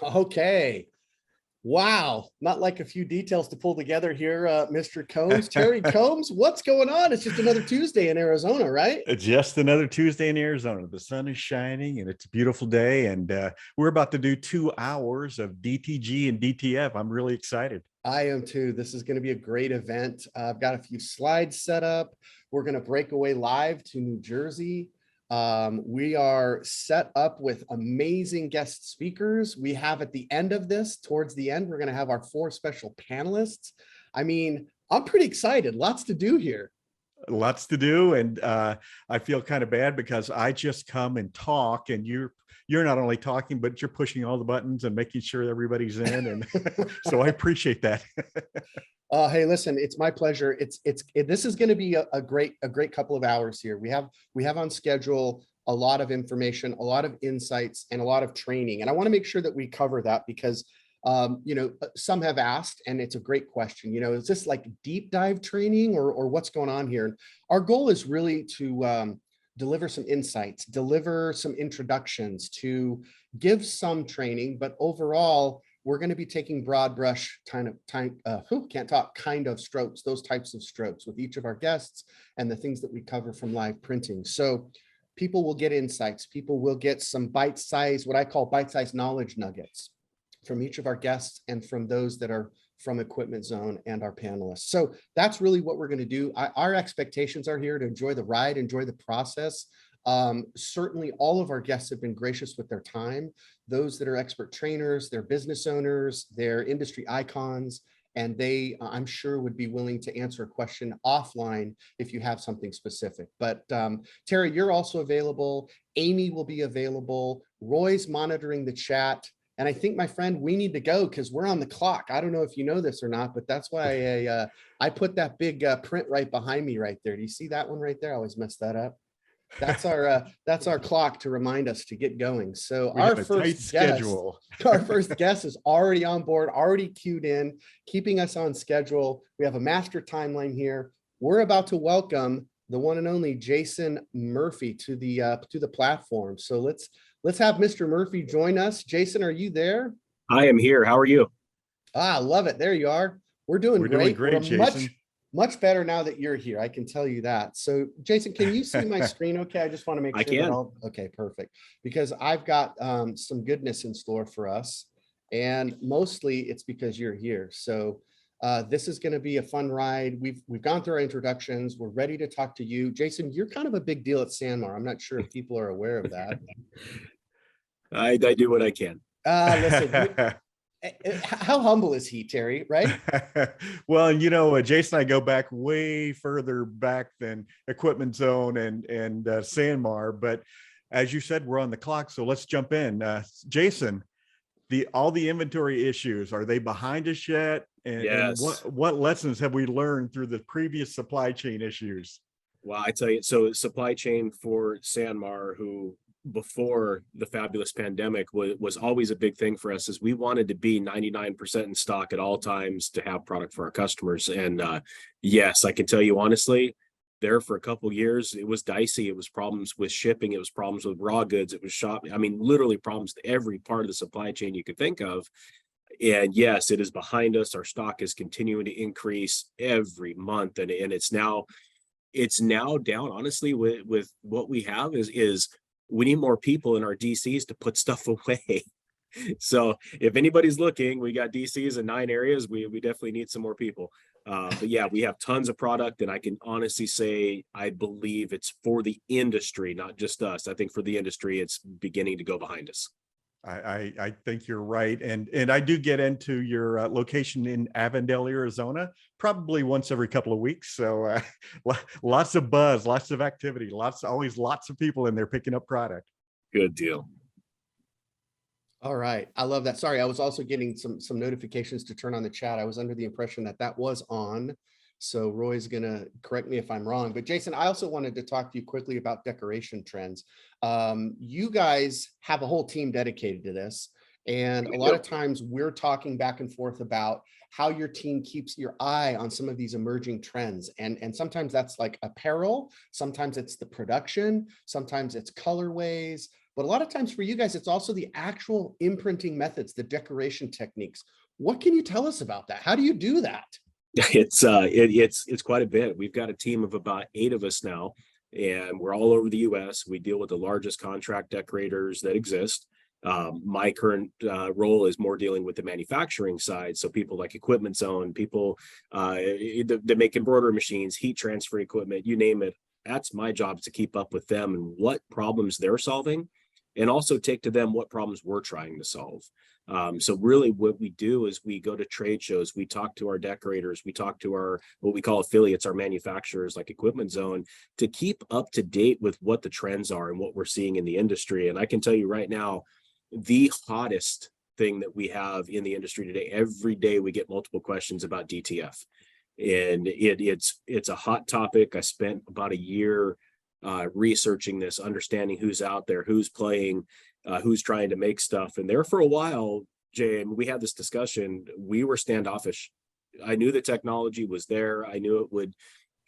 Okay. Wow. Not like a few details to pull together here, Mr. Combs. Terry Combs, what's going on? It's just another Tuesday in Arizona, right? Just another Tuesday in Arizona. The sun is shining and it's a beautiful day. And we're about to do 2 hours of DTG and DTF. I'm really excited. I am too. This is going to be a great event. I've got a few slides set up. We're going to break away live to New Jersey. We are set up with amazing guest speakers. We have at the end of this, towards the end, we're going to have our 4 special panelists. I mean, I'm pretty excited. Lots to do here. Lots to do. And I feel kind of bad because I just come and talk, and you're not only talking, but you're pushing all the buttons and making sure everybody's in. And so I appreciate that. Hey, listen, it's my pleasure. This is going to be a great couple of hours here. We have on schedule a lot of information, a lot of insights, and a lot of training. And I want to make sure that we cover that because, some have asked, and it's a great question, is this like deep dive training or what's going on here? Our goal is really to deliver some insights, deliver some introductions, to give some training, but overall, we're going to be taking broad brush kind of strokes, those types of strokes with each of our guests and the things that we cover from live printing. So people will get insights, people will get some bite-sized, what I call bite-sized knowledge nuggets from each of our guests and from those that are from Equipment Zone and our panelists. So that's really what we're going to do. Our expectations are here to enjoy the ride, enjoy the process. Certainly all of our guests have been gracious with their time. Those that are expert trainers, they're business owners, they're industry icons, and they, I'm sure, would be willing to answer a question offline if you have something specific. But Terry, you're also available. Amy will be available. Roy's monitoring the chat. And I think, my friend, we need to go because we're on the clock. I don't know if you know this or not, but that's why I put that big print right behind me right there. Do you see that one right there? I always mess that up. That's our clock to remind us to get going. So our first guest is already on board, already queued in, keeping us on schedule. We have a master timeline here. We're about to welcome the one and only Jason Murphy to the platform. So let's have Mr. Murphy join us. Jason, are you there? I am here. How are you? I love it. There you are. We're doing great. We're Jason. Much better now that you're here. I can tell you that. So Jason, can you see my screen okay? I just want to make sure. I can. Okay, perfect. Because I've got some goodness in store for us. And mostly it's because you're here. So this is going to be a fun ride. We've gone through our introductions. We're ready to talk to you. Jason, you're kind of a big deal at SanMar. I'm not sure if people are aware of that. I do what I can. Listen, how humble is he, Terry, right? Well, Jason and I go back way further back than Equipment Zone and SanMar. But as you said, we're on the clock. So let's jump in. Jason, all the inventory issues, are they behind us yet? And, yes. And what lessons have we learned through the previous supply chain issues? Well, I tell you, so supply chain for SanMar, who before the fabulous pandemic was always a big thing for us, is we wanted to be 99% in stock at all times to have product for our customers. And yes, I can tell you honestly, there for a couple of years, it was dicey. It was problems with shipping. It was problems with raw goods. It was shopping. I mean, literally problems to every part of the supply chain you could think of. And yes, it is behind us. Our stock is continuing to increase every month. And it's now down, honestly, with what we have is we need more people in our DCs to put stuff away. So if anybody's looking, we got DCs in 9 areas. We definitely need some more people. But yeah, we have tons of product, and I can honestly say, I believe it's for the industry, not just us. I think for the industry, it's beginning to go behind us. I think you're right. And I do get into your location in Avondale, Arizona, probably once every couple of weeks. So lots of buzz, lots of activity, always lots of people in there picking up product. Good deal. All right. I love that. Sorry, I was also getting some notifications to turn on the chat. I was under the impression that was on. So Roy's going to correct me if I'm wrong. But Jason, I also wanted to talk to you quickly about decoration trends. You guys have a whole team dedicated to this. And a lot of times we're talking back and forth about how your team keeps your eye on some of these emerging trends. And sometimes that's like apparel. Sometimes it's the production. Sometimes it's colorways. but a lot of times for you guys, it's also the actual imprinting methods, the decoration techniques. What can you tell us about that? How do you do that? It's quite a bit. We've got a team of about 8 of us now, and we're all over the US. We deal with the largest contract decorators that exist. My current role is more dealing with the manufacturing side. So people like Equipment Zone, people that make embroidery machines, heat transfer equipment, you name it. That's my job, is to keep up with them and what problems they're solving, and also take to them what problems we're trying to solve. So really what we do is we go to trade shows, we talk to our decorators, we talk to our, what we call affiliates, our manufacturers like Equipment Zone, to keep up to date with what the trends are and what we're seeing in the industry. And I can tell you right now, the hottest thing that we have in the industry today, every day we get multiple questions about DTF, and it's a hot topic. I spent about a year researching this, understanding who's out there, who's playing, who's trying to make stuff. And there for a while, Jay, and we had this discussion, we were standoffish. I knew the technology was there. I knew it would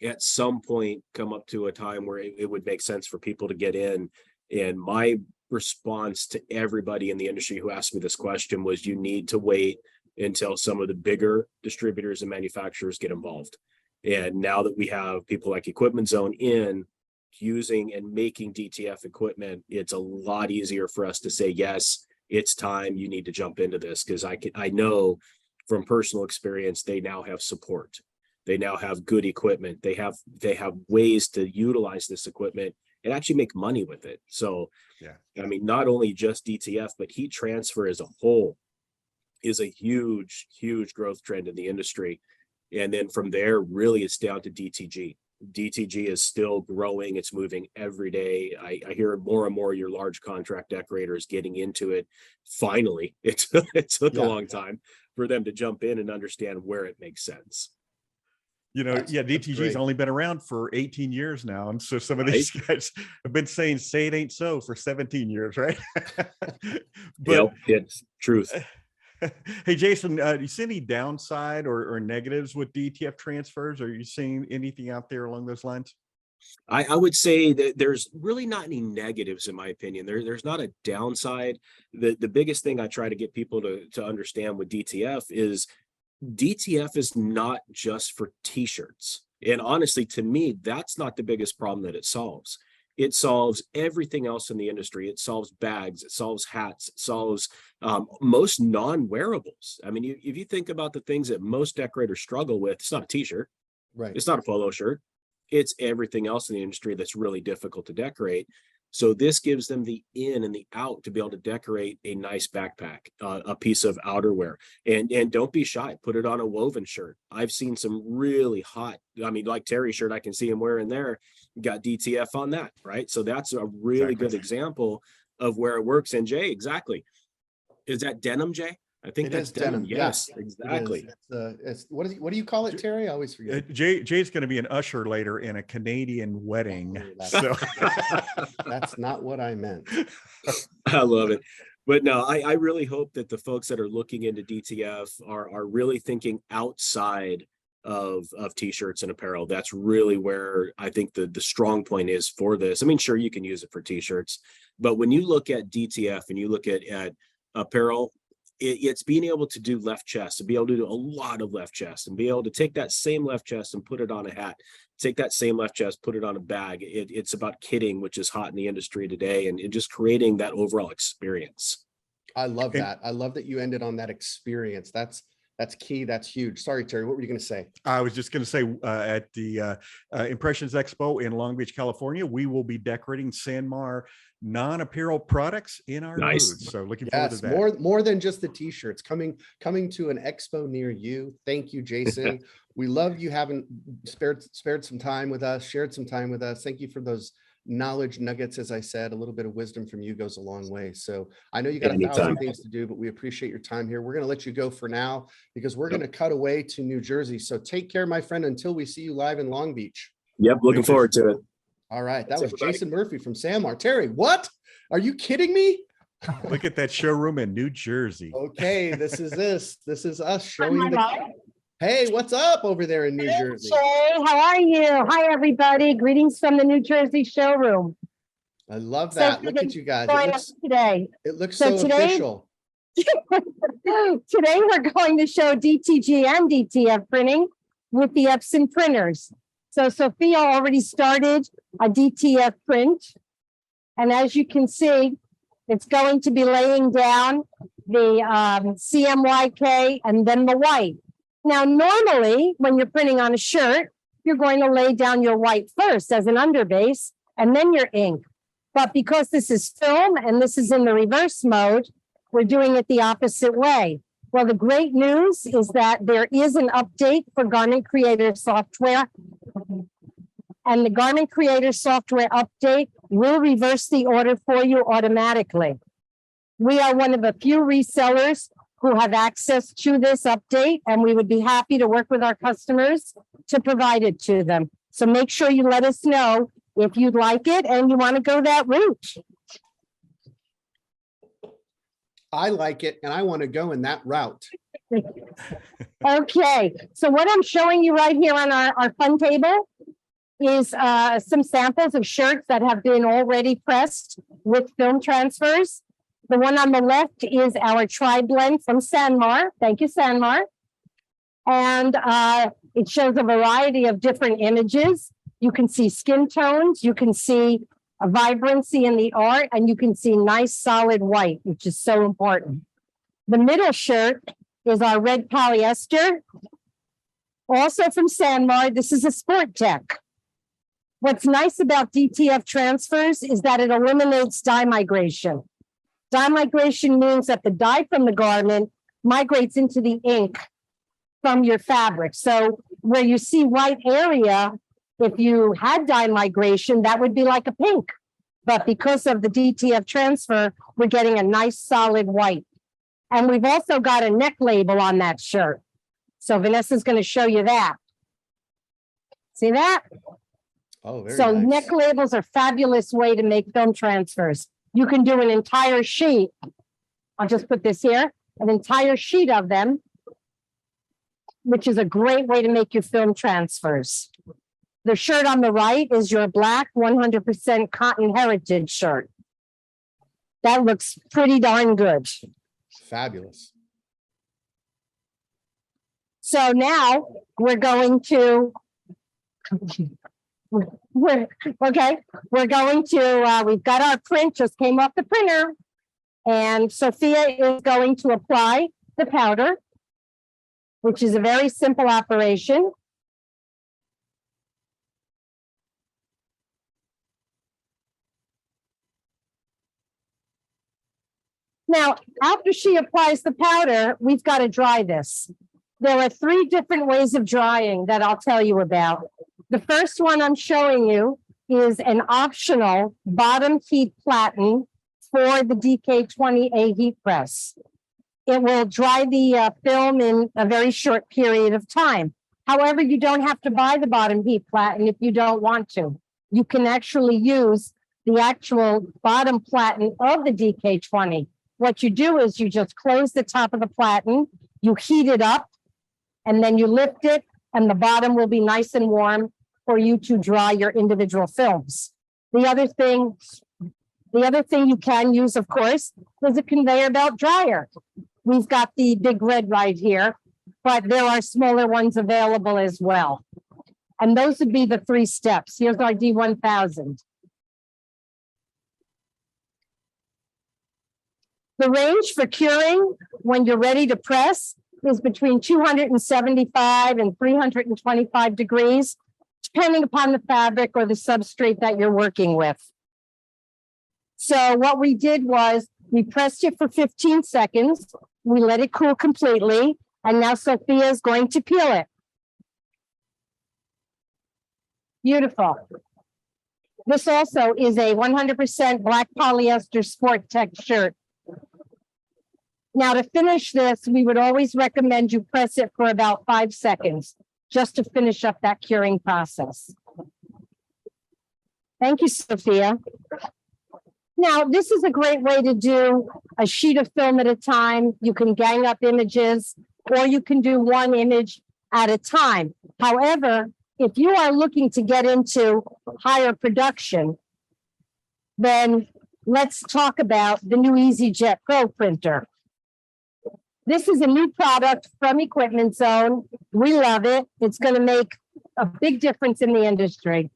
at some point come up to a time where it would make sense for people to get in. And my response to everybody in the industry who asked me this question was, you need to wait until some of the bigger distributors and manufacturers get involved. And now that we have people like Equipment Zone in using and making DTF equipment, it's a lot easier for us to say, yes, it's time, you need to jump into this. Because I know from personal experience, they now have support. They now have good equipment. They have ways to utilize this equipment and actually make money with it. So, yeah, I mean, not only just DTF, but heat transfer as a whole is a huge, huge growth trend in the industry. And then from there, really, it's down to DTG. DTG is still growing. It's moving every day. I hear more and more your large contract decorators getting into it. Finally, it took a long time for them to jump in and understand where it makes sense. DTG's only been around for 18 years now. And so some of these guys have been saying, say it ain't so, for 17 years, right? But it's truth. Hey, Jason, do you see any downside or negatives with DTF transfers? Are you seeing anything out there along those lines? I would say that there's really not any negatives, in my opinion. There's not a downside. The biggest thing I try to get people to understand with DTF is DTF is not just for t-shirts. And honestly, to me, that's not the biggest problem that it solves. It solves everything else in the industry. It solves bags, it solves hats, it solves most non-wearables. I mean, if you think about the things that most decorators struggle with, it's not a t-shirt, right? It's not a polo shirt. It's everything else in the industry that's really difficult to decorate. So this gives them the in and the out to be able to decorate a nice backpack, a piece of outerwear, and don't be shy. Put it on a woven shirt. I've seen some really hot, I mean, like Terry's shirt, I can see him wearing there. Got DTF on that, right? So that's a really good example of where it works. And Jay, exactly. Is that denim, Jay? I think that's denim. Yes, exactly. What do you call it, Terry? I always forget. Jay's going to be an usher later in a Canadian wedding. That's not what I meant. I love it. But no, I really hope that the folks that are looking into DTF are really thinking outside of t-shirts and apparel. That's really where I think the strong point is for this. I mean, sure, you can use it for t-shirts, but when you look at DTF and you look at apparel, it's being able to do left chest, and be able to do a lot of left chest, and be able to take that same left chest and put it on a hat, take that same left chest, put it on a bag. It's about kitting, which is hot in the industry today, and just creating that overall experience. I love that. I love that you ended on that experience. That's key. That's huge. Sorry, Terry, what were you going to say? I was just going to say at the Impressions Expo in Long Beach, California, we will be decorating SanMar non-apparel products in our booth. So looking forward to that. More than just the t-shirts coming to an expo near you. Thank you, Jason. We love you having spared some time with us, shared some time with us. Thank you for those knowledge nuggets. As I said, a little bit of wisdom from you goes a long way. So I know you got a thousand things to do, but we appreciate your time here. We're going to let you go for now because we're going to cut away to New Jersey. So take care, my friend, until we see you live in Long Beach. Yep. Looking forward to it. All right. That was Jason Murphy from SanMar. Terry, what? Are you kidding me? Look at that showroom in New Jersey. Okay. This is us showing the... Hey, what's up over there in New Jersey? Jay, how are you? Hi, everybody. Greetings from the New Jersey showroom. I love So that. Look at you guys. Join us today. It looks So so today- official. Today, we're going to show DTG and DTF printing with the Epson printers. So Sophia already started a DTF print. And as you can see, it's going to be laying down the CMYK and then the white. Now, normally, when you're printing on a shirt, you're going to lay down your white first as an underbase and then your ink. But because this is film and this is in the reverse mode, we're doing it the opposite way. Well, the great news is that there is an update for Garment Creator software. And the Garment Creator software update will reverse the order for you automatically. We are one of a few resellers who have access to this update, and we would be happy to work with our customers to provide it to them. So make sure you let us know if you'd like it and you want to go that route. I like it and I want to go in that route. Okay, so what I'm showing you right here on our fun table is some samples of shirts that have been already pressed with film transfers. The one on the left is our tri-blend from SanMar. Thank you, SanMar. And it shows a variety of different images. You can see skin tones, you can see a vibrancy in the art, and you can see nice solid white, which is so important. The middle shirt is our red polyester. Also from SanMar, this is a Sport Tech. What's nice about DTF transfers is that it eliminates dye migration. Dye migration means that the dye from the garment migrates into the ink from your fabric. So where you see white area, if you had dye migration, that would be like a pink. But because of the DTF transfer, we're getting a nice solid white. And we've also got a neck label on that shirt. So Vanessa's going to show you that. See that? Oh, very So nice. neck labels are a fabulous way to make film transfers. You can do an entire sheet. I'll just put this here, an entire sheet of them, which is a great way to make your film transfers. The shirt on the right is your black 100% cotton heritage shirt. That looks pretty darn good. Fabulous. So now we're going to we're going to, we've got our print, just came off the printer. And Sophia is going to apply the powder, which is a very simple operation. Now, after she applies the powder, we've got to dry this. There are 3 different ways of drying that I'll tell you about. The first one I'm showing you is an optional bottom heat platen for the DK20A heat press. It will dry the film in a very short period of time. However, you don't have to buy the bottom heat platen if you don't want to. You can actually use the actual bottom platen of the DK20. What you do is you just close the top of the platen, you heat it up, and then you lift it, and the bottom will be nice and warm for you to dry your individual films. The other thing you can use, of course, is a conveyor belt dryer. We've got the big red right here, but there are smaller ones available as well. And those would be the 3 steps. Here's our D1000. The range for curing when you're ready to press is between 275 and 325 degrees, depending upon the fabric or the substrate that you're working with. So what we did was we pressed it for 15 seconds. We let it cool completely. And now Sophia is going to peel it. Beautiful. This also is a 100% black polyester Sport Tech shirt. Now, to finish this, we would always recommend you press it for about 5 seconds, just to finish up that curing process. Thank you, Sophia. Now, this is a great way to do a sheet of film at a time. You can gang up images, or you can do one image at a time. However, if you are looking to get into higher production, then let's talk about the new EasyJet Pro printer. This is a new product from Equipment Zone. We love it. It's going to make a big difference in the industry.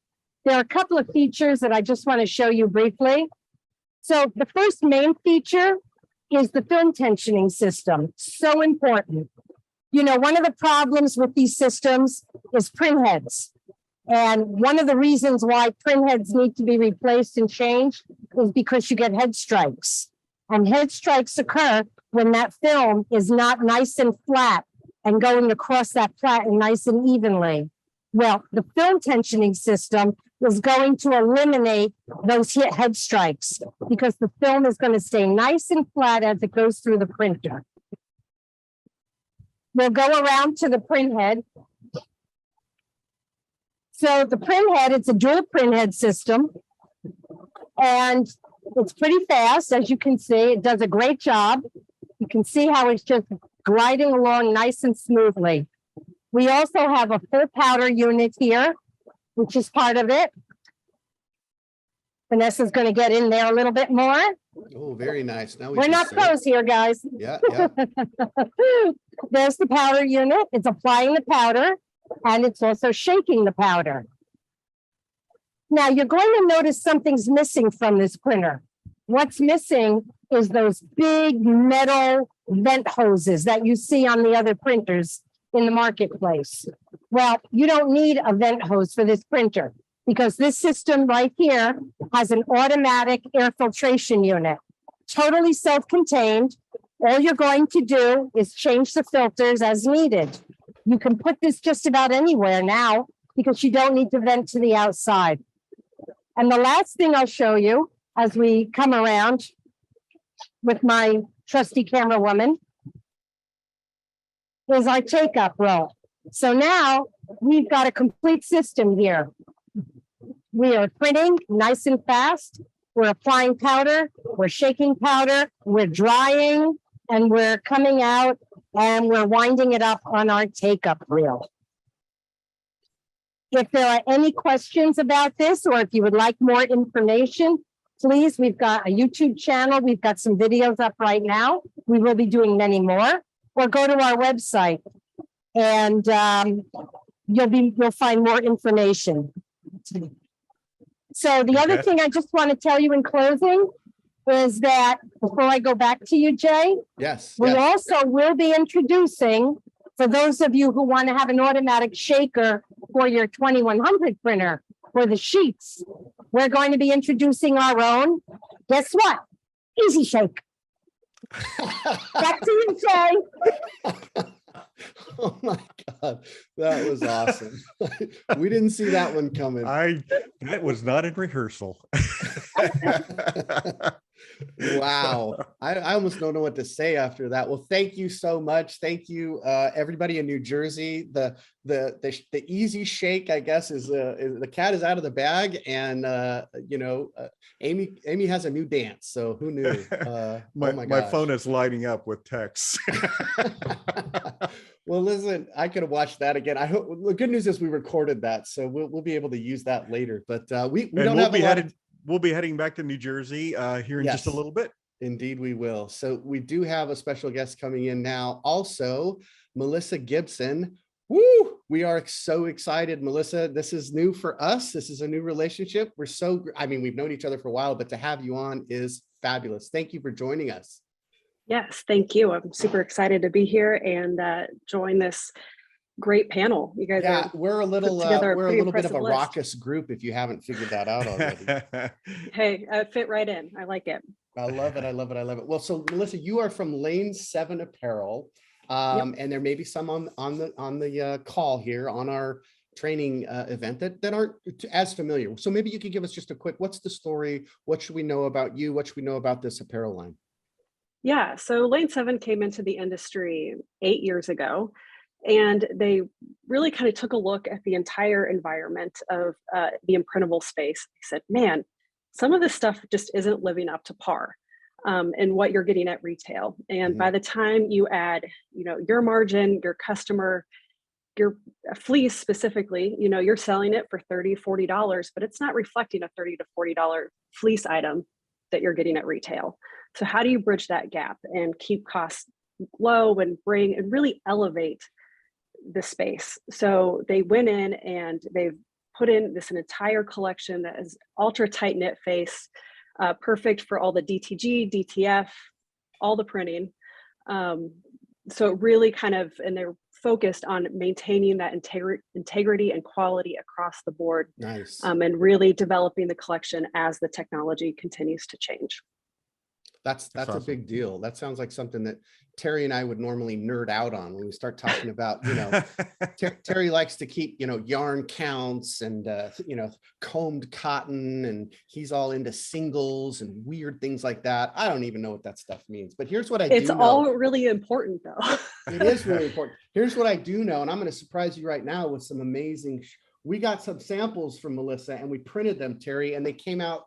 There are a couple of features that I just want to show you briefly. So the first main feature is the film tensioning system. So important. You know, one of the problems with these systems is print heads. And one of the reasons why print heads need to be replaced and changed is because you get head strikes. And head strikes occur when that film is not nice and flat and going across that platen nice and evenly. Well, the film tensioning system is going to eliminate those head strikes because the film is going to stay nice and flat as it goes through the printer. We'll go around to the print head. So the print head, it's a dual print head system. And it's pretty fast, as you can see. It does a great job. You can see how it's just gliding along nice and smoothly. We also have a full powder unit here, which is part of it. Vanessa's going to get in there a little bit more. Oh, very nice. Now We're not pros here, guys. Yeah, yeah. There's the powder unit. It's applying the powder, and it's also shaking the powder. Now, you're going to notice something's missing from this printer. What's missing is those big metal vent hoses that you see on the other printers in the marketplace. Well, you don't need a vent hose for this printer because this system right here has an automatic air filtration unit, totally self-contained. All you're going to do is change the filters as needed. You can put this just about anywhere now because you don't need to vent to the outside. And the last thing I'll show you as we come around with my trusty camera woman is our take-up roll. So now we've got a complete system here. We are printing nice and fast. We're applying powder, we're shaking powder, we're drying, and we're coming out and we're winding it up on our take-up reel. If there are any questions about this, or if you would like more information, please, we've got a YouTube channel. We've got some videos up right now. We will be doing many more. Or go to our website, and you'll find more information. So the other thing I just want to tell you in closing is that before I go back to you, Jay, Yes. we yes. also will be introducing, for those of you who want to have an automatic shaker for your 2100 printer for the sheets, we're going to be introducing our own. Guess what? Easy Shake. Back to you, Jay. Oh my God, that was awesome. We didn't see that one coming. That was not in rehearsal. Wow. I almost don't know what to say after that. Well, thank you so much. Thank you, everybody in New Jersey. The Easy Shake, I guess, is the cat is out of the bag, and Amy has a new dance. So who knew? My phone is lighting up with texts. Well, listen, I could have watched that again. I hope the good news is we recorded that, so we'll be able to use that later. But we don't have a lot of. We'll be heading back to New Jersey here in just a little bit. Indeed, we will. So we do have a special guest coming in now. Also, Milissa Gibson. Woo! We are so excited, Milissa. This is new for us. This is a new relationship. We've known each other for a while, but to have you on is fabulous. Thank you for joining us. Yes, thank you. I'm super excited to be here and join this great panel. You guys we're a little bit of a raucous group if you haven't figured that out already. Hey, I fit right in. I like it. I love it. I love it. I love it. Well, so Milissa, you are from Lane 7 Apparel. And there may be some on the call here on our training event that aren't as familiar. So maybe you could give us just a quick, what's the story? What should we know about you? What should we know about this apparel line? Yeah, so Lane 7 came into the industry 8 years ago, and they really kind of took a look at the entire environment of the imprintable space. They said, man, some of this stuff just isn't living up to par in what you're getting at retail. And by the time you add, your margin, your customer your fleece specifically, you know, you're selling it for $30, $40, but it's not reflecting a $30 to $40 fleece item that you're getting at retail. So how do you bridge that gap and keep costs low and bring and really elevate the space? So they went in and they've put in an entire collection that is ultra tight knit face, perfect for all the DTG, DTF, all the printing. So really kind of, and they're focused on maintaining that integrity and quality across the board. Nice. And really developing the collection as the technology continues to change. That's awesome. a big deal. That sounds like something that Terry and I would normally nerd out on when we start talking about, you know, Terry likes to keep, you know, yarn counts and, you know, combed cotton, and he's all into singles and weird things like that. I don't even know what that stuff means, but here's what I do know. It's all really important though. It is really important. Here's what I do know, and I'm going to surprise you right now with some amazing, we got some samples from Milissa and we printed them, Terry, and they came out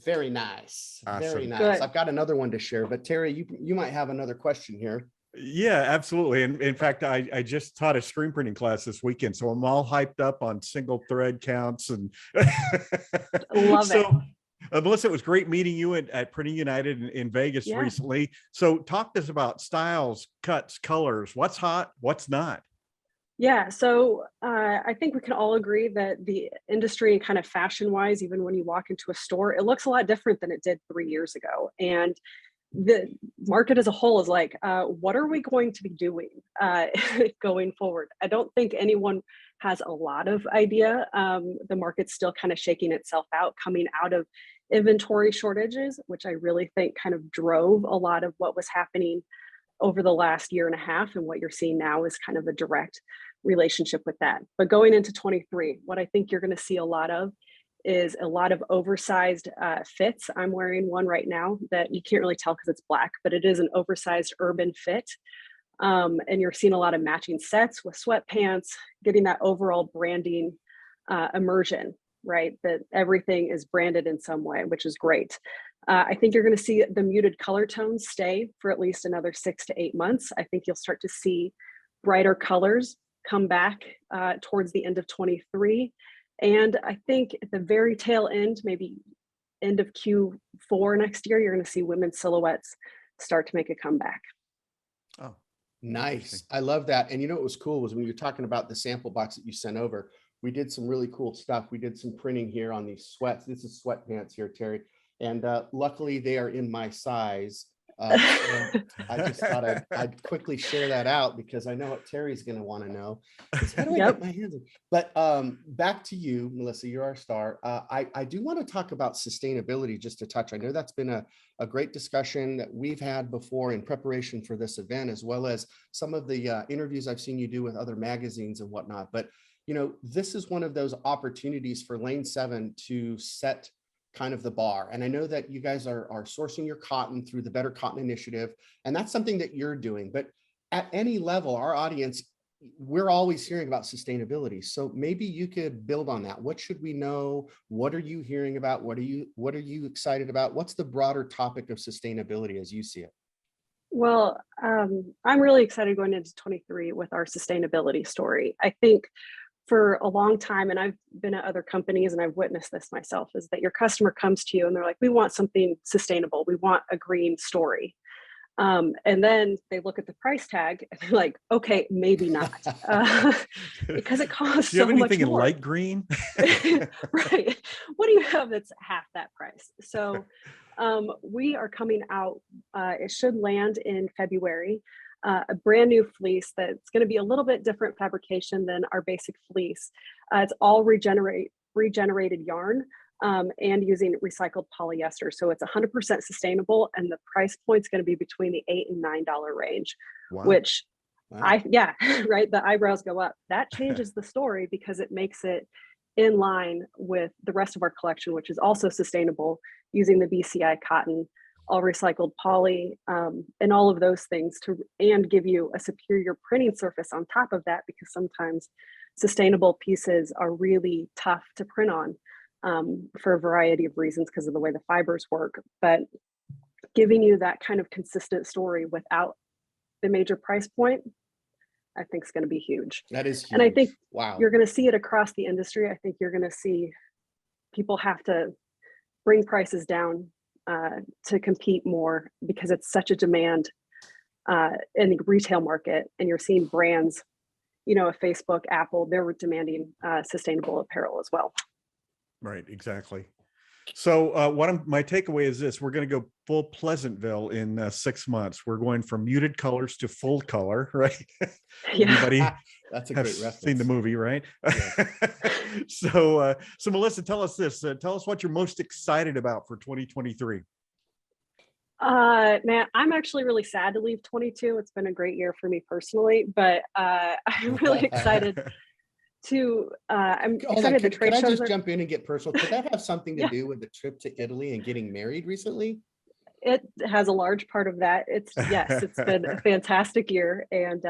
very nice. Very Awesome. nice. Good. I've got another one to share, but Terry, you might have another question here. Yeah, absolutely. And in fact, I just taught a screen printing class this weekend, so I'm all hyped up on single thread counts and Love it. Milissa, it was great meeting you at Printing United in Vegas Yeah. recently. So talk to us about styles, cuts, colors, what's hot, what's not. Yeah, so I think we can all agree that the industry, kind of fashion wise, even when you walk into a store, it looks a lot different than it did 3 years ago. And the market as a whole is like, what are we going to be doing going forward? I don't think anyone has a lot of idea. The market's still kind of shaking itself out, coming out of inventory shortages, which I really think kind of drove a lot of what was happening over the last year and a half. And what you're seeing now is kind of a direct relationship with that. But going into 23, what I think you're going to see a lot of is a lot of oversized fits. I'm wearing one right now that you can't really tell because it's black, but it is an oversized urban fit. And you're seeing a lot of matching sets with sweatpants, getting that overall branding immersion, right? That everything is branded in some way, which is great. I think you're going to see the muted color tones stay for at least another 6 to 8 months. I think you'll start to see brighter colors come back towards the end of 23. And I think at the very tail end, maybe end of Q4 next year, you're going to see women's silhouettes start to make a comeback. Oh, Nice. I love that. And you know what was cool was when you're talking about the sample box that you sent over, we did some really cool stuff. We did some printing here on these sweats. This is sweatpants here, Terry. And luckily they are in my size. So I just thought I'd quickly share that out because I know what Terry's going to want to know. How do I get my hands on? But back to you, Milissa, you're our star. I do want to talk about sustainability just a touch. I know that's been a great discussion that we've had before in preparation for this event, as well as some of the interviews I've seen you do with other magazines and whatnot. But, you know, this is one of those opportunities for Lane 7 to set kind of the bar. And I know that you guys are sourcing your cotton through the Better Cotton Initiative, and that's something that you're doing. But at any level, our audience, we're always hearing about sustainability. So maybe you could build on that. What should we know? What are you hearing about? What are you excited about? What's the broader topic of sustainability as you see it? Well, I'm really excited going into 23 with our sustainability story. I think for a long time, and I've been at other companies and I've witnessed this myself, is that your customer comes to you and they're like, we want something sustainable. We want a green story. And then they look at the price tag and they're like, okay, maybe not, because it costs do you have so much anything in more. light green? Right. What do you have that's half that price? So we are coming out, it should land in February, a brand new fleece that's going to be a little bit different fabrication than our basic fleece. It's all regenerated yarn and using recycled polyester. So it's 100% sustainable, and the price point's going to be between the $8 and $9 range, Wow. which Wow. right. The eyebrows go up. That changes the story because it makes it in line with the rest of our collection, which is also sustainable, using the BCI cotton, all recycled poly, and all of those things and give you a superior printing surface on top of that, because sometimes sustainable pieces are really tough to print on for a variety of reasons because of the way the fibers work. But giving you that kind of consistent story without the major price point, I think is going to be huge. That is huge. And I think wow. you're going to see it across the industry. I think you're going to see people have to bring prices down to compete more because it's such a demand in the retail market. And you're seeing brands, you know, Facebook, Apple, they're demanding sustainable apparel as well. Right, exactly. So my takeaway is this: we're going to go full Pleasantville in 6 months. We're going from muted colors to full color, right? Yeah. Everybody That's a have great reference. seen the movie, right? Yeah. So Milissa, tell us this. Tell us what you're most excited about for 2023. Man, I'm actually really sad to leave 22. It's been a great year for me personally, but I'm really excited to I'm Hold on, excited the could trade I shows just are, jump in and get personal? Could that have something to Yeah. do with the trip to Italy and getting married recently? it has a large part of that. It's yes, it's been a fantastic year, and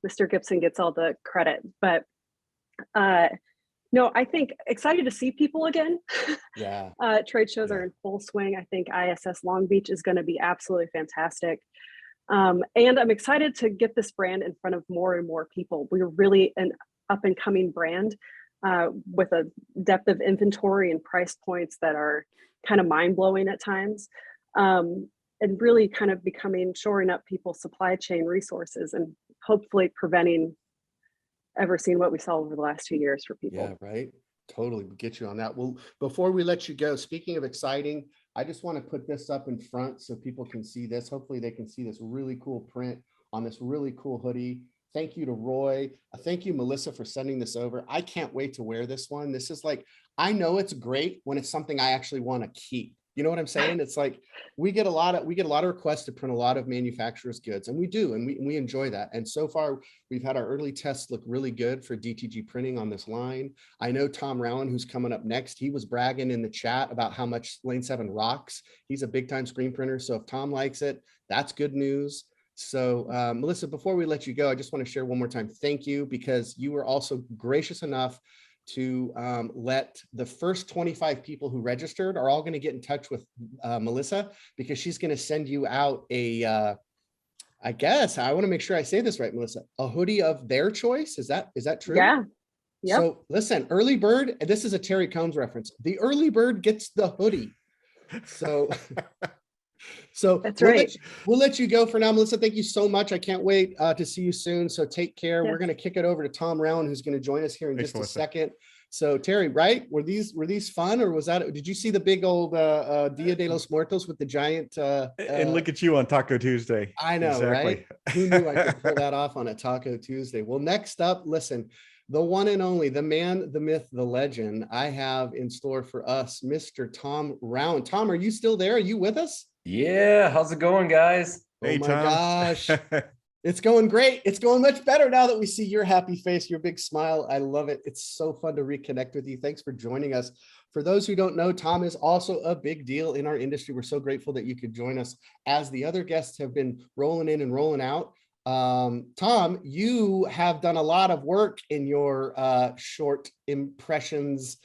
Mr. Gibson gets all the credit. But no, I think excited to see people again. Yeah. Trade shows are in full swing. I think ISS Long Beach is going to be absolutely fantastic. And I'm excited to get this brand in front of more and more people. We're really an up and coming brand with a depth of inventory and price points that are kind of mind blowing at times. And really kind of shoring up people's supply chain resources and hopefully preventing ever seeing what we saw over the last 2 years for people. Yeah, right. Totally get you on that. Well, before we let you go, speaking of exciting, I just want to put this up in front so people can see this. Hopefully they can see this really cool print on this really cool hoodie. Thank you to Roy. Thank you, Milissa, for sending this over. I can't wait to wear this one. This is like, I know it's great when it's something I actually want to keep. You know what I'm saying? It's like we get a lot of requests to print a lot of manufacturers' goods, and we do, and we enjoy that. And so far, we've had our early tests look really good for DTG printing on this line. I know Tom Rauen, who's coming up next, he was bragging in the chat about how much Lane 7 rocks. He's a big time screen printer. So if Tom likes it, that's good news. So Milissa, before we let you go, I just want to share one more time. Thank you, because you were also gracious enough to let the first 25 people who registered are all going to get in touch with Milissa, because she's going to send you out a, I guess, I want to make sure I say this right, Milissa, a hoodie of their choice. Is that true? Yeah. Yep. So listen, early bird, and this is a Terry Combs reference. The early bird gets the hoodie. So That's right. We'll let you go for now, Milissa. Thank you so much. I can't wait to see you soon. So take care. Yeah. We're going to kick it over to Tom Rauen, who's going to join us here in Thanks, just a Melissa. second. So Terry, right? Were these fun, or was that? Did you see the big old Dia de los Muertos with the giant? And look at you on Taco Tuesday. I know, Exactly. right? Who knew I could pull that off on a Taco Tuesday? Well, next up, listen. The one and only, the man, the myth, the legend, I have in store for us, Mr. Tom Rauen. Tom, are you still there? Are you with us? Yeah, how's it going, guys? Hey, Oh my Tom. gosh. It's going great. It's going much better now that we see your happy face, your big smile. I love it. It's so fun to reconnect with you. Thanks for joining us. For those who don't know, Tom is also a big deal in our industry. We're so grateful that you could join us as the other guests have been rolling in and rolling out. Tom, you have done a lot of work in your short impressions,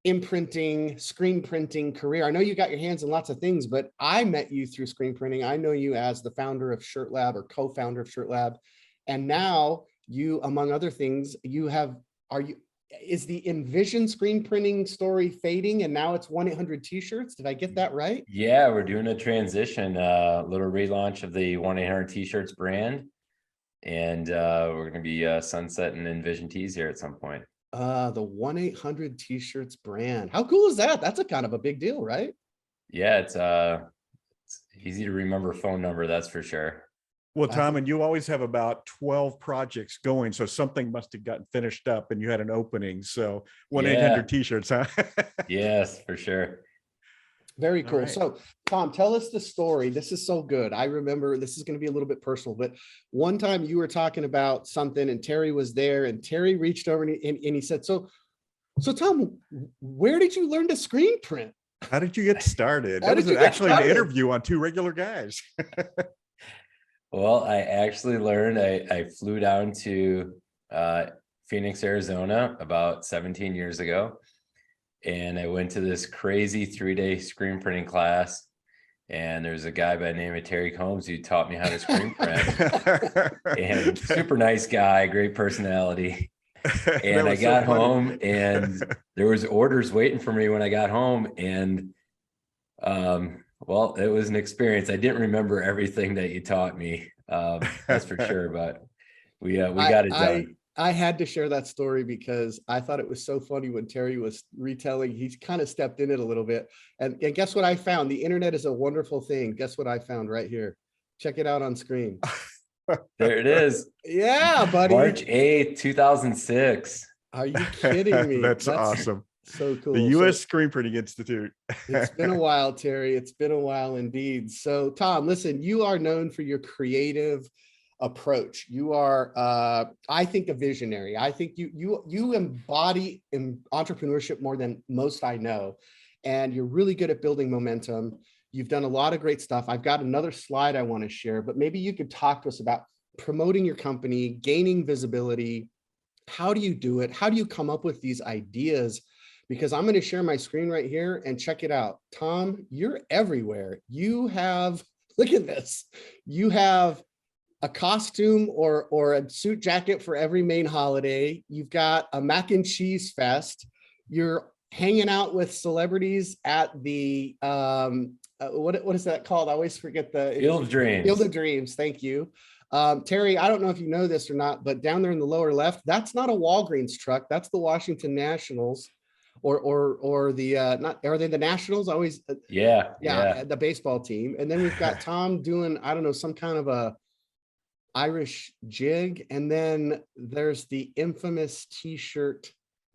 imprinting, screen printing career. I know you got your hands in lots of things, but I met you through screen printing. I know you as the founder of ShirtLab, or co-founder of ShirtLab. And now you, among other things, is the Envision screen printing story fading and now it's 1-800 t-shirts? Did I get that right? Yeah, we're doing a transition, little relaunch of the 1-800 t-shirts brand. And we're going to be sunsetting Envision tees here at some point. The 1-800 t-shirts brand. How cool is that? That's a kind of a big deal, right? Yeah, it's easy to remember phone number, that's for sure. Well, Tom, and you always have about 12 projects going, so something must have gotten finished up and you had an opening. So 1-800 t-shirts, huh? Yes, for sure. Very cool. Right. So Tom, tell us the story. This is so good. I remember, this is going to be a little bit personal, but one time you were talking about something and Terry was there, and Terry reached over and he said, so Tom, where did you learn to screen print? How did you get started? How That did was you get actually an started? interview on two regular guys. Well, I actually learned, I flew down to Phoenix, Arizona about 17 years ago. And I went to this crazy 3-day screen printing class. And there's a guy by the name of Terry Combs who taught me how to screen print. And super nice guy, great personality. And I got home and there was orders waiting for me when I got home. And well, it was an experience. I didn't remember everything that you taught me. That's for sure. But we got it done. I had to share that story because I thought it was so funny when Terry was retelling. He's kind of stepped in it a little bit. And guess what I found? The internet is a wonderful thing. Guess what I found right here? Check it out on screen. There it is. Yeah, buddy. March 8th, 2006. Are you kidding me? That's awesome. So cool. The U.S. Screen Printing Institute. It's been a while, Terry. It's been a while indeed. So, Tom, listen, you are known for your creative approach. You are, I think, a visionary. I think you embody entrepreneurship more than most I know, and you're really good at building momentum. You've done a lot of great stuff. I've got another slide I want to share, but maybe you could talk to us about promoting your company, gaining visibility. How do you do it? How do you come up with these ideas? Because I'm going to share my screen right here and check it out. Tom, you're everywhere. You have, look at this. You have a costume or a suit jacket for every main holiday. You've got a mac and cheese fest. You're hanging out with celebrities at the, what is that called? I always forget the Field of Dreams. Field of Dreams. Thank you. Terry, I don't know if you know this or not, but down there in the lower left, that's not a Walgreens truck. That's the Washington Nationals. Or the not, are they the Nationals? Always yeah, the baseball team. And then we've got Tom doing, I don't know, some kind of a Irish jig. And then there's the infamous t-shirt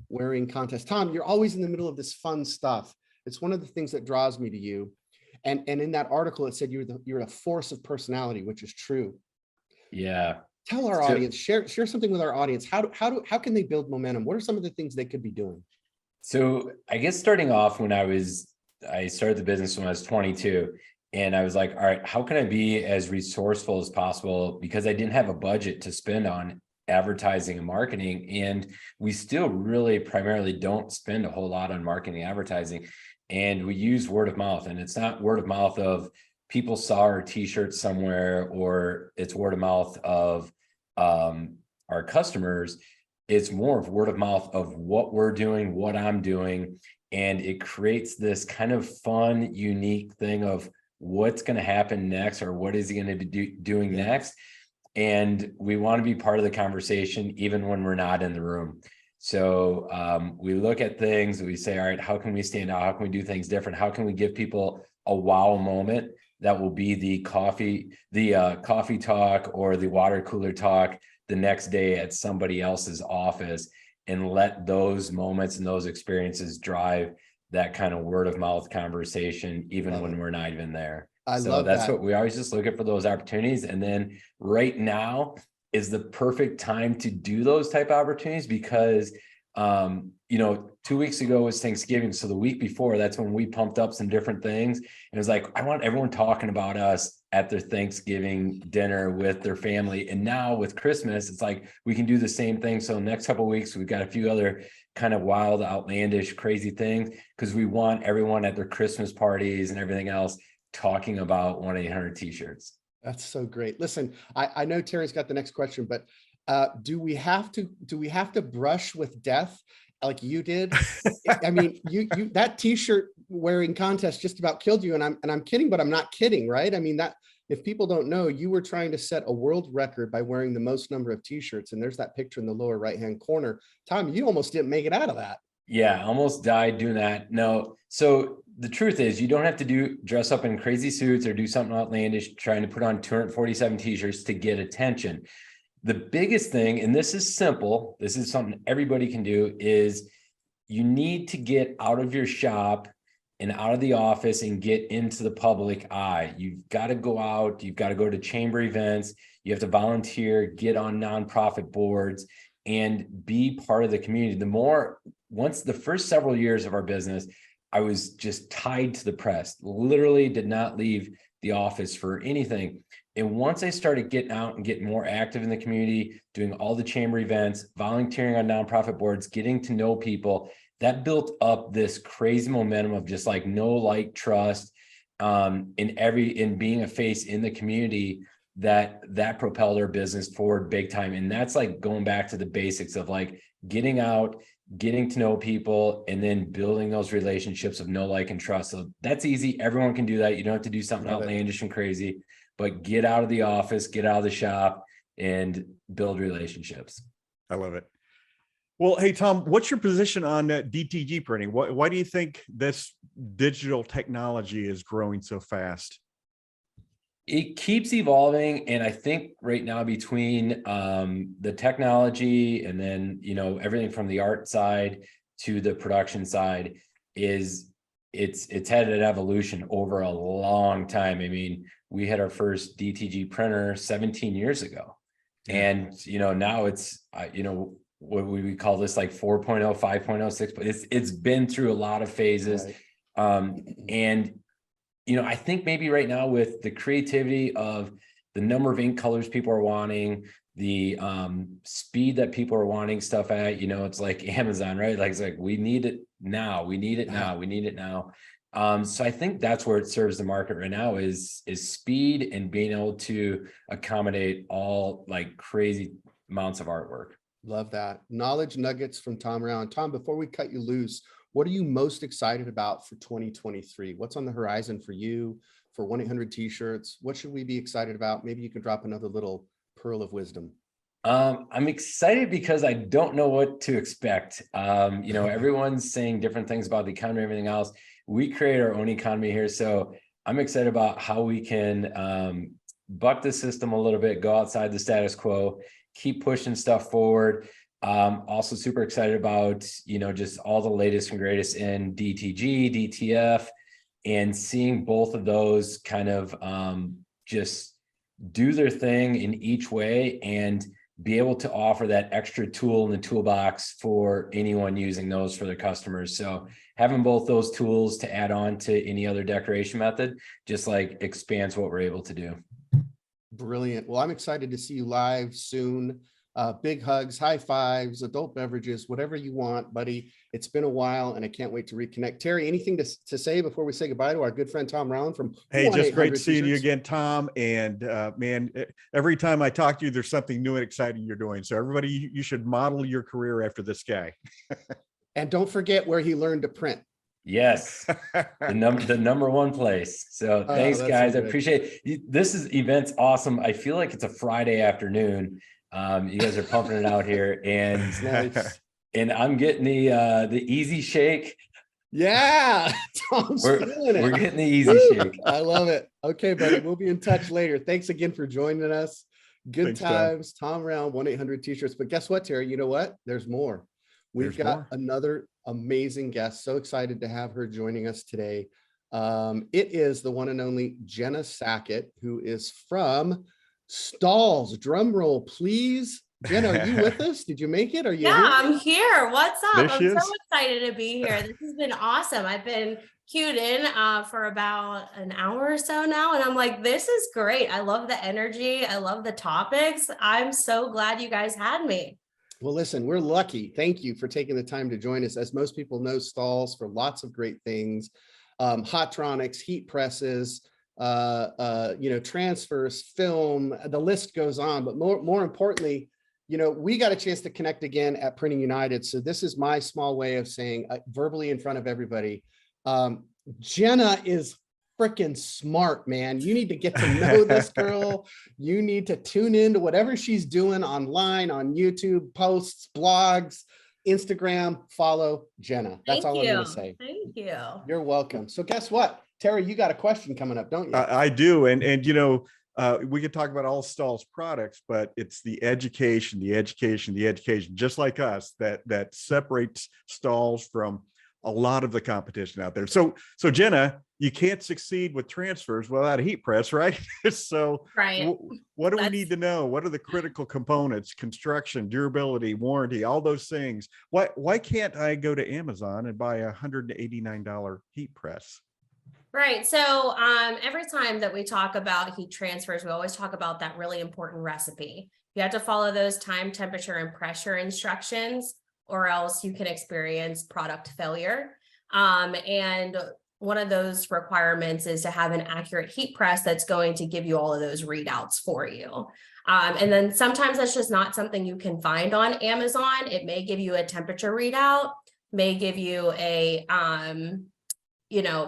wearing contest. Tom, you're always in the middle of this fun stuff. It's one of the things that draws me to you. And in that article, it said you're a force of personality, which is true. Yeah. Tell our audience, share something with our audience. How can they build momentum? What are some of the things they could be doing? So I guess starting off when I started the business when I was 22, and I was like, all right, how can I be as resourceful as possible? Because I didn't have a budget to spend on advertising and marketing. And we still really primarily don't spend a whole lot on marketing and advertising. And we use word of mouth, and it's not word of mouth of people saw our t-shirts somewhere, or it's word of mouth of our customers. It's more of word of mouth of what we're doing, what I'm doing. And it creates this kind of fun, unique thing of what's going to happen next, or what is he going to be doing next. And we want to be part of the conversation, even when we're not in the room. So we look at things, we say, all right, how can we stand out? How can we do things different? How can we give people a wow moment that will be the coffee talk or the water cooler talk the next day at somebody else's office, and let those moments and those experiences drive that kind of word of mouth conversation, even when we're not even there. I love that's that. what we always just looking for, those opportunities. And then right now is the perfect time to do those type of opportunities, because 2 weeks ago was Thanksgiving. So the week before, that's when we pumped up some different things. And it was like, I want everyone talking about us at their Thanksgiving dinner with their family. And now with Christmas, it's like, we can do the same thing. So the next couple of weeks, we've got a few other kind of wild, outlandish, crazy things, because we want everyone at their Christmas parties and everything else talking about 1-800 t-shirts. That's so great. Listen, I know Terry's got the next question, but do we have to brush with death like you did? I mean, you that t-shirt wearing contest just about killed you, and I'm kidding, but I'm not kidding, right? I mean, that, if people don't know, you were trying to set a world record by wearing the most number of t-shirts, and there's that picture in the lower right-hand corner. Tom, you almost didn't make it out of that. Yeah, almost died doing that. No, so the truth is, you don't have to dress up in crazy suits or do something outlandish trying to put on 247 t-shirts to get attention. The biggest thing, and this is simple, this is something everybody can do, is you need to get out of your shop and out of the office and get into the public eye. You've got to go out, you've got to go to chamber events, you have to volunteer, get on nonprofit boards, and be part of the community. Once the first several years of our business, I was just tied to the press, literally did not leave the office for anything. And once I started getting out and getting more active in the community, doing all the chamber events, volunteering on nonprofit boards, getting to know people, that built up this crazy momentum of just like know, like, trust. in being a face in the community that propelled our business forward big time. And that's like going back to the basics of like getting out, getting to know people, and then building those relationships of know, like, and trust. So that's easy. Everyone can do that. You don't have to do something outlandish and crazy, but get out of the office, get out of the shop, and build relationships. I love it. Well, hey, Tom, what's your position on DTG printing? Why do you think this digital technology is growing so fast? It keeps evolving. And I think right now between the technology and then, you know, everything from the art side to the production side it's had an evolution over a long time. I mean, we had our first DTG printer 17 years ago. And, you know, now it's, you know, what we call this like 4.0, 5.0, 6, but it's been through a lot of phases. Right. And, you know, I think maybe right now with the creativity of the number of ink colors people are wanting, the speed that people are wanting stuff at, you know, it's like Amazon, right? Like, it's like, we need it now, we need it now, we need it now. So I think that's where it serves the market right now is speed and being able to accommodate all like crazy amounts of artwork. Love that. Knowledge nuggets from Tom Rauen. Tom, before we cut you loose, what are you most excited about for 2023? What's on the horizon for you, for 1-800 t-shirts? What should we be excited about? Maybe you can drop another little pearl of wisdom. I'm excited because I don't know what to expect. You know, everyone's saying different things about the economy and everything else. We create our own economy here. So I'm excited about how we can buck the system a little bit, go outside the status quo, keep pushing stuff forward. Also super excited about, you know, just all the latest and greatest in DTG, DTF, and seeing both of those kind of just do their thing in each way and be able to offer that extra tool in the toolbox for anyone using those for their customers. So having both those tools to add on to any other decoration method just like expands what we're able to do. Brilliant. Well, I'm excited to see you live soon. Big hugs, high fives, adult beverages, whatever you want, buddy. It's been a while and I can't wait to reconnect. Terry, anything to say before we say goodbye to our good friend Tom Rauen from Hey, just great seeing you again, Tom. And man, every time I talk to you, there's something new and exciting you're doing. So everybody, you should model your career after this guy. And don't forget where he learned to print. Yes, the number one place. So thanks, guys. I appreciate it. This event's awesome. I feel like it's a Friday afternoon. You guys are pumping it out here, and nice. And I'm getting the easy shake. Yeah, Tom's we're getting the easy shake. I love it. Okay, buddy, we'll be in touch later. Thanks again for joining us. Good times, Tom Rauen, 1-800 t-shirts. But guess what, Terry? You know what? There's more. We've got another amazing guest. So excited to have her joining us today. It is the one and only Jenna Sackett, who is from Stahls. Drum roll, please. Jenna, are you with us? Did you make it? Are you? Yeah, I'm here. What's up? I'm so excited to be here. This has been awesome. I've been queued in for about an hour or so now, and I'm like, this is great. I love the energy. I love the topics. I'm so glad you guys had me. Well, listen, we're lucky. Thank you for taking the time to join us. As most people know, Stahls for lots of great things, hotronics, heat presses, you know, transfers, film, the list goes on. But more importantly, you know, we got a chance to connect again at Printing United. So this is my small way of saying verbally in front of everybody, Jenna is freaking smart, man. You need to get to know this girl. You need to tune into whatever she's doing online, on YouTube, posts, blogs, Instagram. Follow Jenna. That's all I'm going to say. Thank you. You're welcome. So guess what, Terry, you got a question coming up, don't you? I do. And you know, we could talk about all Stahls products, but it's the education, just like us that separates Stahls from a lot of the competition out there. So Jenna, you can't succeed with transfers without a heat press, right? So right. What do we need to know? What are the critical components? Construction, durability, warranty, all those things. Why can't I go to Amazon and buy a $189 heat press? Right. So every time that we talk about heat transfers, we always talk about that really important recipe. You have to follow those time, temperature, and pressure instructions, or else you can experience product failure. And one of those requirements is to have an accurate heat press that's going to give you all of those readouts for you. And then sometimes that's just not something you can find on Amazon. It may give you a temperature readout, may give you a,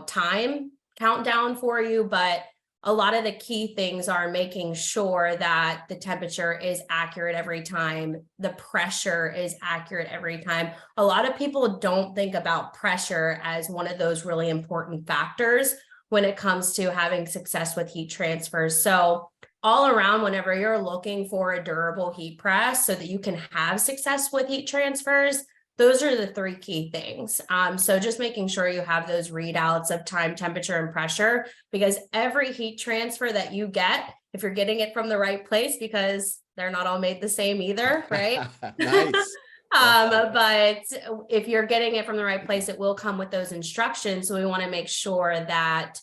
time countdown for you, but a lot of the key things are making sure that the temperature is accurate every time, the pressure is accurate every time. A lot of people don't think about pressure as one of those really important factors when it comes to having success with heat transfers. So all around, whenever you're looking for a durable heat press so that you can have success with heat transfers, those are the three key things. So just making sure you have those readouts of time, temperature, and pressure, because every heat transfer that you get, if you're getting it from the right place, because they're not all made the same either, right? Nice. But if you're getting it from the right place, it will come with those instructions. So we want to make sure that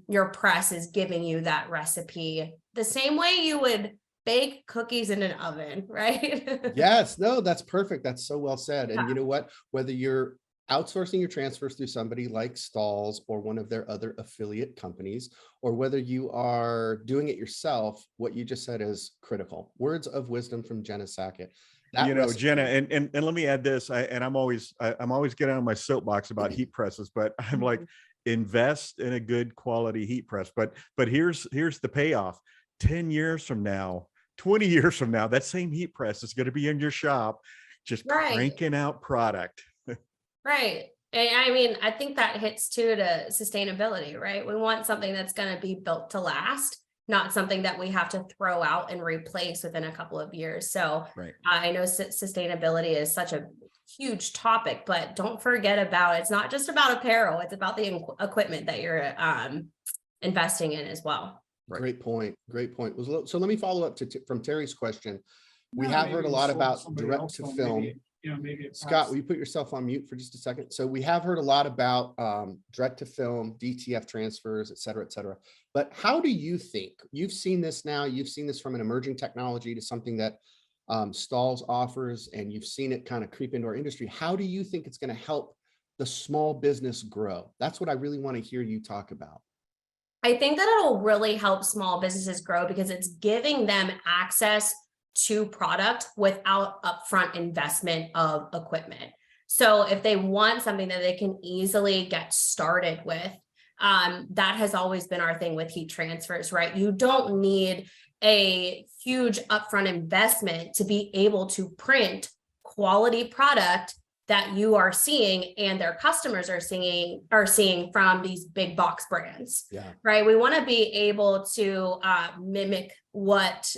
your press is giving you that recipe the same way you would bake cookies in an oven, right? Yes, no, that's perfect. That's so well said. And you know what, whether you're outsourcing your transfers through somebody like Stahls or one of their other affiliate companies, or whether you are doing it yourself, what you just said is critical. Words of wisdom from Jenna Sackett. Jenna, and let me add this, I'm always getting on my soapbox about heat presses, but I'm like, invest in a good quality heat press. But here's the payoff. 10 years from now, 20 years from now, that same heat press is going to be in your shop, just cranking out product. Right. And I mean, I think that hits too to sustainability, right? We want something that's going to be built to last, not something that we have to throw out and replace within a couple of years. So I know sustainability is such a huge topic, but don't forget about, it's not just about apparel, it's about the equipment that you're investing in as well. Great point. Great point. So let me follow up from Terry's question. We have heard a lot about direct to film. Scott, will you put yourself on mute for just a second? So we have heard a lot about direct to film, DTF transfers, et cetera, et cetera. But how do you think, you've seen this now, you've seen this from an emerging technology to something that Stahls offers, and you've seen it kind of creep into our industry. How do you think it's going to help the small business grow? That's what I really want to hear you talk about. I think that it'll really help small businesses grow because it's giving them access to product without upfront investment of equipment. So if they want something that they can easily get started with, that has always been our thing with heat transfers, right? You don't need a huge upfront investment to be able to print quality product that you are seeing and their customers are seeing from these big box brands, right? We want to be able to mimic what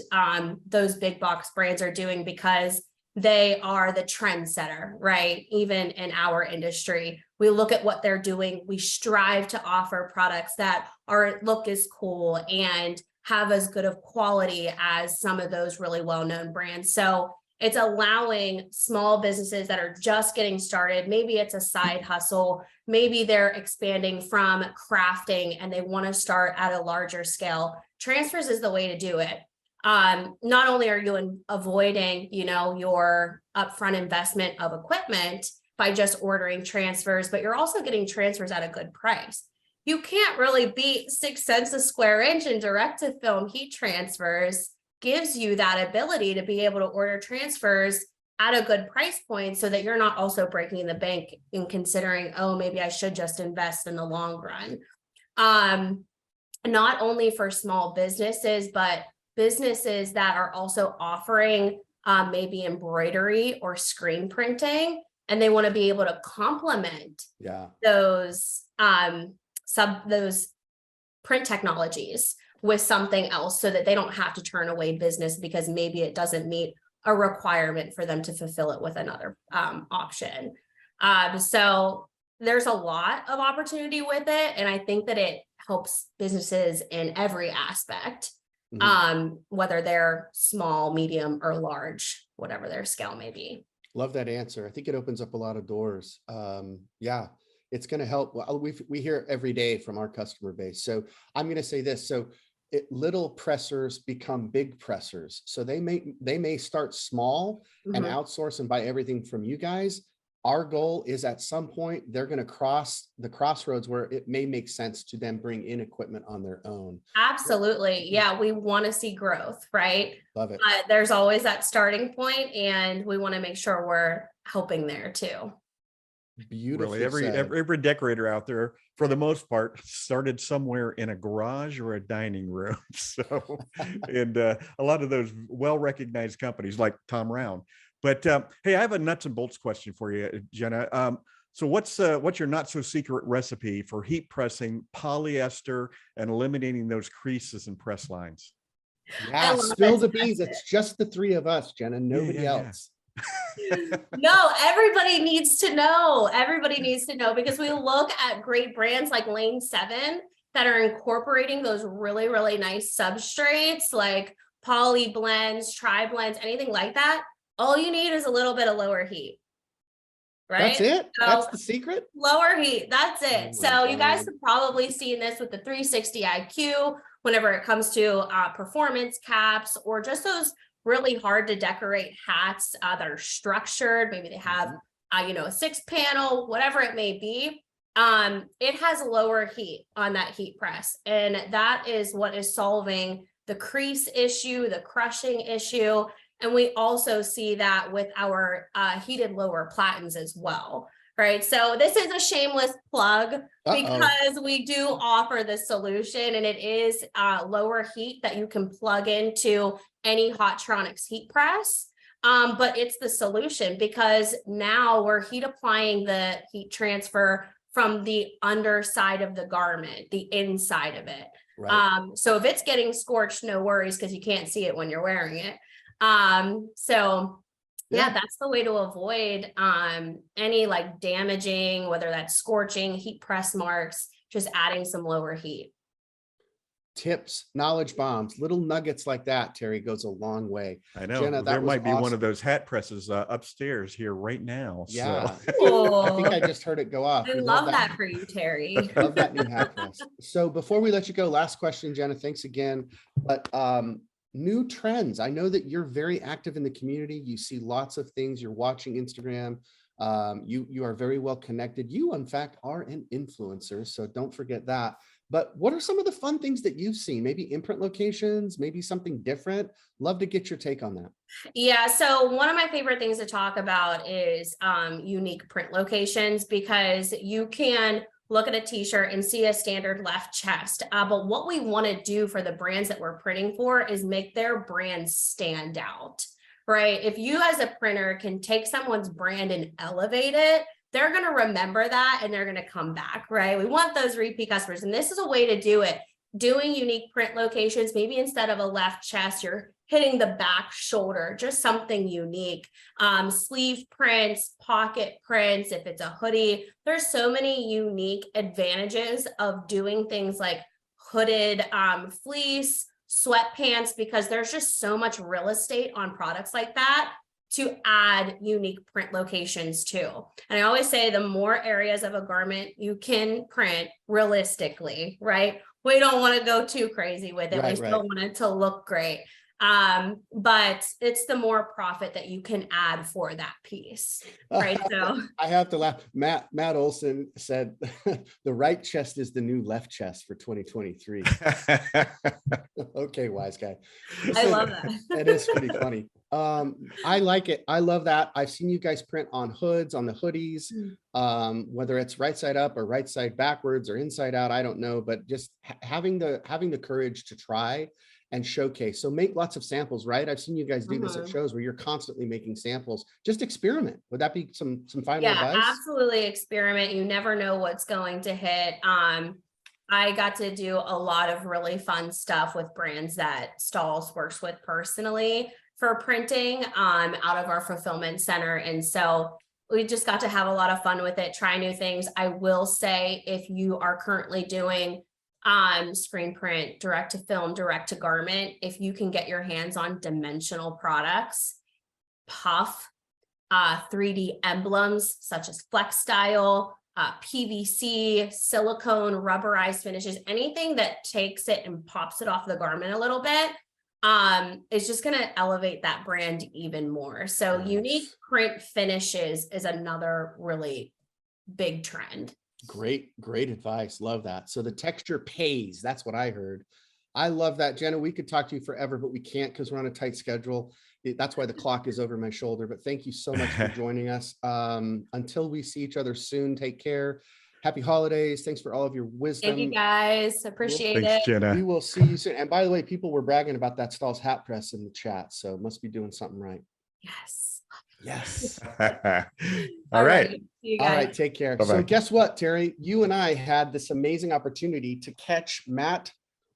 those big box brands are doing because they are the trendsetter, right? Even in our industry, we look at what they're doing. We strive to offer products that look as cool and have as good of quality as some of those really well-known brands. So it's allowing small businesses that are just getting started. Maybe it's a side hustle. Maybe they're expanding from crafting and they want to start at a larger scale. Transfers is the way to do it. Not only are you avoiding, your upfront investment of equipment by just ordering transfers, but you're also getting transfers at a good price. You can't really beat 6 cents a square inch in direct to film heat transfers. Gives you that ability to be able to order transfers at a good price point so that you're not also breaking the bank in considering, oh, maybe I should just invest in the long run. Not only for small businesses, but businesses that are also offering maybe embroidery or screen printing, and they want to be able to complement those those print technologies with something else so that they don't have to turn away business because maybe it doesn't meet a requirement for them to fulfill it with another option. So there's a lot of opportunity with it. And I think that it helps businesses in every aspect, whether they're small, medium, or large, whatever their scale may be. Love that answer. I think it opens up a lot of doors. It's going to help. Well, we hear it every day from our customer base. So I'm going to say this. So little pressers become big pressers. So they may start small and outsource and buy everything from you guys. our goal is at some point, they're going to cross the crossroads where it may make sense to then bring in equipment on their own. Absolutely. Yeah, we want to see growth, right? Love it. But there's always that starting point, and we want to make sure we're helping there too. Beautifully Really, said. every decorator out there, for the most part, started somewhere in a garage or a dining room. So, and a lot of those well-recognized companies like Tom Rauen. But hey, I have a nuts and bolts question for you, Jenna. So what's your not so secret recipe for heat pressing polyester and eliminating those creases and press lines? Yeah, spill the beans. It's just the three of us, Jenna, nobody else. No, everybody needs to know. Everybody needs to know, because we look at great brands like Lane 7 that are incorporating those really, really nice substrates like poly blends, tri blends, anything like that. All you need is a little bit of lower heat. Right? That's it? So, that's the secret? Lower heat. That's it. Oh So you guys God. have probably seen this with the 360 IQ whenever it comes to performance caps, or just those really hard to decorate hats that are structured. Maybe they have, a 6-panel, whatever it may be. It has lower heat on that heat press. And that is what is solving the crease issue, the crushing issue. And we also see that with our heated lower platens as well, right? So this is a shameless plug because we do offer the solution, and it is lower heat that you can plug into any Hotronix heat press. But it's the solution, because now we're heat applying the heat transfer from the underside of the garment, the inside of it. Right. So if it's getting scorched, no worries, because you can't see it when you're wearing it. So yeah, that's the way to avoid any like damaging, whether that's scorching, heat press marks, just adding some lower heat. Tips, knowledge bombs, little nuggets like that, Terry, goes a long way. I know. Jenna, there might be awesome. one of those hat presses upstairs here right now. Yeah. So. I think I just heard it go off. I love that for you, Terry. Love that new hat press. So before we let you go, last question, Jenna, thanks again. But new trends. I know that you're very active in the community. You see lots of things. You're watching Instagram. You are very well connected. You, in fact, are an influencer, so don't forget that. But what are some of the fun things that you've seen? Maybe imprint locations, maybe something different. Love to get your take on that. Yeah, so one of my favorite things to talk about is unique print locations, because you can look at a t-shirt and see a standard left chest. But what we want to do for the brands that we're printing for is make their brands stand out, right? If you as a printer can take someone's brand and elevate it, they're going to remember that and they're going to come back, right? We want those repeat customers. And this is a way to do it. Doing unique print locations, maybe instead of a left chest, you're hitting the back shoulder, just something unique. Sleeve prints, pocket prints, if it's a hoodie, there's so many unique advantages of doing things like hooded fleece, sweatpants, because there's just so much real estate on products like that to add unique print locations to. And I always say the more areas of a garment you can print realistically, right? We don't want to go too crazy with it. We still want it to look great. But it's the more profit that you can add for that piece, right? So I have to laugh. Matt Olson said the right chest is the new left chest for 2023. Okay, wise guy. Listen, I love that. It is pretty funny. I like it. I love that. I've seen you guys print on hoods, on the hoodies, whether it's right side up or right side backwards or inside out, I don't know, but just having the courage to try and showcase. So make lots of samples, right? I've seen you guys do this at shows where you're constantly making samples. Just experiment. Would that be some final advice? Yeah, absolutely experiment. You never know what's going to hit. I got to do a lot of really fun stuff with brands that Stahls works with personally for printing out of our fulfillment center. And so we just got to have a lot of fun with it, try new things. I will say, if you are currently doing screen print, direct to film, direct to garment, if you can get your hands on dimensional products, puff, 3D emblems such as flex style, PVC, silicone, rubberized finishes, anything that takes it and pops it off the garment a little bit, it's just going to elevate that brand even more. So unique print finishes is another really big trend. Great advice. Love that. So the texture pays. That's what I heard. I love that. Jenna, we could talk to you forever, but we can't because we're on a tight schedule. That's why the clock is over my shoulder. But thank you so much for joining us. Until we see each other soon, take care. Happy holidays. Thanks for all of your wisdom. Thank you guys. Appreciate it. Thanks, Jenna. We will see you soon. And by the way, people were bragging about that Stahls hat press in the chat. So must be doing something right. Yes. Yes. All right. See you All guys. right. Take care. Bye-bye. So guess what, Terry? You and I had this amazing opportunity to catch Matt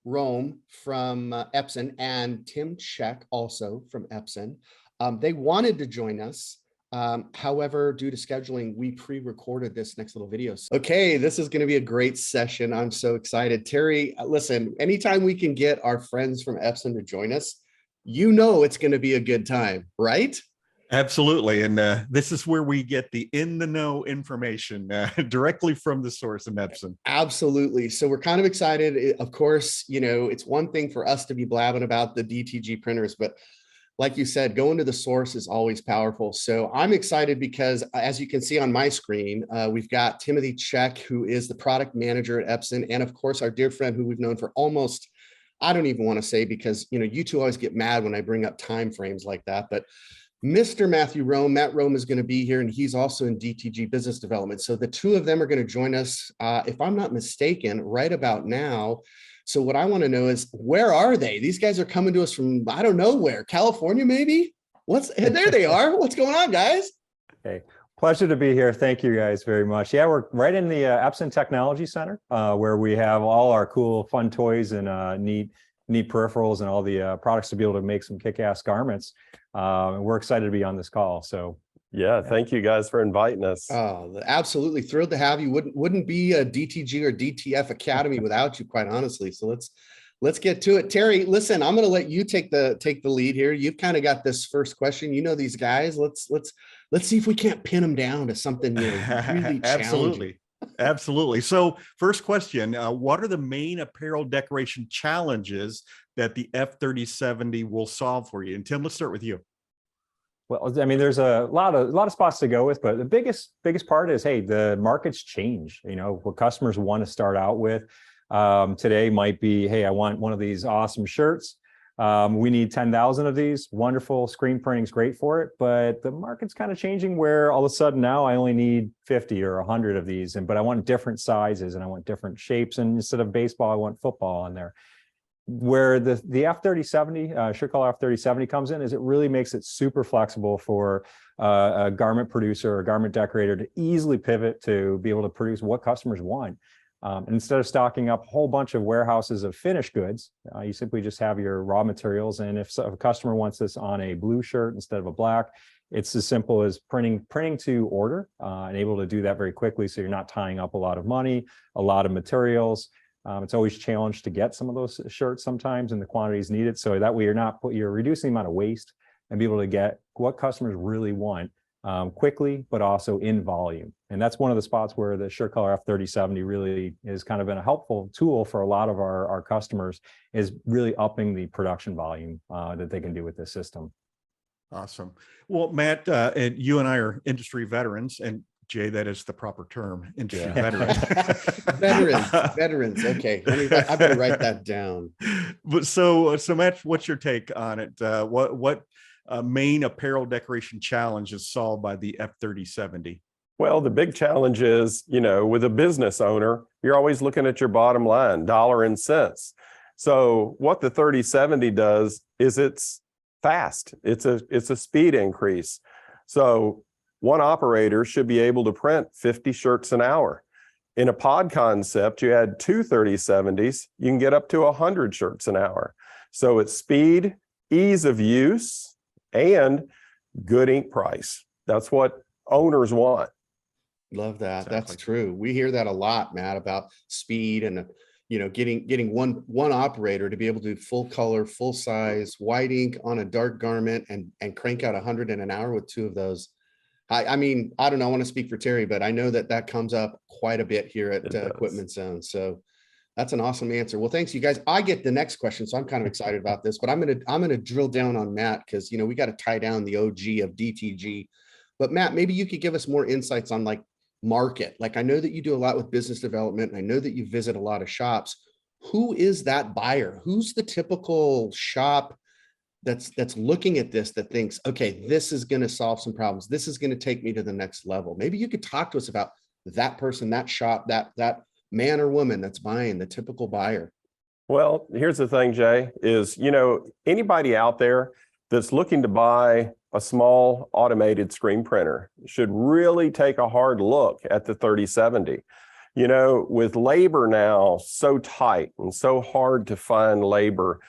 Rhome from Epson and Tim Check also from Epson. They wanted to join us. However, due to scheduling, we pre-recorded this next little video. Okay, this is going to be a great session. I'm so excited. Terry, listen, anytime we can get our friends from Epson to join us, you know it's going to be a good time, right? Absolutely. And this is where we get the in the know information directly from the source in Epson. Absolutely. So we're kind of excited. Of course, you know, it's one thing for us to be blabbing about the DTG printers, but like you said, going to the source is always powerful. So I'm excited because as you can see on my screen, we've got Timothy Check, who is the product manager at Epson. And of course, our dear friend who we've known for almost, I don't even want to say, because, you know, you two always get mad when I bring up time frames like that, but Mr. Matthew Rhome, Matt Rhome is going to be here, and he's also in DTG business development. So the two of them are going to join us, if I'm not mistaken, right about now. So what I want to know is, where are they? These guys are coming to us from, I don't know where, California, maybe? There they are. What's going on, guys? Hey, pleasure to be here. Thank you guys very much. Yeah, we're right in the Epson Technology Center, where we have all our cool, fun toys and neat peripherals and all the products to be able to make some kick-ass garments. And we're excited to be on this call. So yeah, thank you guys for inviting us. Oh, absolutely thrilled to have you. Wouldn't be a DTG or DTF Academy without you, quite honestly. So let's get to it. Terry, listen, I'm going to let you take the lead here. You've kind of got this first question. You know these guys. Let's see if we can't pin them down to something, you know, really challenging. Absolutely. So first question, what are the main apparel decoration challenges that the F3070 will solve for you? And Tim, let's start with you. Well, I mean, there's a lot of spots to go with, but the biggest part is, hey, the market's changed. You know, what customers want to start out with today might be, hey, I want one of these awesome shirts. We need 10,000 of these. Wonderful. Screen printing's great for it, but the market's kind of changing where all of a sudden now I only need 50 or 100 of these, but I want different sizes and I want different shapes. And instead of baseball, I want football on there. Where the F3070, ShirtLab F3070 comes in is it really makes it super flexible for a garment producer or a garment decorator to easily pivot to be able to produce what customers want. And instead of stocking up a whole bunch of warehouses of finished goods, you simply just have your raw materials. And if a customer wants this on a blue shirt instead of a black, it's as simple as printing to order and able to do that very quickly. So you're not tying up a lot of money, a lot of materials. It's always challenged to get some of those shirts sometimes and the quantities needed. So that way you're reducing the amount of waste and be able to get what customers really want quickly, but also in volume. And that's one of the spots where the ShirtLab F3070 really is kind of been a helpful tool for a lot of our customers, is really upping the production volume that they can do with this system. Awesome. Well, Matt, and you and I are industry veterans, and Jay, that is the proper term, industry veteran. veterans. Okay, I better write that down. But so Matt, what's your take on it? What main apparel decoration challenge is solved by the F3070? Well, the big challenge is, you know, with a business owner, you're always looking at your bottom line, dollar and cents. So what the 3070 does is it's fast. It's a speed increase. So one operator should be able to print 50 shirts an hour. In a pod concept, you add two 3070s, you can get up to 100 shirts an hour. So it's speed, ease of use, and good ink price. That's what owners want. Love that. Exactly. That's true. We hear that a lot, Matt, about speed and, you know, getting one operator to be able to do full color, full size, white ink on a dark garment and crank out 100 in an hour with two of those. I mean, I don't know, I want to speak for Terry, but I know that comes up quite a bit here at Equipment Zone. So That's an awesome answer. Well, thanks you guys. I get the next question, so I'm kind of excited about this, but I'm gonna drill down on Matt because we got to tie down the OG of DTG. But Matt, maybe you could give us more insights on like market. Like I know that you do a lot with business development, and I know that you visit a lot of shops. Who is that buyer? Who's the typical shop that's looking at this that thinks, okay, this is going to solve some problems. This is going to take me to the next level. Maybe you could talk to us about that person, that shop, that man or woman that's buying, the typical buyer. Well, here's the thing, Jay, is, anybody out there that's looking to buy a small automated screen printer should really take a hard look at the 3070. With labor now so tight and so hard to find labor,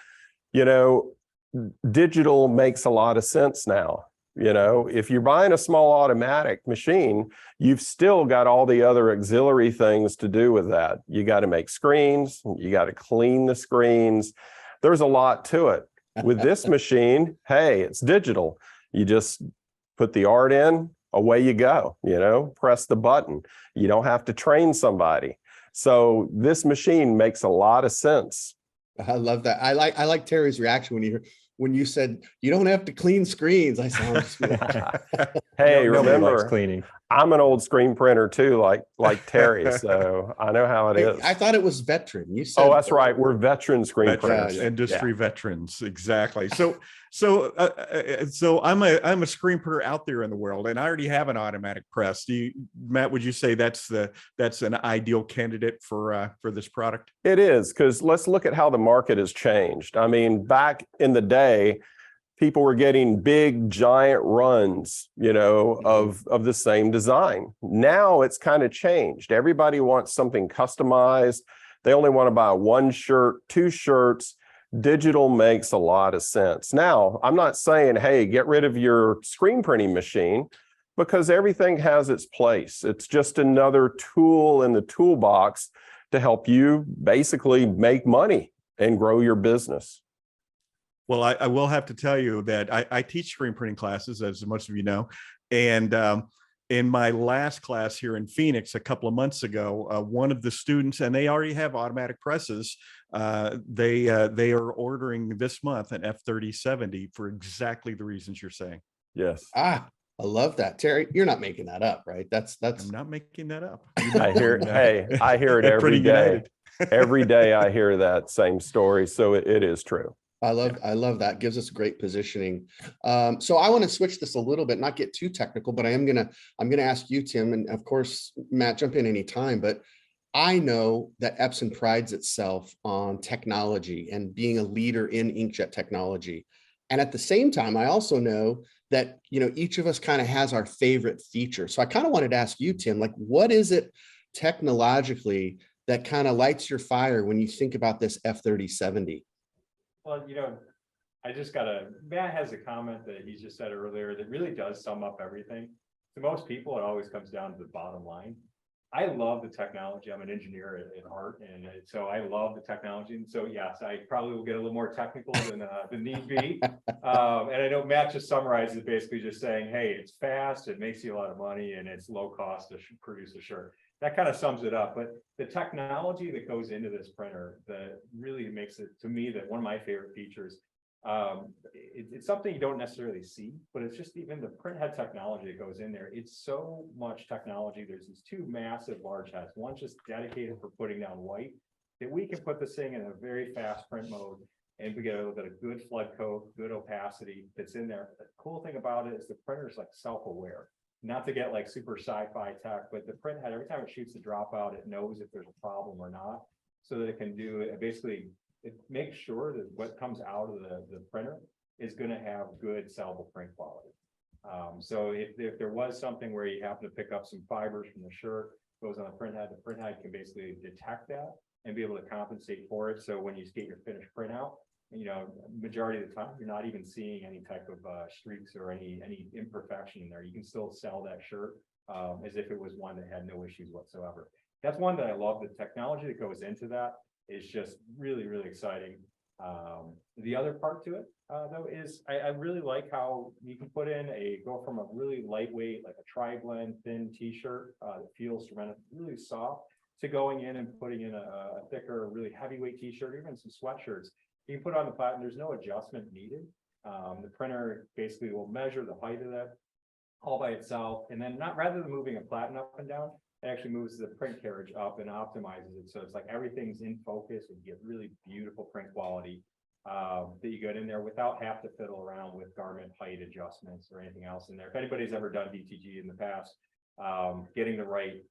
digital makes a lot of sense now. If you're buying a small automatic machine, you've still got all the other auxiliary things to do with that. You got to make screens, you got to clean the screens. There's a lot to it. With this machine, hey, it's digital. You just put the art in, away you go, press the button. You don't have to train somebody. So this machine makes a lot of sense. I love that. I like Terry's reaction when you said you don't have to clean screens. I saw Hey, Nobody likes remember, cleaning. I'm an old screen printer too, like Terry. So I know how it is. I thought it was veteran. You said, oh, that's right. We're veteran screen printers. Industry veterans, exactly. So I'm a screen printer out there in the world, and I already have an automatic press. Matt, would you say that's an ideal candidate for this product? It is, because let's look at how the market has changed. I mean, back in the day, people were getting big, giant runs, of the same design. Now it's kind of changed. Everybody wants something customized. They only want to buy one shirt, two shirts. Digital makes a lot of sense. Now, I'm not saying, hey, get rid of your screen printing machine, because everything has its place. It's just another tool in the toolbox to help you basically make money and grow your business. Well, I will have to tell you that I teach screen printing classes, as most of you know, and in my last class here in Phoenix a couple of months ago, one of the students, and they already have automatic presses, they are ordering this month an F3070 for exactly the reasons you're saying. Yes. I love that. Terry, you're not making that up, right? That's I'm not making that up. I hear it. Hey, I hear it every day. Every day I hear that same story. So it is true. I love that. Gives us great positioning. So I want to switch this a little bit, not get too technical, but I'm gonna ask you, Tim, and of course, Matt, jump in anytime. But I know that Epson prides itself on technology and being a leader in inkjet technology. And at the same time, I also know that each of us kind of has our favorite feature. So I kind of wanted to ask you, Tim, like, what is it technologically that kind of lights your fire when you think about this F3070? Well, Matt has a comment that he just said earlier that really does sum up everything. To most people, it always comes down to the bottom line. I love the technology. I'm an engineer at heart, and so I love the technology. And so, yes, I probably will get a little more technical than need be. And I know Matt just summarized it, basically just saying, hey, it's fast, it makes you a lot of money, and it's low cost to produce a shirt. That kind of sums it up. But the technology that goes into this printer that really makes it, to me, that one of my favorite features. It's something you don't necessarily see, but it's just even the print head technology that goes in there. It's so much technology. There's these two massive large heads. One's just dedicated for putting down white, that we can put this thing in a very fast print mode, and we get a little bit of good flood coat, good opacity that's in there. The cool thing about it is the printer's like self-aware. Not to get like super sci-fi tech, but the print head, every time it shoots the dropout, it knows if there's a problem or not, so that it can do it. Basically, it makes sure that what comes out of the printer is going to have good sellable print quality. So if there was something where you happen to pick up some fibers from the shirt, goes on the print head can basically detect that and be able to compensate for it. So when you get your finished printout, majority of the time, you're not even seeing any type of streaks or any imperfection in there. You can still sell that shirt as if it was one that had no issues whatsoever. That's one that I love. The technology that goes into that is just really, really exciting. The other part to it, though, is I really like how you can go from a really lightweight, like a tri-blend thin t-shirt that feels really soft, to going in and putting in a thicker, really heavyweight t-shirt, even some sweatshirts. You can put it on the platen, there's no adjustment needed. The printer basically will measure the height of that all by itself, and then rather than moving a platen up and down, it actually moves the print carriage up and optimizes it. So it's like everything's in focus and you get really beautiful print quality that you get in there without have to fiddle around with garment height adjustments or anything else in there. If anybody's ever done DTG in the past, getting the right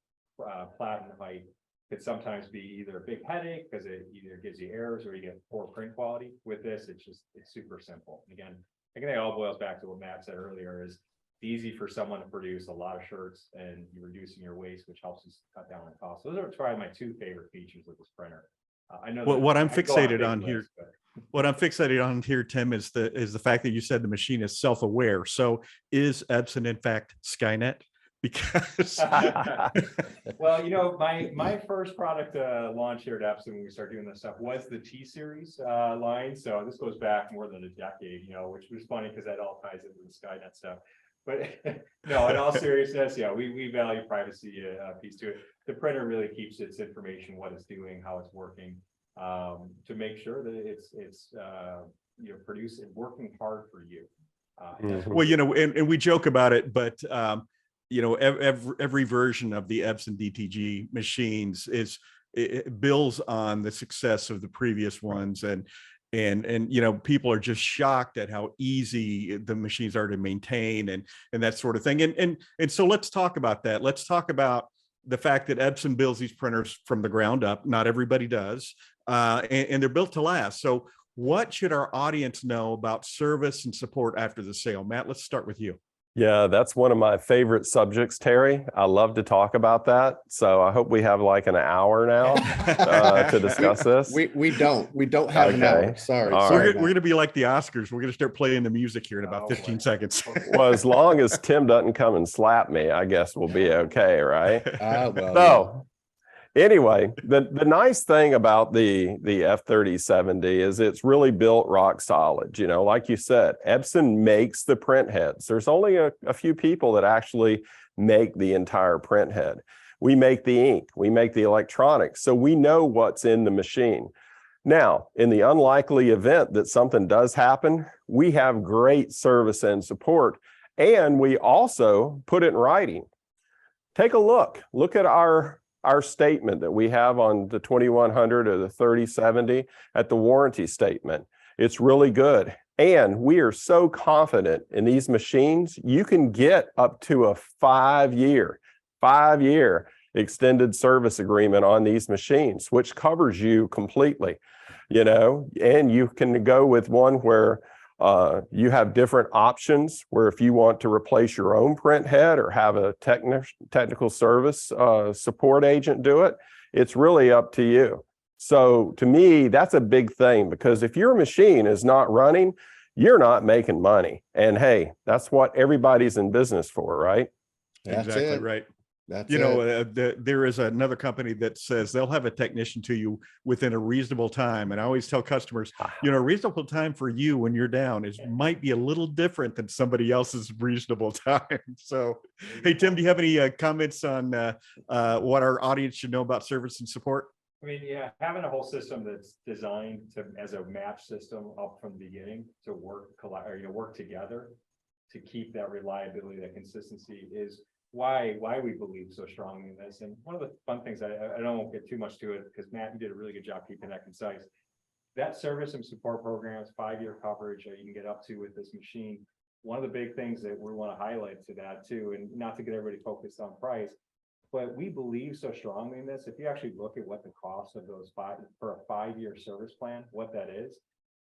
platen height could sometimes be either a big headache because it either gives you errors or you get poor print quality. With this, it's super simple. And again, I think it all boils back to what Matt said earlier, is easy for someone to produce a lot of shirts and you're reducing your waste, which helps us cut down on costs. Those are probably my two favorite features of this printer. I know what I'm fixated on here. What I'm fixated on here, Tim, is the fact that you said the machine is self-aware. So is Epson in fact Skynet? Because well, you know, my first product launch here at Epson when we started doing this stuff was the T series line. So this goes back more than a decade, you know, which was funny because that all ties into the Skynet stuff. But no, in all seriousness, yeah, we value privacy piece to it. The printer really keeps its information, what it's doing, how it's working, to make sure that it's you know, producing, working hard for you. Well, you know, and we joke about it, but you know, every version of the Epson DTG machines it builds on the success of the previous ones, and you know, people are just shocked at how easy the machines are to maintain and that sort of thing. And so let's talk about that. Let's talk about the fact that Epson builds these printers from the ground up. Not everybody does, and they're built to last. So what should our audience know about service and support after the sale? Matt, let's start with you. Yeah, that's one of my favorite subjects, Terry. I love to talk about that. So I hope we have like an hour now to discuss this. We don't have an hour. Sorry. We're going to be like the Oscars. We're going to start playing the music here in about 15 seconds. Well, as long as Tim doesn't come and slap me, I guess we'll be okay, right? So anyway, the nice thing about the F3070 is it's really built rock solid. You know, like you said, Epson makes the print heads. There's only a few people that actually make the entire print head. We make the ink, we make the electronics, so we know what's in the machine. Now, in the unlikely event that something does happen, we have great service and support, and we also put it in writing. Take a look at our statement that we have on the 2100 or the 3070 at the warranty statement. It's really good. And we are so confident in these machines, you can get up to a 5-year extended service agreement on these machines, which covers you completely, you know, and you can go with one where you have different options where if you want to replace your own print head or have a technical service support agent do it, it's really up to you. So to me, that's a big thing, because if your machine is not running, you're not making money. And hey, that's what everybody's in business for, right? Exactly right. There is another company that says they'll have a technician to you within a reasonable time. And I always tell customers, you know, a reasonable time for you when you're down might be a little different than somebody else's reasonable time. So, hey, Tim, do you have any comments on what our audience should know about service and support? I mean, yeah, having a whole system that's designed as a match system up from the beginning to work together to keep that reliability, that consistency is why we believe so strongly in this. And one of the fun things, I don't get too much to it because Matt, you did a really good job keeping that concise. That service and support programs, 5-year coverage you can get up to with this machine. One of the big things that we want to highlight to that too, and not to get everybody focused on price, but we believe so strongly in this. If you actually look at what the cost of those for a 5-year service plan, what that is,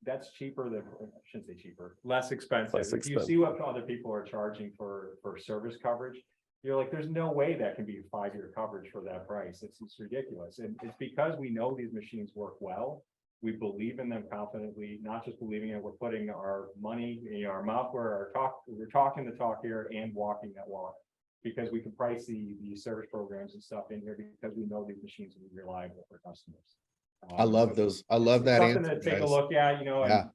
that's cheaper than, I shouldn't say cheaper, less expensive. If you see what other people are charging for service coverage, you're like, there's no way that can be a 5-year coverage for that price. It's ridiculous. And it's because we know these machines work well. We believe in them confidently, not just believing it. We're putting our money in our mouth where we're talking the talk here and walking that walk, because we can price the service programs and stuff in here because we know these machines will be reliable for customers. I love those. I love that answer. Something to take a look at, you know, and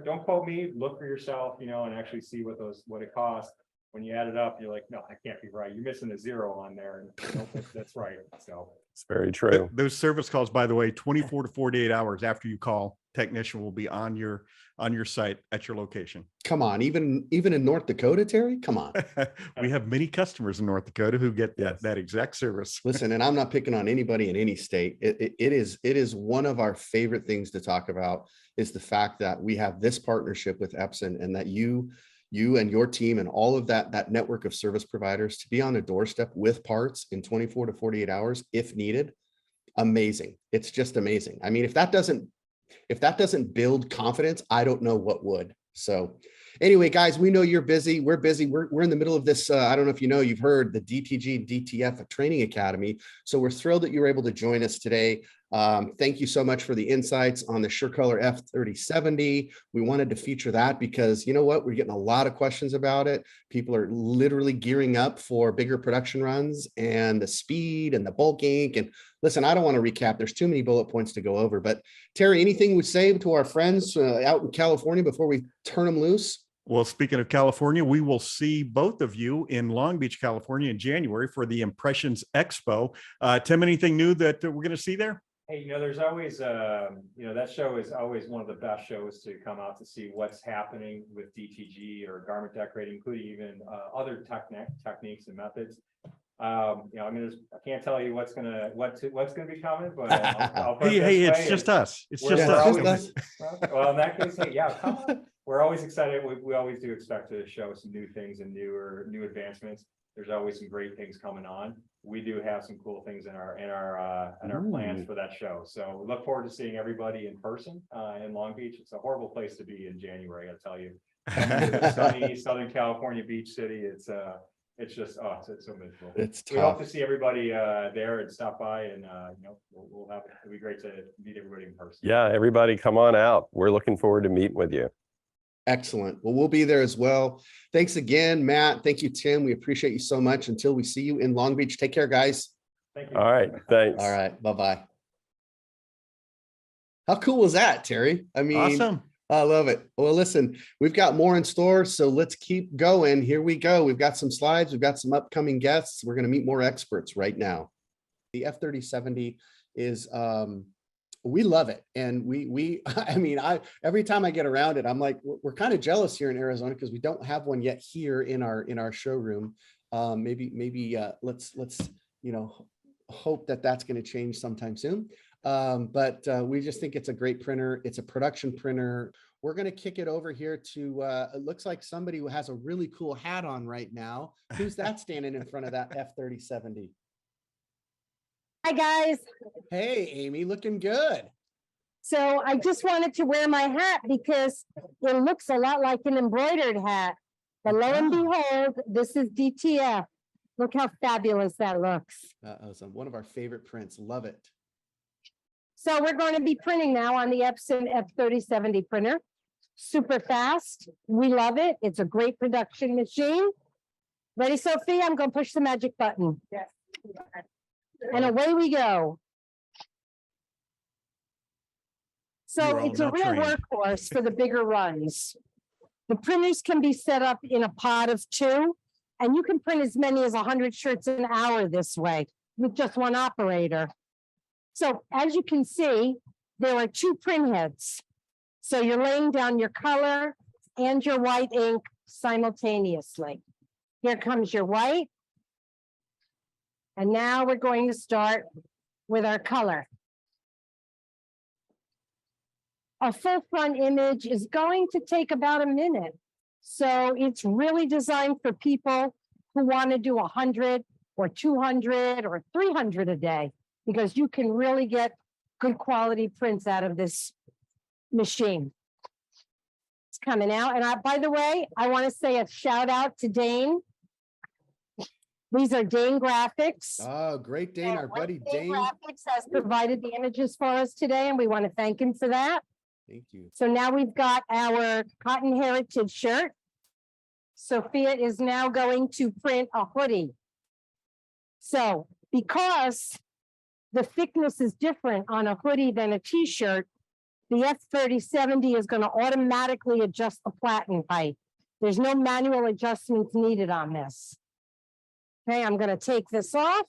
don't quote me, look for yourself, you know, and actually see what it costs. when you add it up, you're like, no, that can't be right. You're missing a zero on there. And nope, that's right. So It's very true. Those service calls, by the way, 24 to 48 hours after you call, technician will be on your site at your location. Come on, even in North Dakota, Terry, come on. We have many customers in North Dakota who get Yes. that exact service. Listen, and I'm not picking on anybody in any state. It is one of our favorite things to talk about is the fact that we have this partnership with Epson and that you and your team and all of that network of service providers to be on a doorstep with parts in 24 to 48 hours, if needed. Amazing. It's just amazing. I mean, if that doesn't build confidence, I don't know what would. So anyway, guys, we know you're busy. We're busy. We're in the middle of this. I don't know if you know, you've heard the DTG DTF Training Academy. So we're thrilled that you were able to join us today. Thank you so much for the insights on the SureColor F3070. We wanted to feature that because you know what? We're getting a lot of questions about it. People are literally gearing up for bigger production runs and the speed and the bulk ink. And listen, I don't want to recap. There's too many bullet points to go over. But Terry, anything we say to our friends out in California before we turn them loose? Well, speaking of California, we will see both of you in Long Beach, California in January for the Impressions Expo. Tim, anything new that we're going to see there? hey, there's always, that show is always one of the best shows to come out to see what's happening with DTG or garment decorating, including even other techniques and methods. I can't tell you what's gonna be coming, but I'll put it Hey, this it's way, just us. It's we're just always- us. Well, in that case, hey, yeah, come on. We're always excited. We always do expect to show some new things and new advancements. There's always some great things coming on. We do have some cool things in our plans for that show. So we look forward to seeing everybody in person in Long Beach. It's a horrible place to be in January, I'll tell you. Sunny Southern California beach city. It's just it's so miserable. It's We hope tough. to see everybody there and stop by, and we'll have it'll be great to meet everybody in person. Yeah, everybody come on out. We're looking forward to meeting with you. Excellent. Well, we'll be there as well. Thanks again, Matt. Thank you, Tim. We appreciate you so much. Until we see you in Long Beach, take care, guys. Thank you. All right, thanks. All right. Bye-bye. How cool was that, Terry? I mean, Awesome. I love it. Well, listen, we've got more in store, so let's keep going. Here we go. We've got some slides. We've got some upcoming guests. We're going to meet more experts right now. The F3070 is, we love it. And every time I get around it, I'm like, we're kind of jealous here in Arizona because we don't have one yet here in our showroom. Maybe let's hope that that's going to change sometime soon. But we just think it's a great printer. It's a production printer. We're going to kick it over here to, it looks like somebody who has a really cool hat on right now. Who's that standing in front of that F3070? Hi, guys. Hey, Amy, looking good. So I just wanted to wear my hat because it looks a lot like an embroidered hat. But lo and behold, this is DTF. Look how fabulous that looks. Awesome. One of our favorite prints. Love it. So we're going to be printing now on the Epson F3070 printer. Super fast. We love it. It's a great production machine. Ready, Sophie? I'm going to push the magic button. Yes. And away we go. So You're all it's a now real trained. workhorse for the bigger runs. The printers can be set up in a pod of 2, and you can print as many as 100 shirts an hour this way with just one operator. So as you can see, there are 2 print heads. So you're laying down your color and your white ink simultaneously. Here comes your white. And now we're going to start with our color. A full front image is going to take about a minute. So it's really designed for people who want to do 100 or 200 or 300 a day, because you can really get good quality prints out of this machine. It's coming out. And by the way, I want to say a shout out to Dane. These are Dane Graphics. Oh, great, Dane. Our buddy Dane. Graphics has provided the images for us today, and we want to thank him for that. Thank you. So now we've got our cotton heritage shirt. Sophia is now going to print a hoodie. So because the thickness is different on a hoodie than a t-shirt, the F3070 is going to automatically adjust the platen height. There's no manual adjustments needed on this. Okay, I'm going to take this off.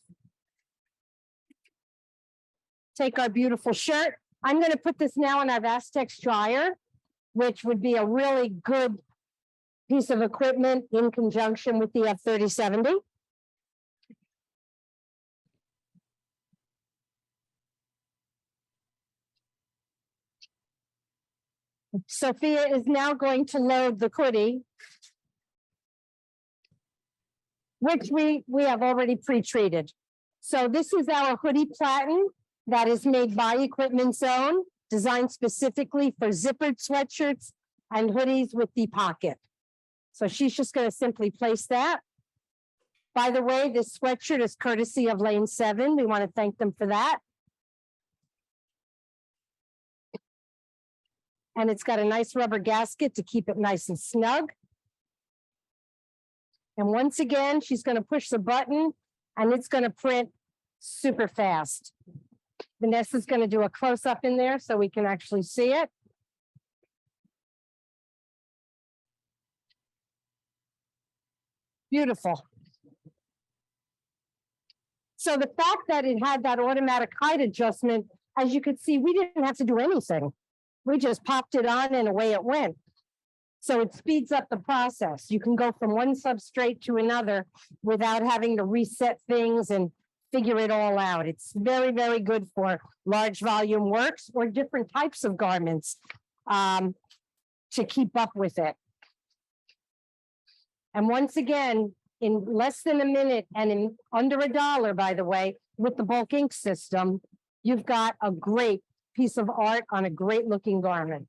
Take our beautiful shirt. I'm going to put this now in our Vastex dryer, which would be a really good piece of equipment in conjunction with the F3070. Sophia is now going to load the hoodie, which we have already pre-treated. So this is our hoodie platen that is made by Equipment Zone, designed specifically for zippered sweatshirts and hoodies with the pocket. So she's just going to simply place that. By the way, this sweatshirt is courtesy of Lane 7. We want to thank them for that. And it's got a nice rubber gasket to keep it nice and snug. And once again, she's going to push the button and it's going to print super fast. Vanessa's going to do a close-up in there so we can actually see it. Beautiful. So the fact that it had that automatic height adjustment, as you could see, we didn't have to do anything. We just popped it on and away it went. So it speeds up the process. You can go from one substrate to another without having to reset things and figure it all out. It's very, very good for large volume works or different types of garments to keep up with it. And once again, in less than a minute and in under $1, by the way, with the bulk ink system, you've got a great piece of art on a great looking garment.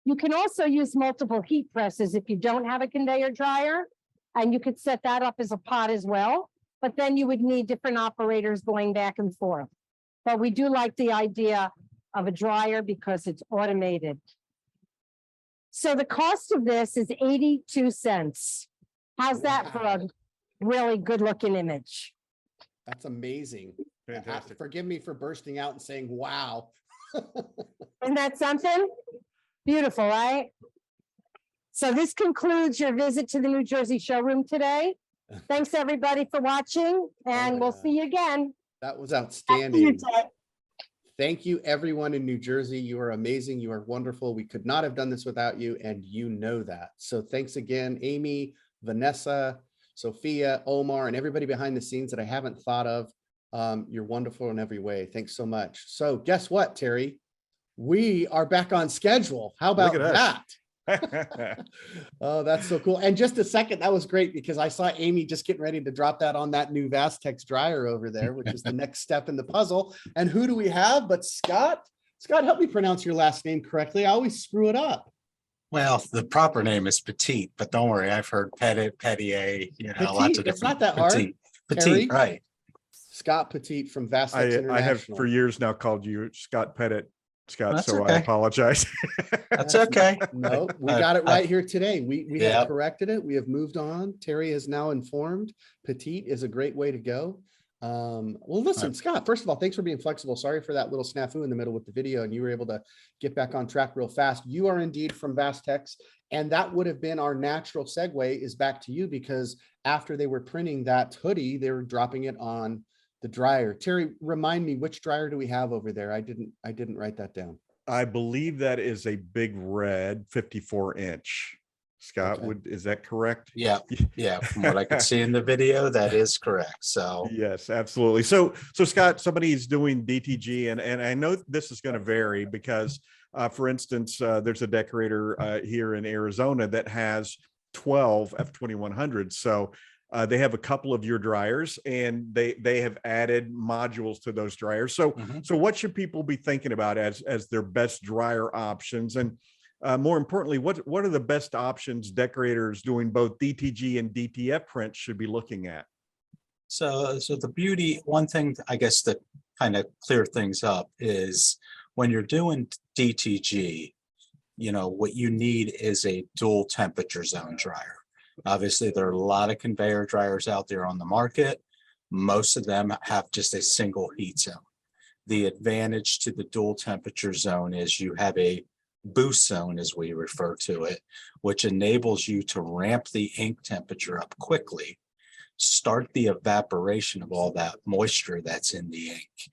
You can also use multiple heat presses if you don't have a conveyor dryer, and you could set that up as a pot as well, but then you would need different operators going back and forth. But we do like the idea of a dryer because it's automated. So the cost of this is 82 cents. How's that for a really good looking image? That's amazing. Fantastic. Forgive me for bursting out and saying, wow. Isn't that something? Beautiful, right? So this concludes your visit to the New Jersey showroom today. Thanks everybody for watching, and we'll see you again. That was outstanding. Thank you everyone in New Jersey. You are amazing. You are wonderful. We could not have done this without you, and you know that. So thanks again, Amy, Vanessa, Sophia, Omar, and everybody behind the scenes that I haven't thought of. You're wonderful in every way. Thanks so much. So guess what, Terry? We are back on schedule. How about that? Oh, that's so cool. And just a second, that was great because I saw Amy just getting ready to drop that on that new Vastex dryer over there, which is the next step in the puzzle. And who do we have but Scott? Scott, help me pronounce your last name correctly. I always screw it up. Well, the proper name is Petiet, but don't worry, I've heard Petiet, you know, Petiet, lots of different. it's not that hard. Petiet, right. Scott Petiet from Vastex International. I have for years now called you Scott Pettit. Scott, That's so okay. I apologize. That's okay. No, we got it right here today. We have corrected it. We have moved on. Terry is now informed. Petiet is a great way to go. Well, listen, Scott, first of all, thanks for being flexible. Sorry for that little snafu in the middle with the video, and you were able to get back on track real fast. You are indeed from Vastex, and that would have been our natural segue is back to you, because after they were printing that hoodie, they were dropping it on the dryer. Terry, remind me, which dryer do we have over there? I didn't write that down. I believe that is a big red 54-inch. Scott, Okay. is that correct? Yeah, yeah. From what I could see in the video, that is correct. So yes, absolutely. So Scott, somebody's doing DTG, and I know this is going to vary because, for instance, there's a decorator here in Arizona that has 12 F2100s. So they have a couple of your dryers, and they have added modules to those dryers. So so what should people be thinking about as their best dryer options? And more importantly, what are the best options decorators doing both DTG and DTF prints should be looking at? So the beauty, one thing I guess to kind of clear things up is when you're doing DTG, you know, what you need is a dual temperature zone dryer. Obviously, there are a lot of conveyor dryers out there on the market. Most of them have just a single heat zone. The advantage to the dual temperature zone is you have a boost zone, as we refer to it, which enables you to ramp the ink temperature up quickly, start the evaporation of all that moisture that's in the ink.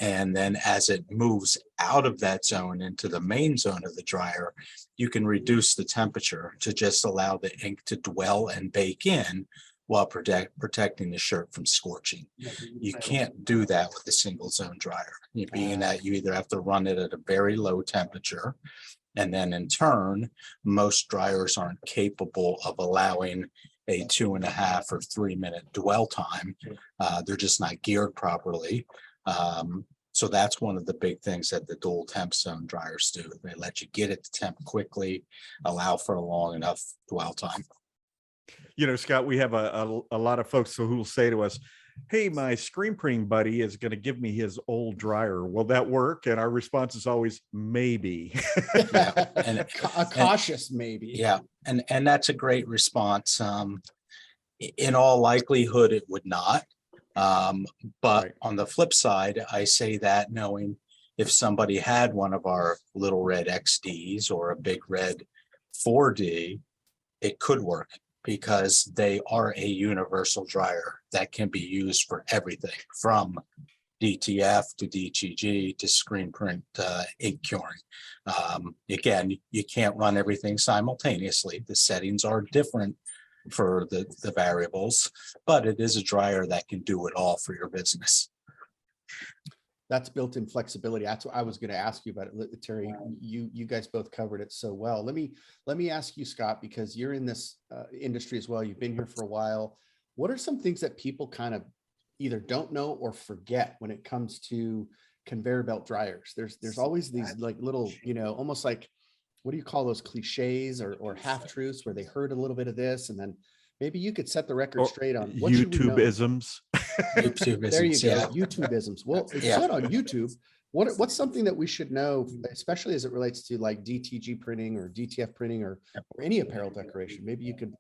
And then as it moves out of that zone into the main zone of the dryer, you can reduce the temperature to just allow the ink to dwell and bake in while protecting the shirt from scorching. You can't do that with a single zone dryer, being that you either have to run it at a very low temperature, and then in turn, most dryers aren't capable of allowing a 2.5 or 3 minute dwell time. They're just not geared properly. So that's one of the big things that the dual temp zone dryers do. They let you get it to temp quickly, allow for a long enough dwell time. You know, Scott, we have a lot of folks who will say to us, hey, my screen printing buddy is going to give me his old dryer. Will that work? And our response is always maybe. Yeah, and A cautious maybe. yeah, and that's a great response. In all likelihood, it would not. But Right. on the flip side, I say that knowing if somebody had one of our little red XDs or a big red 4D, it could work because they are a universal dryer that can be used for everything from DTF to DTG to screen print ink curing. Again, you can't run everything simultaneously. The settings are different for the variables, but it is a dryer that can do it all for your business. That's built-in flexibility. That's what I was going to ask you about it. Terry, you guys both covered it so well. Let me ask you, Scott, because you're in this industry as well. You've been here for a while. What are some things that people kind of either don't know or forget when it comes to conveyor belt dryers? There's always these like little, almost like, what do you call those cliches or half truths where they heard a little bit of this, and then maybe you could set the record straight on what YouTube-isms. There you go. Yeah. YouTube-isms. Well, it's Yeah. said on YouTube. What's something that we should know, especially as it relates to like DTG printing or DTF printing or any apparel decoration? Maybe you could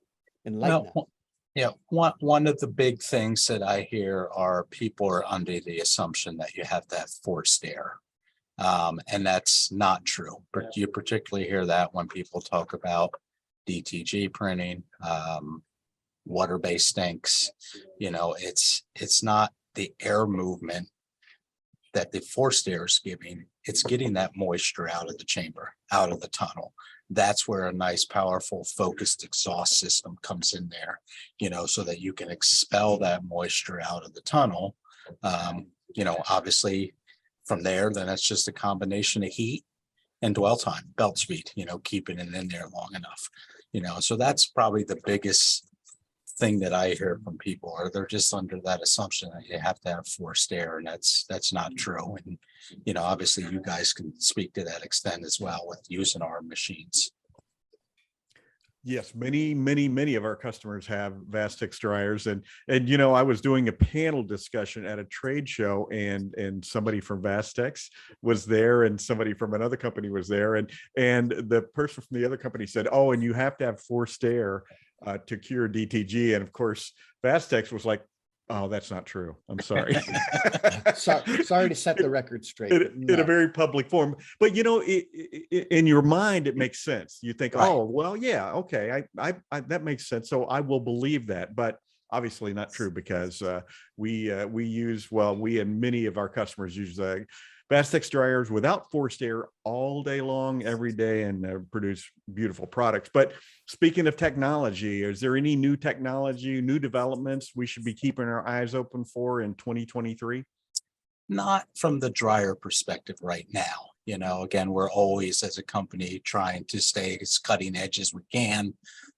enlighten Well, yeah, one of the big things that I hear are people are under the assumption that you have to have forced air. And that's not true, but you particularly hear that when people talk about DTG printing, water-based inks. It's not the air movement that the forced air is giving. It's getting that moisture out of the chamber, out of the tunnel. That's where a nice, powerful, focused exhaust system comes in there, so that you can expel that moisture out of the tunnel. Obviously from there, then it's just a combination of heat and dwell time, belt speed, keeping it in there long enough, so that's probably the biggest thing that I hear from people, or they're just under that assumption that you have to have forced air, and that's not true. And obviously you guys can speak to that extent as well with using our machines. Yes, many of our customers have Vastex dryers, and I was doing a panel discussion at a trade show, and somebody from Vastex was there, and somebody from another company was there, and the person from the other company said, "Oh, and you have to have forced air to cure DTG," and of course Vastex was like, "Oh, that's not true. I'm sorry." Sorry to set the record straight. In a very public forum, but in your mind, it makes sense. You think, Right. "Oh, well, yeah, okay, I that makes sense. So I will believe that." But obviously not true, because we and many of our customers use Vastex dryers without forced air all day long, every day, and produce beautiful products. But speaking of technology, is there any new technology, new developments we should be keeping our eyes open for in 2023? Not from the dryer perspective right now. Again, we're always, as a company, trying to stay as cutting edge as we can,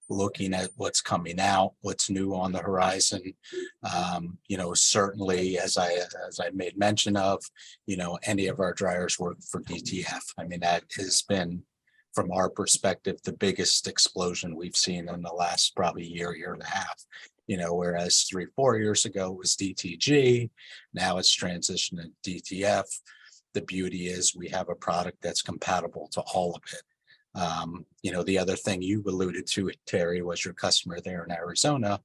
looking at what's coming out, what's new on the horizon. Certainly, as I made mention of, any of our dryers work for DTF. I mean, that has been, from our perspective, the biggest explosion we've seen in the last probably year and a half. Whereas 3-4 years ago it was DTG, now it's transitioned to DTF. The beauty is we have a product that's compatible to all of it. The other thing you alluded to, Terry, was your customer there in Arizona.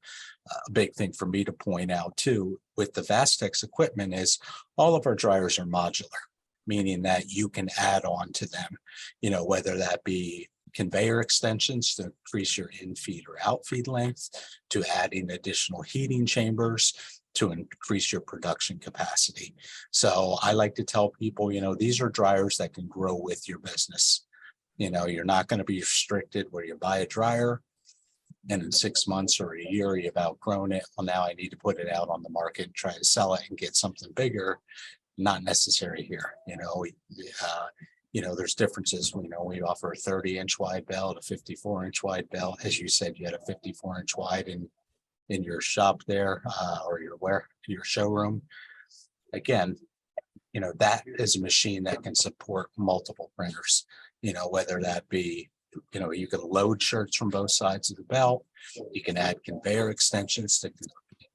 A big thing for me to point out too with the Vastex equipment is all of our dryers are modular. meaning that you can add on to them, whether that be conveyor extensions to increase your in-feed or out-feed length, to adding additional heating chambers to increase your production capacity. So I like to tell people, these are dryers that can grow with your business. You're not going to be restricted where you buy a dryer and in 6 months or a year you've outgrown it. Well, now I need to put it out on the market and try to sell it and get something bigger. Not necessary here. There's differences. We offer a 30-inch wide belt, a 54-inch wide belt. As you said, you had a 54-inch wide in your shop there, or your showroom. Again, that is a machine that can support multiple printers. Whether that be, you can load shirts from both sides of the belt. You can add conveyor extensions to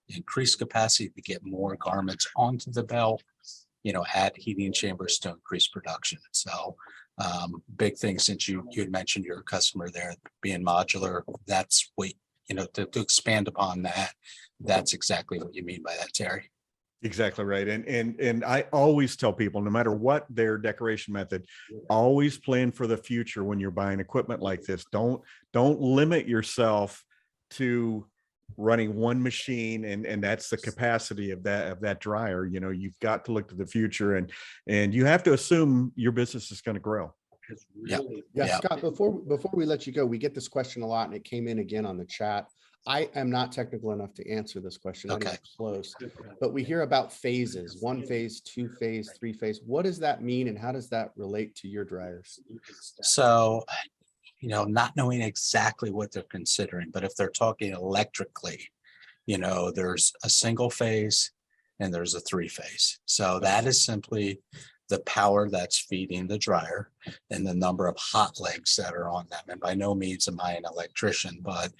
increase capacity to get more garments onto the belt. Add heating chambers to increase production. So big thing, since you had mentioned your customer there being modular, that's what, to expand upon that, that's exactly what you mean by that, Terry. Exactly right. And I always tell people, no matter what their decoration method, always plan for the future when you're buying equipment like this. Don't limit yourself to running one machine and that's the capacity of that dryer. You've got to look to the future and you have to assume your business is going to grow. Yeah. Scott, before we let you go, we get this question a lot and it came in again on the chat. I am not technical enough to answer this question. I'm not close, but we hear about phases: 1 phase, 2 phase, 3 phase. What does that mean and how does that relate to your dryers? So, not knowing exactly what they're considering, but if they're talking electrically, there's a single phase and there's a 3 phase. So that is simply the power that's feeding the dryer and the number of hot legs that are on them. And by no means am I an electrician, but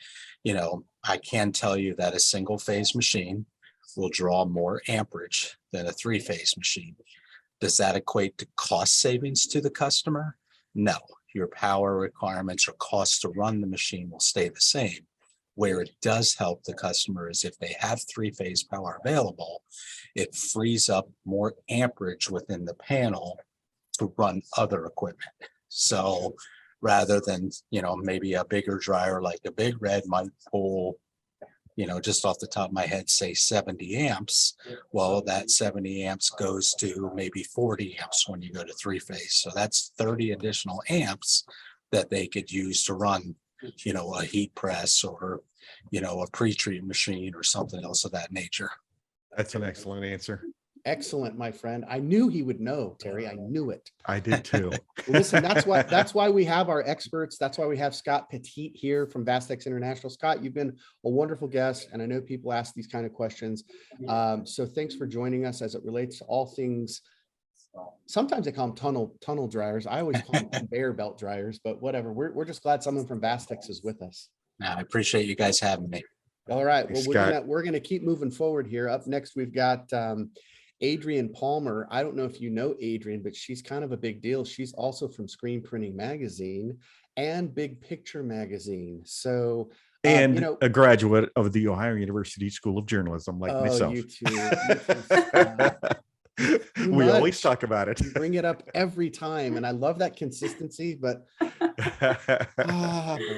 I can tell you that a single phase machine will draw more amperage than a 3 phase machine. Does that equate to cost savings to the customer? No. Your power requirements or costs to run the machine will stay the same. Where it does help the customer is if they have 3 phase power available, it frees up more amperage within the panel to run other equipment. So rather than, maybe a bigger dryer like a Big Red might pull, just off the top of my head, say 70 amps. Well, that 70 amps goes to maybe 40 amps when you go to 3 phase. So that's 30 additional amps that they could use to run, a heat press or, a pre-treat machine or something else of that nature. That's an excellent answer. Excellent, my friend. I knew he would know, Terry. I knew it. I did too. Listen, that's why we have our experts. That's why we have Scott Petiet here from Vastex International. Scott, you've been a wonderful guest, and I know people ask these kind of questions. So thanks for joining us as it relates to all things. Sometimes they call them tunnel dryers. I always call them conveyor belt dryers, but whatever. We're just glad someone from Vastex is with us. I appreciate you guys having me. All right. Thanks, Well, we're gonna keep moving forward here. Up next, we've got Adrienne Palmer. I don't know if you know Adrienne, but she's kind of a big deal. She's also from Screen Printing Magazine and Big Picture Magazine. So and a graduate of the Ohio University School of Journalism, like myself. You too. We always talk about it. You bring it up every time, and I love that consistency, but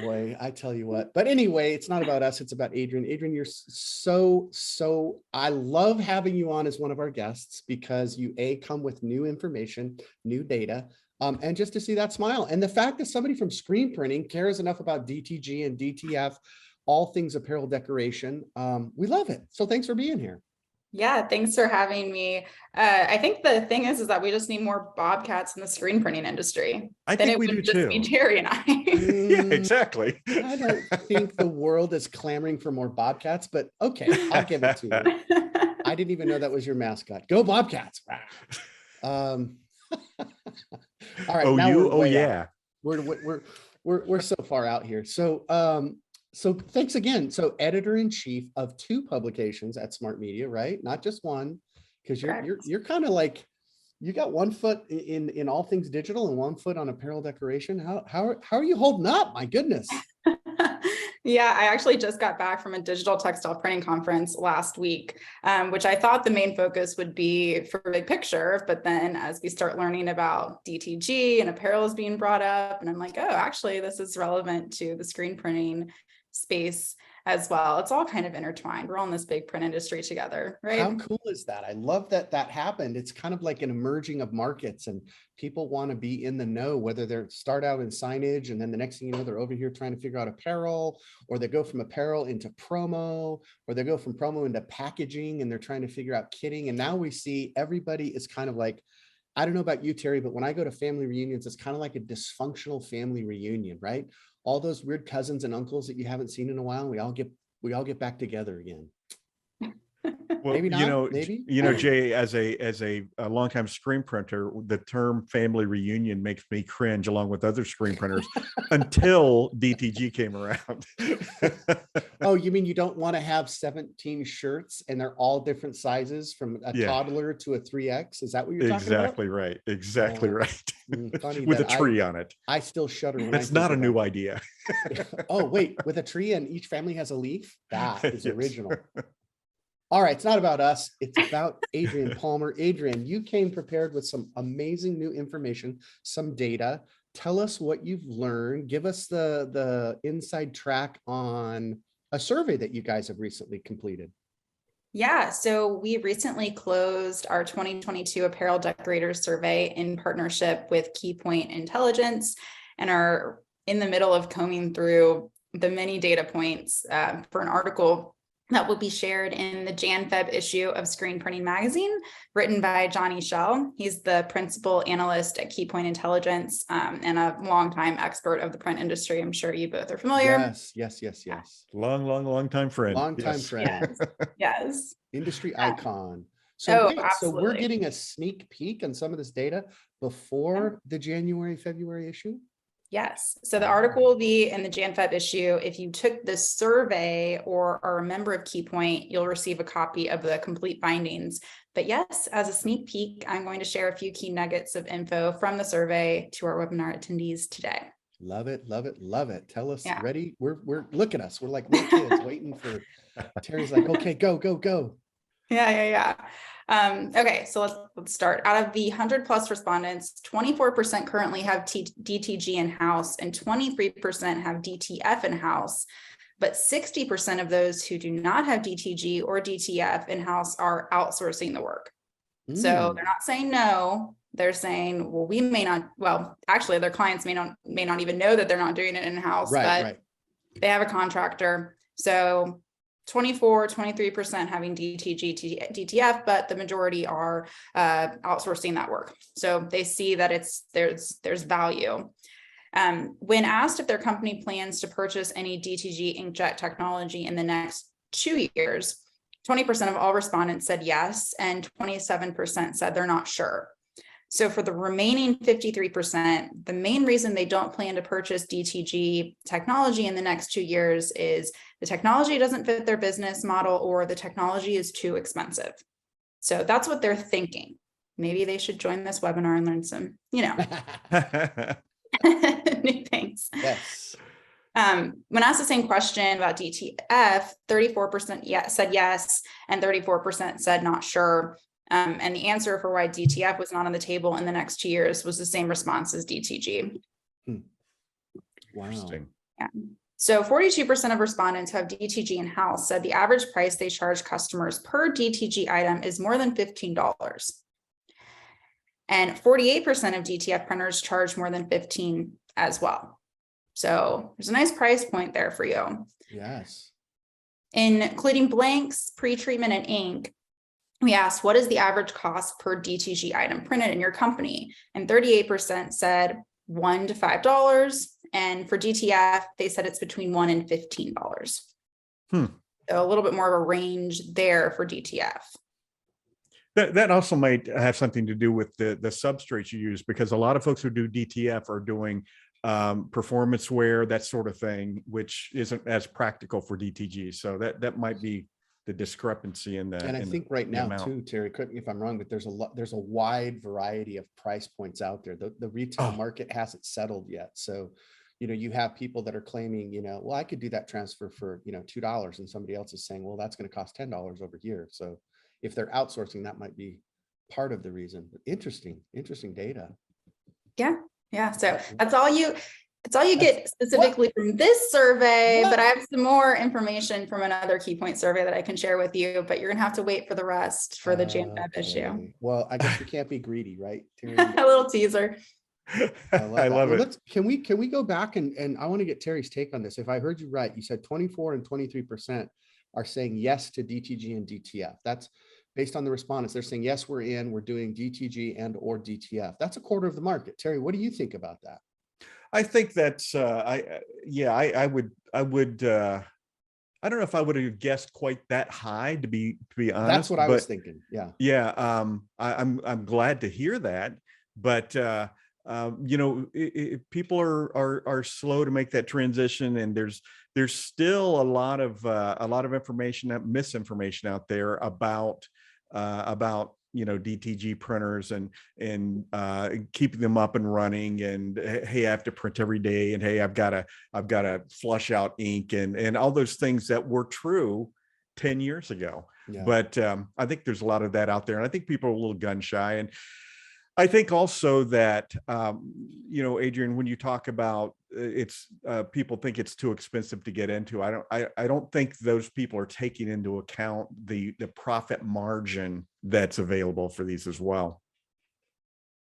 boy, I tell you what. But anyway, it's not about us, it's about Adrienne. Adrienne, you're so I love having you on as one of our guests because you come with new information, new data, and just to see that smile and the fact that somebody from screen printing cares enough about DTG and DTF, all things apparel decoration. We love it. So thanks for being here. Yeah, thanks for having me. I think the thing is that we just need more bobcats in the screen printing industry. I think we do too. Be Terry and I. Yeah, exactly. I don't think the world is clamoring for more bobcats, but okay, I'll give it to you. I didn't even know that was your mascot. Go Bobcats! All right. Yeah. We're so far out here. So thanks again. So editor-in-chief of 2 publications at Smart Media, right? Not just one, because you're kind of like, you got 1 foot in all things digital and 1 foot on apparel decoration. How are you holding up? My goodness. Yeah, I actually just got back from a digital textile printing conference last week, which I thought the main focus would be for big picture. But then as we start learning about DTG and apparel is being brought up, and I'm like, oh, actually, this is relevant to the screen printing space as well. It's all kind of intertwined. We're all in this big print industry together, right? How cool is that? I love that that happened. It's kind of like an emerging of markets, and people want to be in the know, whether they're start out in signage and then the next thing you know, they're over here trying to figure out apparel, or they go from apparel into promo, or they go from promo into packaging and they're trying to figure out kitting. And now we see everybody is kind of like, I don't know about you, Terry, but when I go to family reunions, it's kind of like a dysfunctional family reunion, right? All those weird cousins and uncles that you haven't seen in a while, we all get back together again. Well, Maybe not, maybe. Jay, as a longtime screen printer, the term family reunion makes me cringe along with other screen printers until DTG came around. Oh, you mean you don't want to have 17 shirts and they're all different sizes from a toddler to a 3X? Is that what you're talking about? Exactly right. Exactly right. Funny with a that tree on it. I still shudder. When That's I not a think new about idea. Oh, wait, with a tree and each family has a leaf? That is original. All right, it's not about us. It's about Adrienne Palmer. Adrienne, you came prepared with some amazing new information, some data. Tell us what you've learned. Give us the inside track on a survey that you guys have recently completed. Yeah, so we recently closed our 2022 Apparel Decorators Survey in partnership with Keypoint Intelligence and are in the middle of combing through the many data points for an article that will be shared in the Jan-Feb issue of Screen Printing Magazine, written by Johnny Schell. He's the principal analyst at Keypoint Intelligence and a longtime expert of the print industry. I'm sure you both are familiar. Yes. Long time friend. Long time friend. Yes. Industry icon. So, so absolutely. we're getting a sneak peek on some of this data before the January, February issue? Yes. So the article will be in the Jan-Feb issue. If you took the survey or are a member of Keypoint, you'll receive a copy of the complete findings. But yes, as a sneak peek, I'm going to share a few key nuggets of info from the survey to our webinar attendees today. Love it, love it, love it. Tell us, ready? We're look at us. We're like little kids waiting for Terry's like, okay, go. Yeah. Okay, so let's start. Out of the 100+ respondents, 24% currently have DTG in-house and 23% have DTF in-house. But 60% of those who do not have DTG or DTF in-house are outsourcing the work. So they're not saying no. They're saying, well, we may not, well, actually their clients may not even know that they're not doing it in-house, but they have a contractor. So 23% having DTG, DTF, but the majority are outsourcing that work. So they see that there's value. When asked if their company plans to purchase any DTG inkjet technology in the next 2 years, 20% of all respondents said yes, and 27% said they're not sure. So for the remaining 53%, the main reason they don't plan to purchase DTG technology in the next 2 years is the technology doesn't fit their business model or the technology is too expensive. So that's what they're thinking. Maybe they should join this webinar and learn some, new things. Yes. When asked the same question about DTF, 34% said yes, and 34% said not sure. And the answer for why DTF was not on the table in the next 2 years was the same response as DTG. Wow. Interesting. Yeah. So 42% of respondents who have DTG in-house said the average price they charge customers per DTG item is more than $15. And 48% of DTF printers charge more than $15 as well. So there's a nice price point there for you. Yes. Including blanks, pre-treatment, and ink, we asked, what is the average cost per DTG item printed in your company? And 38% said $1 to $5. And for DTF, they said it's between $1 and $15. So a little bit more of a range there for DTF. That also might have something to do with the substrates you use, because a lot of folks who do DTF are doing performance wear, that sort of thing, which isn't as practical for DTG. So that might be the discrepancy in that. And I think right now too, Terry, correct me if I'm wrong, but there's a wide variety of price points out there. The retail market hasn't settled yet. So you have people that are claiming, well, I could do that transfer for, $2, and somebody else is saying, well, that's going to cost $10 over here. So if they're outsourcing, that might be part of the reason. But interesting data. Yeah. So that's all you get specifically from this survey, but I have some more information from another key point survey that I can share with you, but you're gonna have to wait for the rest for the JanFab issue. Well, I guess we can't be greedy, right? A little teaser. I love it. Can we go back and I want to get Terry's take on this. If I heard you right, you said 24 and 23% are saying yes to DTG and DTF. That's based on the respondents. They're saying, yes, we're doing DTG and or DTF. That's a quarter of the market. Terry, what do you think about that? I think that's I would I don't know if I would have guessed quite that high, to be honest. That's what I was thinking. Yeah. I'm glad to hear that, but people are slow to make that transition, and there's still a lot of information, misinformation out there about DTG printers and keeping them up and running, and hey, I have to print every day, and hey, I've got to flush out ink and all those things that were true 10 years ago. Yeah. But I think there's a lot of that out there, and I think people are a little gun shy. And I think also that, Adrienne, when you talk about people think it's too expensive to get into, I don't think those people are taking into account the profit margin that's available for these as well.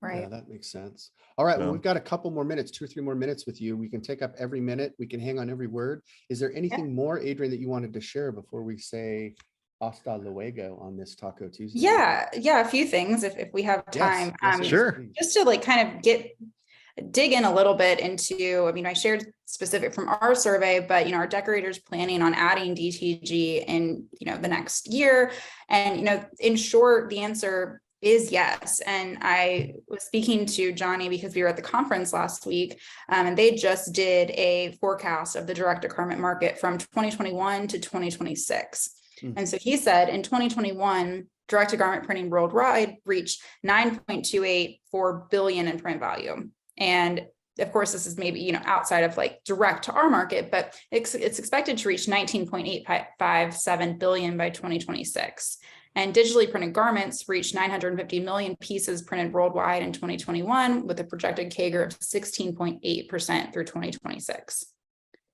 Right. Yeah, that makes sense. All right. Well, we've got a couple more minutes, 2 or 3 more minutes with you. We can take up every minute. We can hang on every word. Is there anything more, Adrienne, that you wanted to share before we say hasta luego on this Taco Tuesday? Yeah, a few things if we have time. Yes, sure. Just to kind of dig in a little bit into, I shared specific from our survey, but our decorators planning on adding DTG in the next year. And in short, the answer is yes. And I was speaking to Johnny because we were at the conference last week, and they just did a forecast of the direct to garment market from 2021 to 2026. And so he said in 2021, direct to garment printing worldwide reached $9.284 billion in print value. And of course, this is maybe, outside of direct to our market, but it's expected to reach $19.857 billion by 2026. And digitally printed garments reached 950 million pieces printed worldwide in 2021, with a projected CAGR of 16.8% through 2026.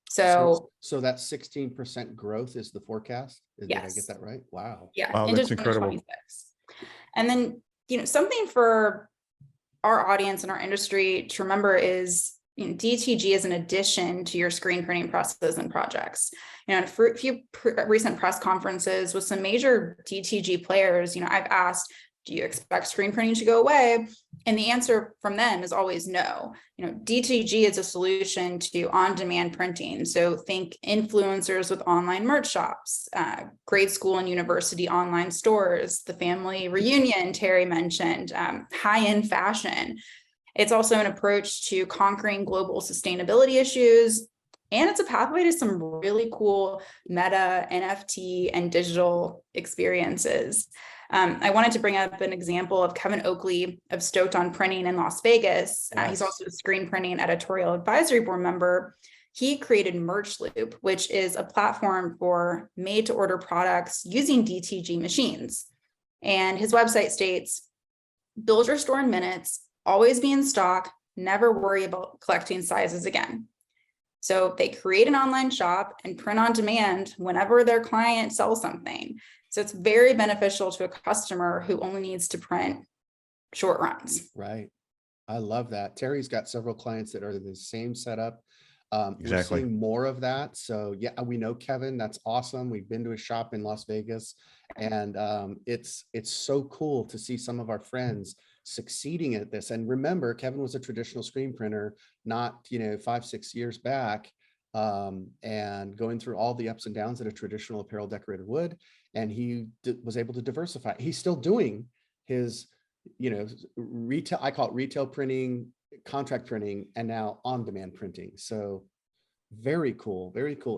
So that 16% growth is the forecast? Yes. Did I get that right? Wow. Yeah. Wow, that's incredible. And then, something for our audience and our industry to remember is, DTG is an addition to your screen printing processes and projects. In a few recent press conferences with some major DTG players, I've asked, do you expect screen printing to go away? And the answer from them is always no. DTG is a solution to on-demand printing. So think influencers with online merch shops, grade school and university online stores, the family reunion Terry mentioned, high-end fashion. It's also an approach to conquering global sustainability issues. And it's a pathway to some really cool meta, NFT, and digital experiences. I wanted to bring up an example of Kevin Oakley of Stoked on Printing in Las Vegas. Yes. He's also a screen printing editorial advisory board member. He created Merch Loop, which is a platform for made to order products using DTG machines. And his website states, build your store in minutes, always be in stock, never worry about collecting sizes again. So they create an online shop and print on demand whenever their client sells something. So it's very beneficial to a customer who only needs to print short runs. Right. I love that. Terry's got several clients that are the same setup. Exactly. We're seeing more of that. So yeah, we know Kevin. That's awesome. We've been to his shop in Las Vegas, and it's so cool to see some of our friends succeeding at this. And remember, Kevin was a traditional screen printer, not 5-6 years back, and going through all the ups and downs that a traditional apparel decorator would. And he was able to diversify. He's still doing his, retail, I call it retail printing, contract printing, and now on-demand printing. So very cool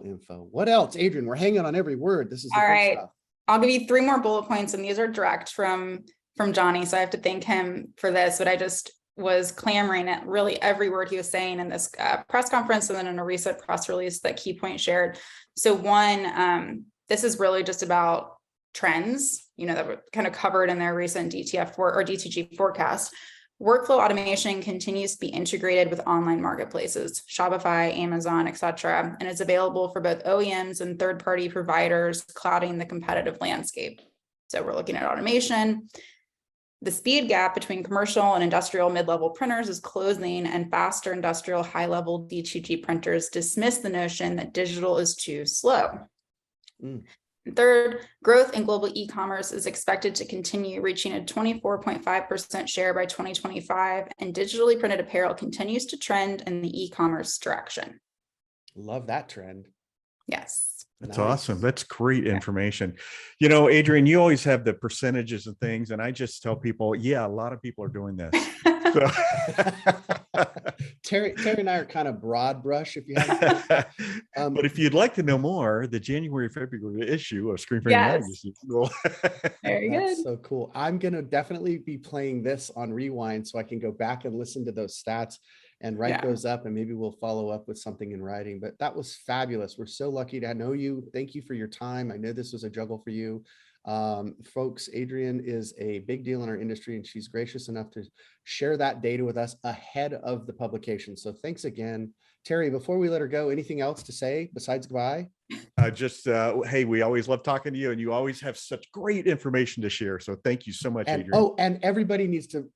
info. What else, Adrienne? We're hanging on every word. This is the all good right. stuff. I'll give you 3 more bullet points, and these are direct from Johnny. So I have to thank him for this, but I just was clamoring at really every word he was saying in this press conference and then in a recent press release that Key Point shared. So one, this is really just about trends, that were kind of covered in their recent DTF or DTG forecast. Workflow automation continues to be integrated with online marketplaces, Shopify, Amazon, etc., and it's available for both OEMs and third-party providers, clouding the competitive landscape. So we're looking at automation. The speed gap between commercial and industrial mid-level printers is closing, and faster industrial high-level DTG printers dismiss the notion that digital is too slow. Third, growth in global e-commerce is expected to continue, reaching a 24.5% share by 2025, and digitally printed apparel continues to trend in the e-commerce direction. Love that trend. Yes. That's awesome. That's great information. Adrienne, you always have the percentages and things, and I just tell people, yeah, a lot of people are doing this. Terry and I are kind of broad brush, if you haven't. But if you'd like to know more, the January-February issue of Screen Printing Magazine. Very good. That's so cool. I'm going to definitely be playing this on Rewind so I can go back and listen to those stats and write those up, and maybe we'll follow up with something in writing. But that was fabulous. We're so lucky to know you. Thank you for your time. I know this was a juggle for you. Folks, Adrienne is a big deal in our industry, and she's gracious enough to share that data with us ahead of the publication. So thanks again. Terry, before we let her go, anything else to say besides goodbye? Hey, we always love talking to you, and you always have such great information to share. So thank you so much, Adrienne. And everybody needs to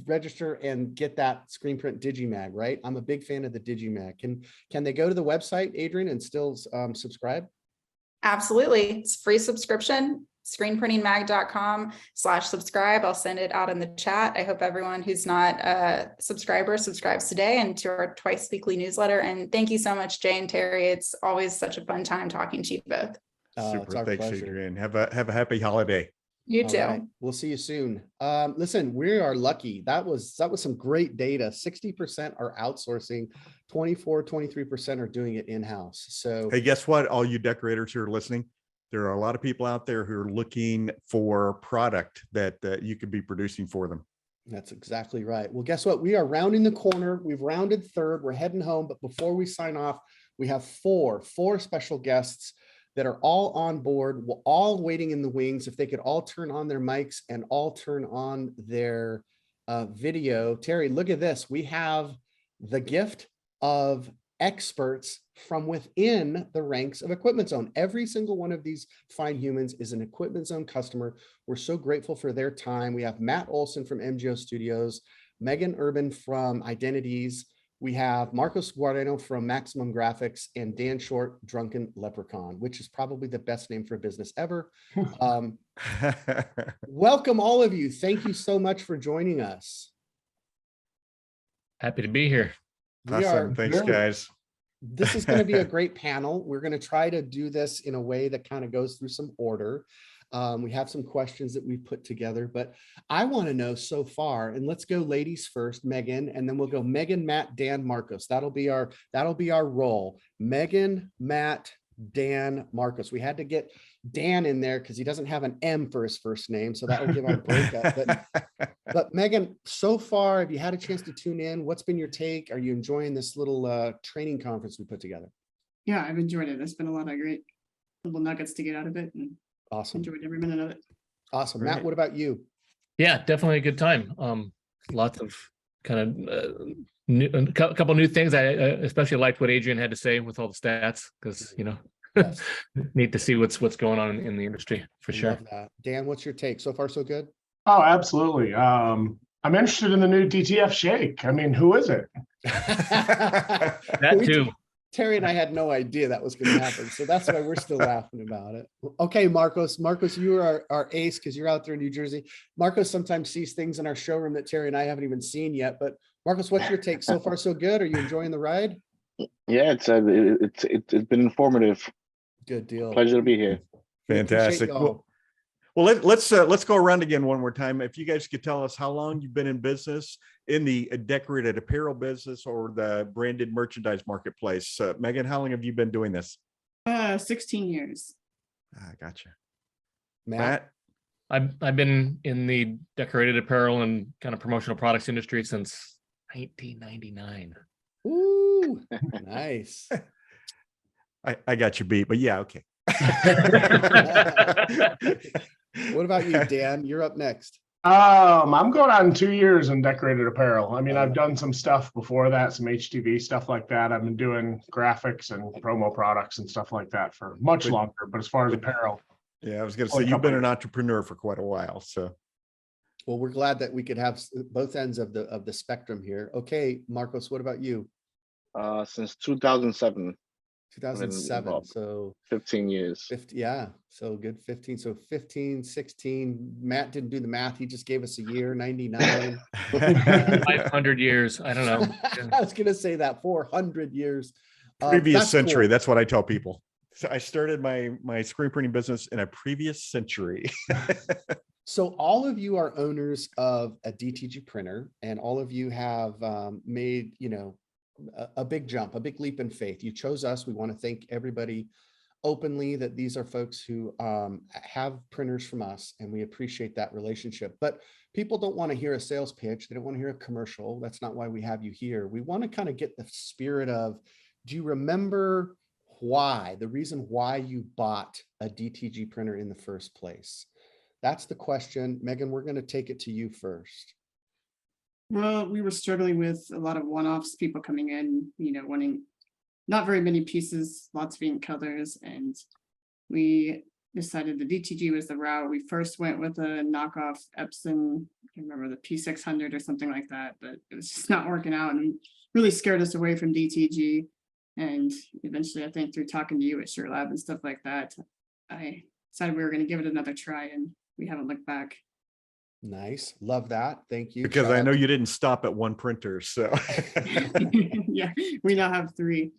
register and get that screen print Digimag, right? I'm a big fan of the Digimag. Can they go to the website, Adrienne, and still subscribe? Absolutely. It's free subscription. screenprintingmag.com/subscribe. I'll send it out in the chat. I hope everyone who's not a subscriber subscribes today and to our twice weekly newsletter. And thank you so much, Jay and Terry. It's always such a fun time talking to you both. Super. Thanks, Adrienne. Have a happy holiday. You too. Right. We'll see you soon. Listen, we are lucky. That was some great data. 60% are outsourcing, 23% are doing it in-house. So hey, guess what? All you decorators who are listening, there are a lot of people out there who are looking for product that you could be producing for them. That's exactly right. Well, guess what? We are rounding the corner. We've rounded third. We're heading home. But before we sign off, we have four special guests that are all on board, all waiting in the wings. If they could all turn on their mics and all turn on their video. Terry, look at this. We have the gift of experts from within the ranks of Equipment Zone. Every single one of these fine humans is an Equipment Zone customer. We're so grateful for their time. We have Matt Olson from MGO Studios, Megan Urban from Identities. We have Marcos Guareno from Maximum Graphics, and Dan Short, Drunken Leprechaun, which is probably the best name for a business ever. Welcome, all of you. Thank you so much for joining us. Happy to be here. Awesome. Thanks, guys. This is going to be a great panel. We're going to try to do this in a way that kind of goes through some order. We have some questions that we've put together, but I want to know so far, and let's go ladies first, Megan, and then we'll go Megan, Matt, Dan, Marcos. That'll be our roll. Megan, Matt, Dan, Marcos. We had to get Dan in there because he doesn't have an M for his first name, so that will give our breakup. But Megan, so far, have you had a chance to tune in? What's been your take? Are you enjoying this little training conference we put together? Yeah, I've enjoyed it. There's been a lot of great little nuggets to get out of it, and awesome. Enjoyed every minute of it. Awesome. Great. Matt, what about you? Yeah, definitely a good time. Lots of kind of a couple new things. I especially liked what Adrienne had to say with all the stats, because Yes. neat to see what's going on in the industry for sure. Love that. Dan, what's your take? So far, so good? Oh, absolutely. I'm interested in the new DTF shake. I mean, who is it? That too. Terry and I had no idea that was going to happen, so that's why we're still laughing about it. Okay, Marcos. Marcos, you are our ace because you're out there in New Jersey. Marcos sometimes sees things in our showroom that Terry and I haven't even seen yet. But Marcos, what's your take? So far, so good. Are you enjoying the ride? Yeah, it's been informative. Good deal. Pleasure to be here. Fantastic. Well, let's go around again one more time. If you guys could tell us how long you've been in business in the decorated apparel business or the branded merchandise marketplace. Megan, how long have you been doing this? 16 years. Gotcha. Matt? I've been in the decorated apparel and kind of promotional products industry since 1999. Ooh, nice. I got you beat, but yeah, okay. What about you, Dan? You're up next. I'm going on 2 years in decorated apparel. I mean, I've done some stuff before that, some HTV stuff like that. I've been doing graphics and promo products and stuff like that for much longer. But as far as apparel, yeah, I was going to say you've been an entrepreneur for quite a while. So, well, we're glad that we could have both ends of the spectrum here. Okay, Marcos, what about you? Since 2007. 2007, so 15 years. 50, yeah, so good 15. So 15, 16. Matt didn't do the math. He just gave us a year, 99. 500 years. I don't know. I was gonna say that 400 years. Previous century. Cool. That's what I tell people. So I started my screen printing business in a previous century. So all of you are owners of a DTG printer, and all of you have made, a big jump, a big leap in faith. You chose us. We want to thank everybody openly that these are folks who have printers from us, and we appreciate that relationship. But people don't want to hear a sales pitch. They don't want to hear a commercial. That's not why we have you here. We want to kind of get the spirit of, do you remember the reason why you bought a DTG printer in the first place? That's the question. Megan, we're going to take it to you first. Well, we were struggling with a lot of one-offs, people coming in, wanting not very many pieces, lots of ink colors, and we decided the DTG was the route. We first went with a knockoff Epson, I can't remember, the P600 or something like that, but it was just not working out and really scared us away from DTG. And eventually, I think through talking to you at ShirtLab and stuff like that, I decided we were going to give it another try, and we haven't looked back. Nice. Love that. Thank you. Because I know you didn't stop at one printer. So yeah, we now have 3.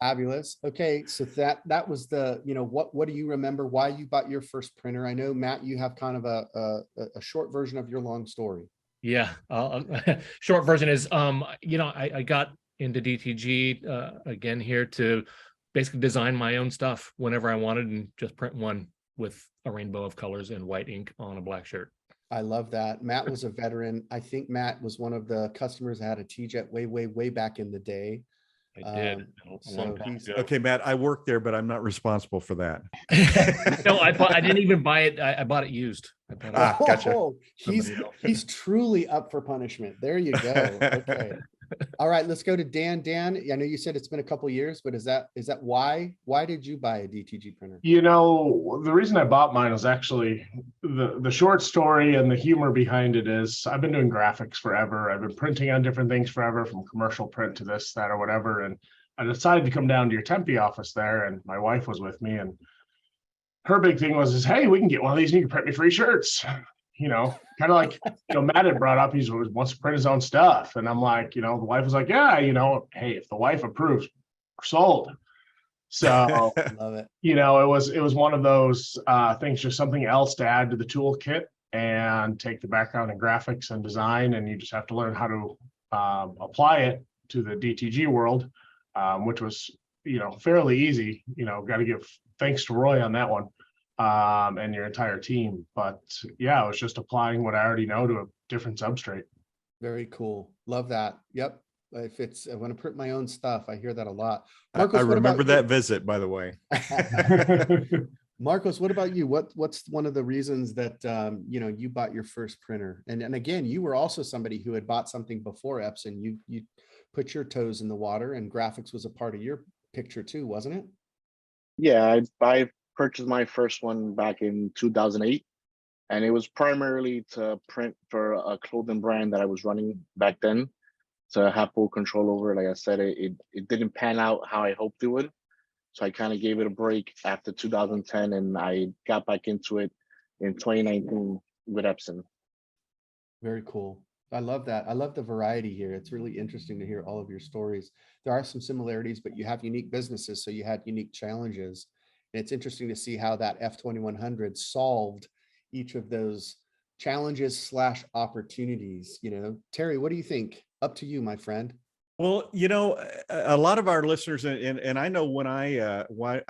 Fabulous. Okay. So that was the, what do you remember why you bought your first printer? I know, Matt, you have kind of a short version of your long story. Yeah. Short version is, I got into DTG again here to basically design my own stuff whenever I wanted and just print one with a rainbow of colors and white ink on a black shirt. I love that. Matt was a veteran. I think Matt was one of the customers that had a TJet way back in the day. I did. Okay, Matt, I work there, but I'm not responsible for that. No, I didn't even buy it. I bought it used. Gotcha. He's truly up for punishment. There you go. Okay. All right, let's go to Dan. Dan, I know you said it's been a couple of years, but is that why did you buy a DTG printer? The reason I bought mine was actually the short story, and the humor behind it is I've been doing graphics forever. I've been printing on different things forever, from commercial print to this, that, or whatever. And I decided to come down to your Tempe office there, and my wife was with me, and her big thing was, hey, we can get one of these and you can print me free shirts. Kind of like, Matt had brought up, he wants to print his own stuff. And I'm like, the wife was like, yeah, hey, if the wife approves, we're sold. So, love it. It was one of those things, just something else to add to the toolkit and take the background in graphics and design. And you just have to learn how to apply it to the DTG world, which was, fairly easy. Got to give thanks to Roy on that one. And your entire team. But yeah, it was just applying what I already know to a different substrate. Very cool. Love that. Yep. If I want to print my own stuff, I hear that a lot. Marcos, I remember that visit, by the way. Marcos, what about you? What's one of the reasons that you bought your first printer? And again, you were also somebody who had bought something before Epson. You put your toes in the water, and graphics was a part of your picture too, wasn't it? Yeah, I purchased my first one back in 2008, and it was primarily to print for a clothing brand that I was running back then, to have full control over. Like I said, it didn't pan out how I hoped it would, so I kind of gave it a break after 2010, and I got back into it in 2019 with Epson. Very cool. I love that. I love the variety here. It's really interesting to hear all of your stories. There are some similarities, but you have unique businesses, so you had unique challenges. And it's interesting to see how that F2100 solved each of those challenges / opportunities. Terry, what do you think? Up to you, my friend. Well, you know, a lot of our listeners, and I know when I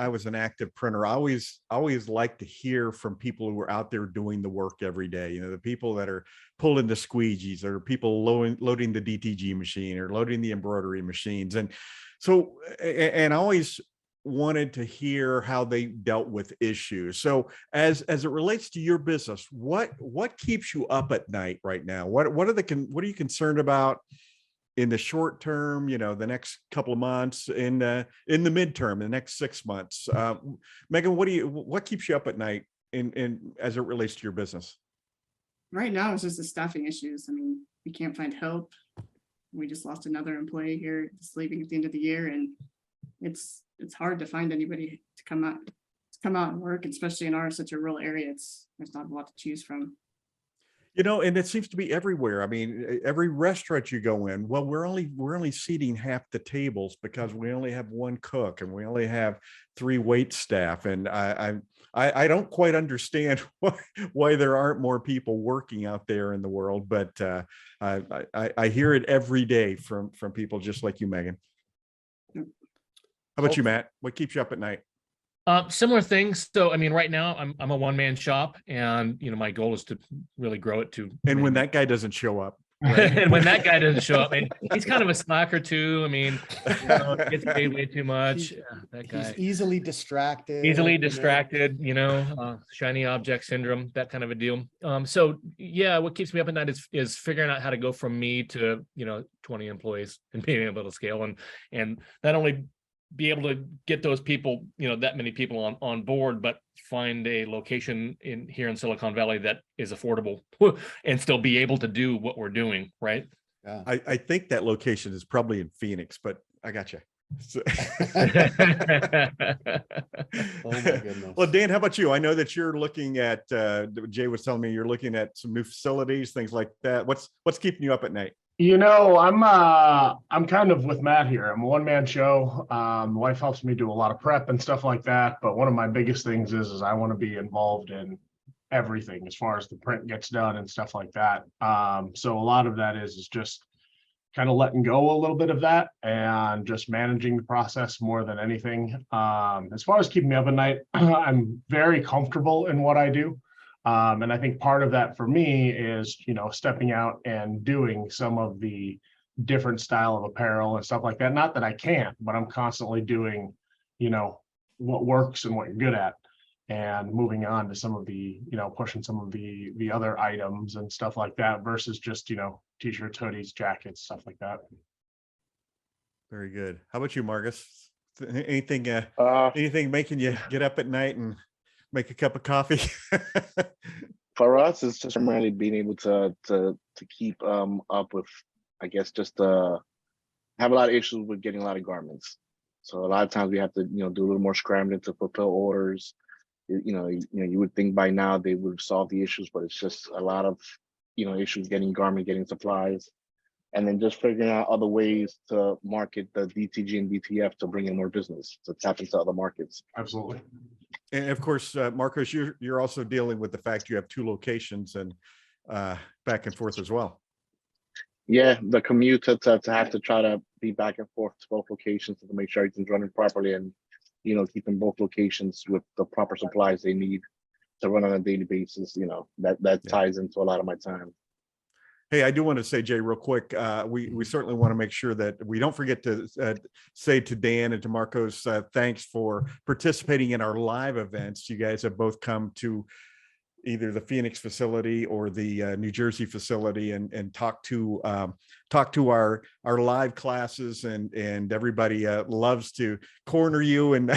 was an active printer, I always like to hear from people who are out there doing the work every day. You know, the people that are pulling the squeegees, or people loading the DTG machine, or loading the embroidery machines. And so, and I always wanted to hear how they dealt with issues. So as it relates to your business, what keeps you up at night right now? What are you concerned about in the short term, you know, the next couple of months, in the midterm, the next 6 months? Megan, what keeps you up at night in as it relates to your business? Right now, it's just the staffing issues. I mean, we can't find help. We just lost another employee here, just leaving at the end of the year, and it's hard to find anybody to come out and work, especially in such a rural area. There's not a lot to choose from. You know, and it seems to be everywhere. I mean, every restaurant you go in, well, we're only seating half the tables because we only have one cook and we only have 3 wait staff. And I don't quite understand why there aren't more people working out there in the world, but I hear it every day from people just like you, Megan. How about you, Matt? What keeps you up at night? Similar things. So, I mean, right now I'm a one-man shop, and, you know, my goal is to really grow it to. And when that guy doesn't show up. Right? And when that guy doesn't show up, I mean, he's kind of a slacker too. I mean, you know, gets paid way too much. That guy. He's easily distracted. You know, shiny object syndrome, that kind of a deal. So yeah, what keeps me up at night is figuring out how to go from me to, you know, 20 employees and being able to scale, and not only be able to get those people, you know, that many people on board, but find a location here in Silicon Valley that is affordable and still be able to do what we're doing. Right. Yeah. I think that location is probably in Phoenix, but I got you. So. Oh my goodness. Well, Dan, how about you? I know that you're looking at, Jay was telling me you're looking at some new facilities, things like that. What's keeping you up at night? You know, I'm kind of with Matt here. I'm a one-man show. My wife helps me do a lot of prep and stuff like that. But one of my biggest things is I want to be involved in everything as far as the print gets done and stuff like that. So a lot of that is just kind of letting go a little bit of that and just managing the process more than anything. As far as keeping me up at night, I'm very comfortable in what I do. And I think part of that for me is, you know, stepping out and doing some of the different style of apparel and stuff like that. Not that I can't, but I'm constantly doing, you know, what works and what you're good at, and moving on to some of the, you know, pushing some of the other items and stuff like that versus just, you know, t-shirts, hoodies, jackets, stuff like that. Very good. How about you, Marcus? Anything making you get up at night and make a cup of coffee? For us, it's just primarily being able to keep up with, I guess, just have a lot of issues with getting a lot of garments. So a lot of times we have to, you know, do a little more scrambling to fulfill orders. You would think by now they would solve the issues, but it's just a lot of, you know, issues getting getting supplies, and then just figuring out other ways to market the DTG and DTF to bring in more business, to tap into other markets. Absolutely. And of course, Marcos, you're also dealing with the fact you have 2 locations and back and forth as well. Yeah, the commute to have to try to be back and forth to both locations to make sure everything's running properly, and, you know, keeping both locations with the proper supplies they need to run on a daily basis. You know, that ties into a lot of my time. Hey, I do want to say, Jay, real quick, we certainly want to make sure that we don't forget to say to Dan and to Marcos, thanks for participating in our live events. You guys have both come to either the Phoenix facility or the New Jersey facility and talk to our live classes, and everybody loves to corner you and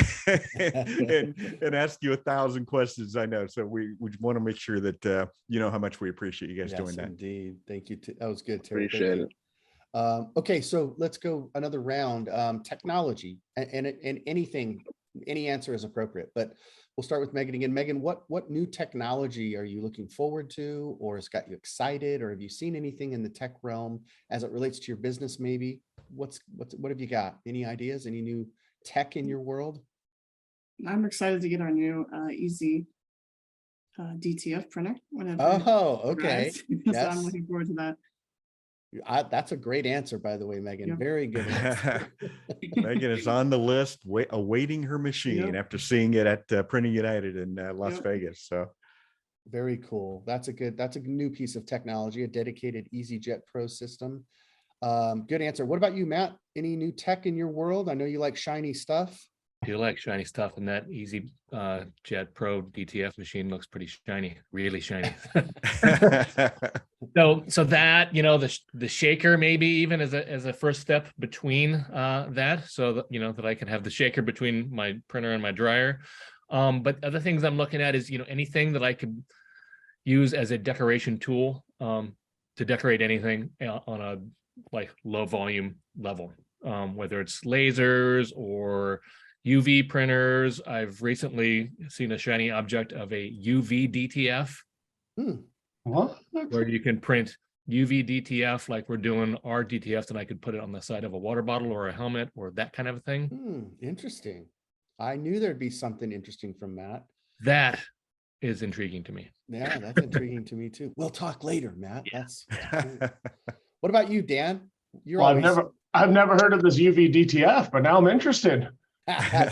and ask you 1,000 questions. I know, so we want to make sure that you know how much we appreciate you guys doing that. Indeed, thank you. That was good, Terry. Appreciate it. Okay, so let's go another round. Technology and anything, any answer is appropriate, but we'll start with Megan again. Megan, what new technology are you looking forward to, or has got you excited, or have you seen anything in the tech realm as it relates to your business? Maybe what have you got? Any ideas? Any new tech in your world? I'm excited to get our new easy DTF printer. Oh, okay. So I'm looking forward to that. That's a great answer, by the way, Megan. Yeah. Very good answer. Megan is on the list, awaiting her machine after seeing it at Printing United in Las Vegas. So very cool. That's a new piece of technology, a dedicated EasyJet Pro system. Good answer. What about you, Matt? Any new tech in your world? I know you like shiny stuff. I do like shiny stuff, and that EasyJet Pro DTF machine looks pretty shiny, really shiny. So that, you know, the shaker maybe even as a first step between that, so that, you know, that I can have the shaker between my printer and my dryer. But other things I'm looking at is, you know, anything that I could use as a decoration tool to decorate anything on a like low volume level, whether it's lasers or UV printers. I've recently seen a shiny object of a UV DTF. What? Where you can print UV DTF like we're doing our DTFs, and I could put it on the side of a water bottle or a helmet or that kind of a thing. Interesting. I knew there'd be something interesting from Matt. That is intriguing to me. Yeah, that's intriguing to me too. We'll talk later, Matt. Yeah. That's cool. What about you, Dan? I've never heard of this UV DTF, but now I'm interested.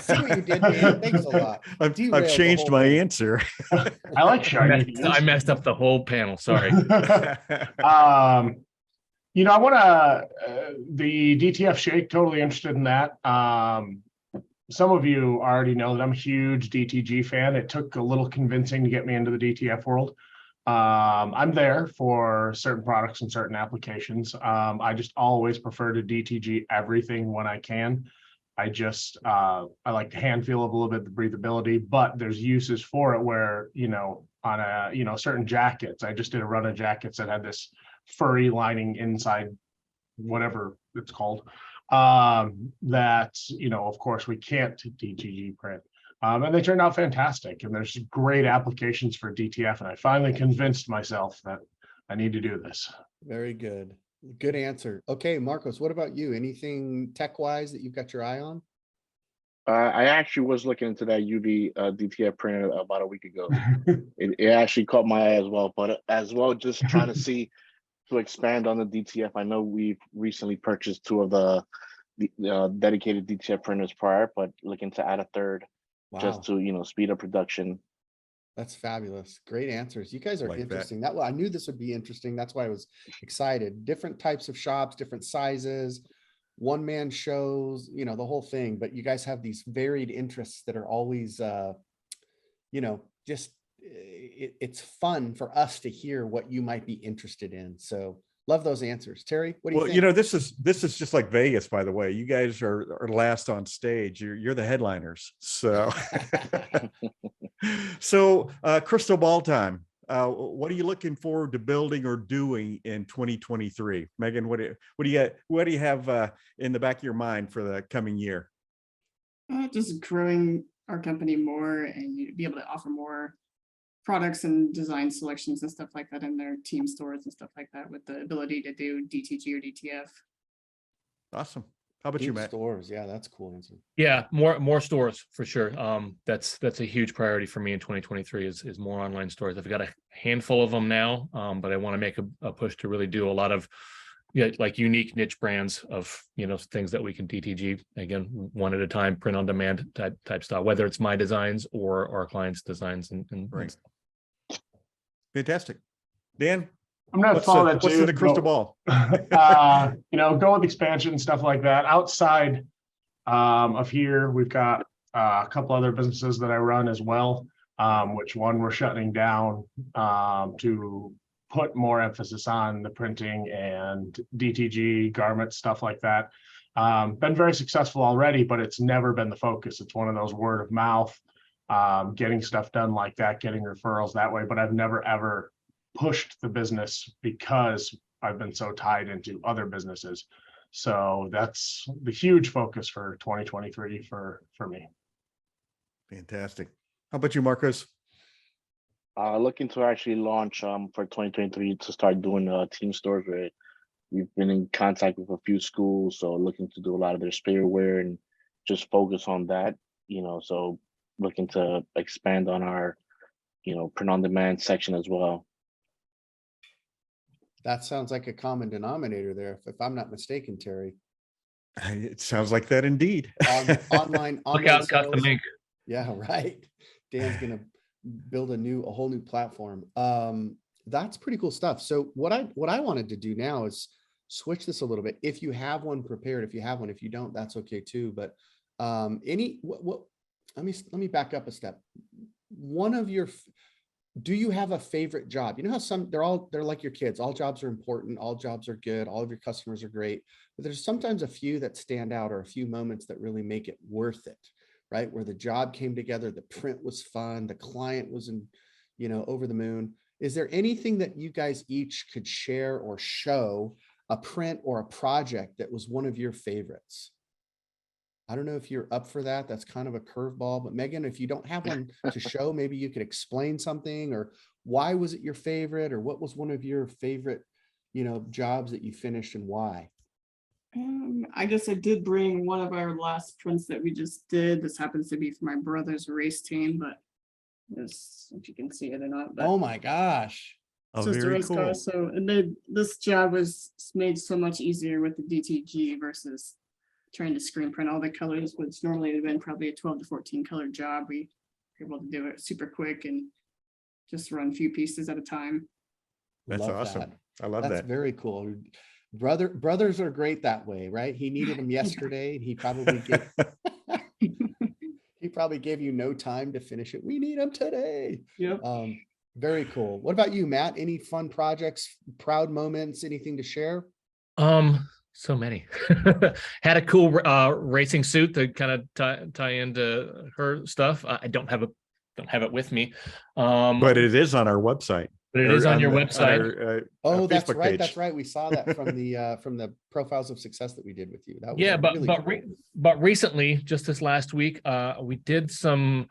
See what you did, Dan. Thanks a lot. I've changed my answer. I like shiny. I messed up the whole panel. Sorry. You know, I want to the DTF shake. Totally interested in that. Some of you already know that I'm a huge DTG fan. It took a little convincing to get me into the DTF world. I'm there for certain products and certain applications. I just always prefer to DTG everything when I can. I like the hand feel of a little bit, the breathability, but there's uses for it where, you know, on a, you know, certain jackets, I just did a run of jackets that had this furry lining inside, whatever it's called, that, you know, of course we can't DTG print. And they turned out fantastic, and there's great applications for DTF. And I finally convinced myself that I need to do this. Very good. Good answer. Okay, Marcos, what about you? Anything tech-wise that you've got your eye on? I actually was looking into that UV DTF printer about a week ago. It actually caught my eye as well, but as well, just trying to see to expand on the DTF. I know we've recently purchased 2 of the dedicated DTF printers prior, but looking to add a third. Wow. Just to, you know, speed up production. That's fabulous. Great answers. You guys are Like interesting. That I knew this would be interesting. That's why I was excited. Different types of shops, different sizes, one-man shows, you know, the whole thing. But you guys have these varied interests that are always, you know, just it's fun for us to hear what you might be interested in. So love those answers. Terry, what do you think? You know, this is just like Vegas, by the way. You guys are last on stage. You're the headliners. So, crystal ball time. What are you looking forward to building or doing in 2023? Megan, what do you have in the back of your mind for the coming year? Just growing our company more and be able to offer more products and design selections and stuff like that in their team stores and stuff like that, with the ability to do DTG or DTF. Awesome. How about you, Matt? Stores, yeah, that's a cool answer. Yeah, more stores for sure. That's a huge priority for me in 2023 is more online stores. I've got a handful of them now, but I want to make a push to really do a lot of like unique niche brands of, you know, things that we can DTG again, one at a time, print on demand type style, whether it's my designs or our clients' designs and right. Fantastic. Dan, I'm gonna follow that too. What's in the crystal ball? You know, go with expansion and stuff like that. Outside of here, we've got a couple other businesses that I run as well, which one we're shutting down to put more emphasis on the printing and DTG garments, stuff like that. Been very successful already, but it's never been the focus. It's one of those word of mouth, getting stuff done like that, getting referrals that way. But I've never, ever pushed the business because I've been so tied into other businesses. So that's the huge focus for 2023 for me. Fantastic. How about you, Marcos? Looking to actually launch for 2023 to start doing team stores where we've been in contact with a few schools. So looking to do a lot of their spareware and just focus on that, you know, so looking to expand on our, you know, print on demand section as well. That sounds like a common denominator there, if I'm not mistaken, Terry. It sounds like that indeed. Online Look out, custom sales. ink. Yeah, right. Dan's gonna build a whole new platform. That's pretty cool stuff. So what I wanted to do now is switch this a little bit. If you have one prepared, if you don't, that's okay too. But let me back up a step. Do you have a favorite job? You know how they're like your kids. All jobs are important. All jobs are good. All of your customers are great. But there's sometimes a few that stand out, or a few moments that really make it worth it, right? Where the job came together, the print was fun, the client was over the moon. Is there anything that you guys each could share or show, a print or a project that was one of your favorites? I don't know if you're up for that. That's kind of a curveball, but Megan, if you don't have one to show, maybe you could explain something, or why was it your favorite, or what was one of your favorite, jobs that you finished and why? I guess I did bring one of our last prints that we just did. This happens to be for my brother's race team, but if you can see it or not. But oh my gosh. It's just a race car. So this job was made so much easier with the DTG versus trying to screen print all the colors, which normally would have been probably a 12 to 14 color job. We were able to do it super quick and just run a few pieces at a time. That's awesome. I love that. That's very cool. Brothers are great that way, right? He needed them yesterday, and he probably gave you no time to finish it. We need them today. Yep. Very cool. What about you, Matt? Any fun projects, proud moments, anything to share? So many. Had a cool racing suit to kind of tie into her stuff. I don't have it with me. But it is on our website. But it is on your website. Oh, that's Facebook right. page. That's right. We saw that from the profiles of success that we did with you. That was Yeah, really cool. but recently, just this last week, we did some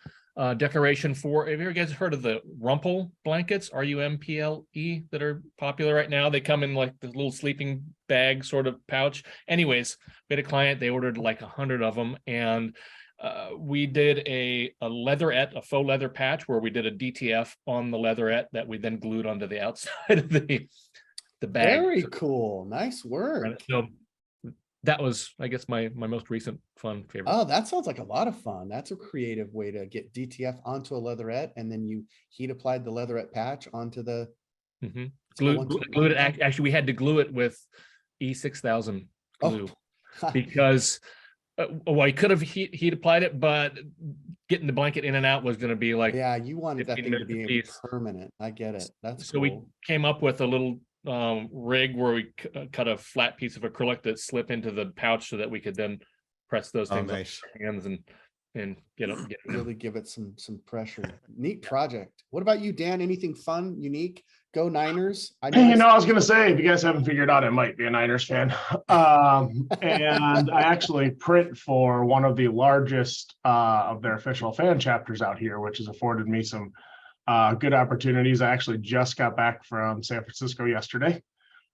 decoration for. Have you guys heard of the Rumple blankets? RUMPLE that are popular right now. They come in like the little sleeping bag sort of pouch. Anyways, we had a client. They ordered like 100 of them, and we did a leatherette, a faux leather patch, where we did a DTF on the leatherette that we then glued onto the outside of the bag. Very cool. Nice work. So that was, I guess, my most recent fun favorite. Oh, that sounds like a lot of fun. That's a creative way to get DTF onto a leatherette, and then you heat applied the leatherette patch onto the glued it. Actually, we had to glue it with E6000 glue because I could have heat applied it, but getting the blanket in and out was going to be like, yeah, you wanted that thing to be permanent. I get it. That's so cool. We came up with a little rig where we cut a flat piece of acrylic that slip into the pouch so that we could then press those things on our hands and get them. Really give it some pressure. Neat project. What about you, Dan? Anything fun, unique? Go Niners. I was going to say, if you guys haven't figured out, I might be a Niners fan. And I actually print for one of the largest of their official fan chapters out here, which has afforded me some good opportunities. I actually just got back from San Francisco yesterday.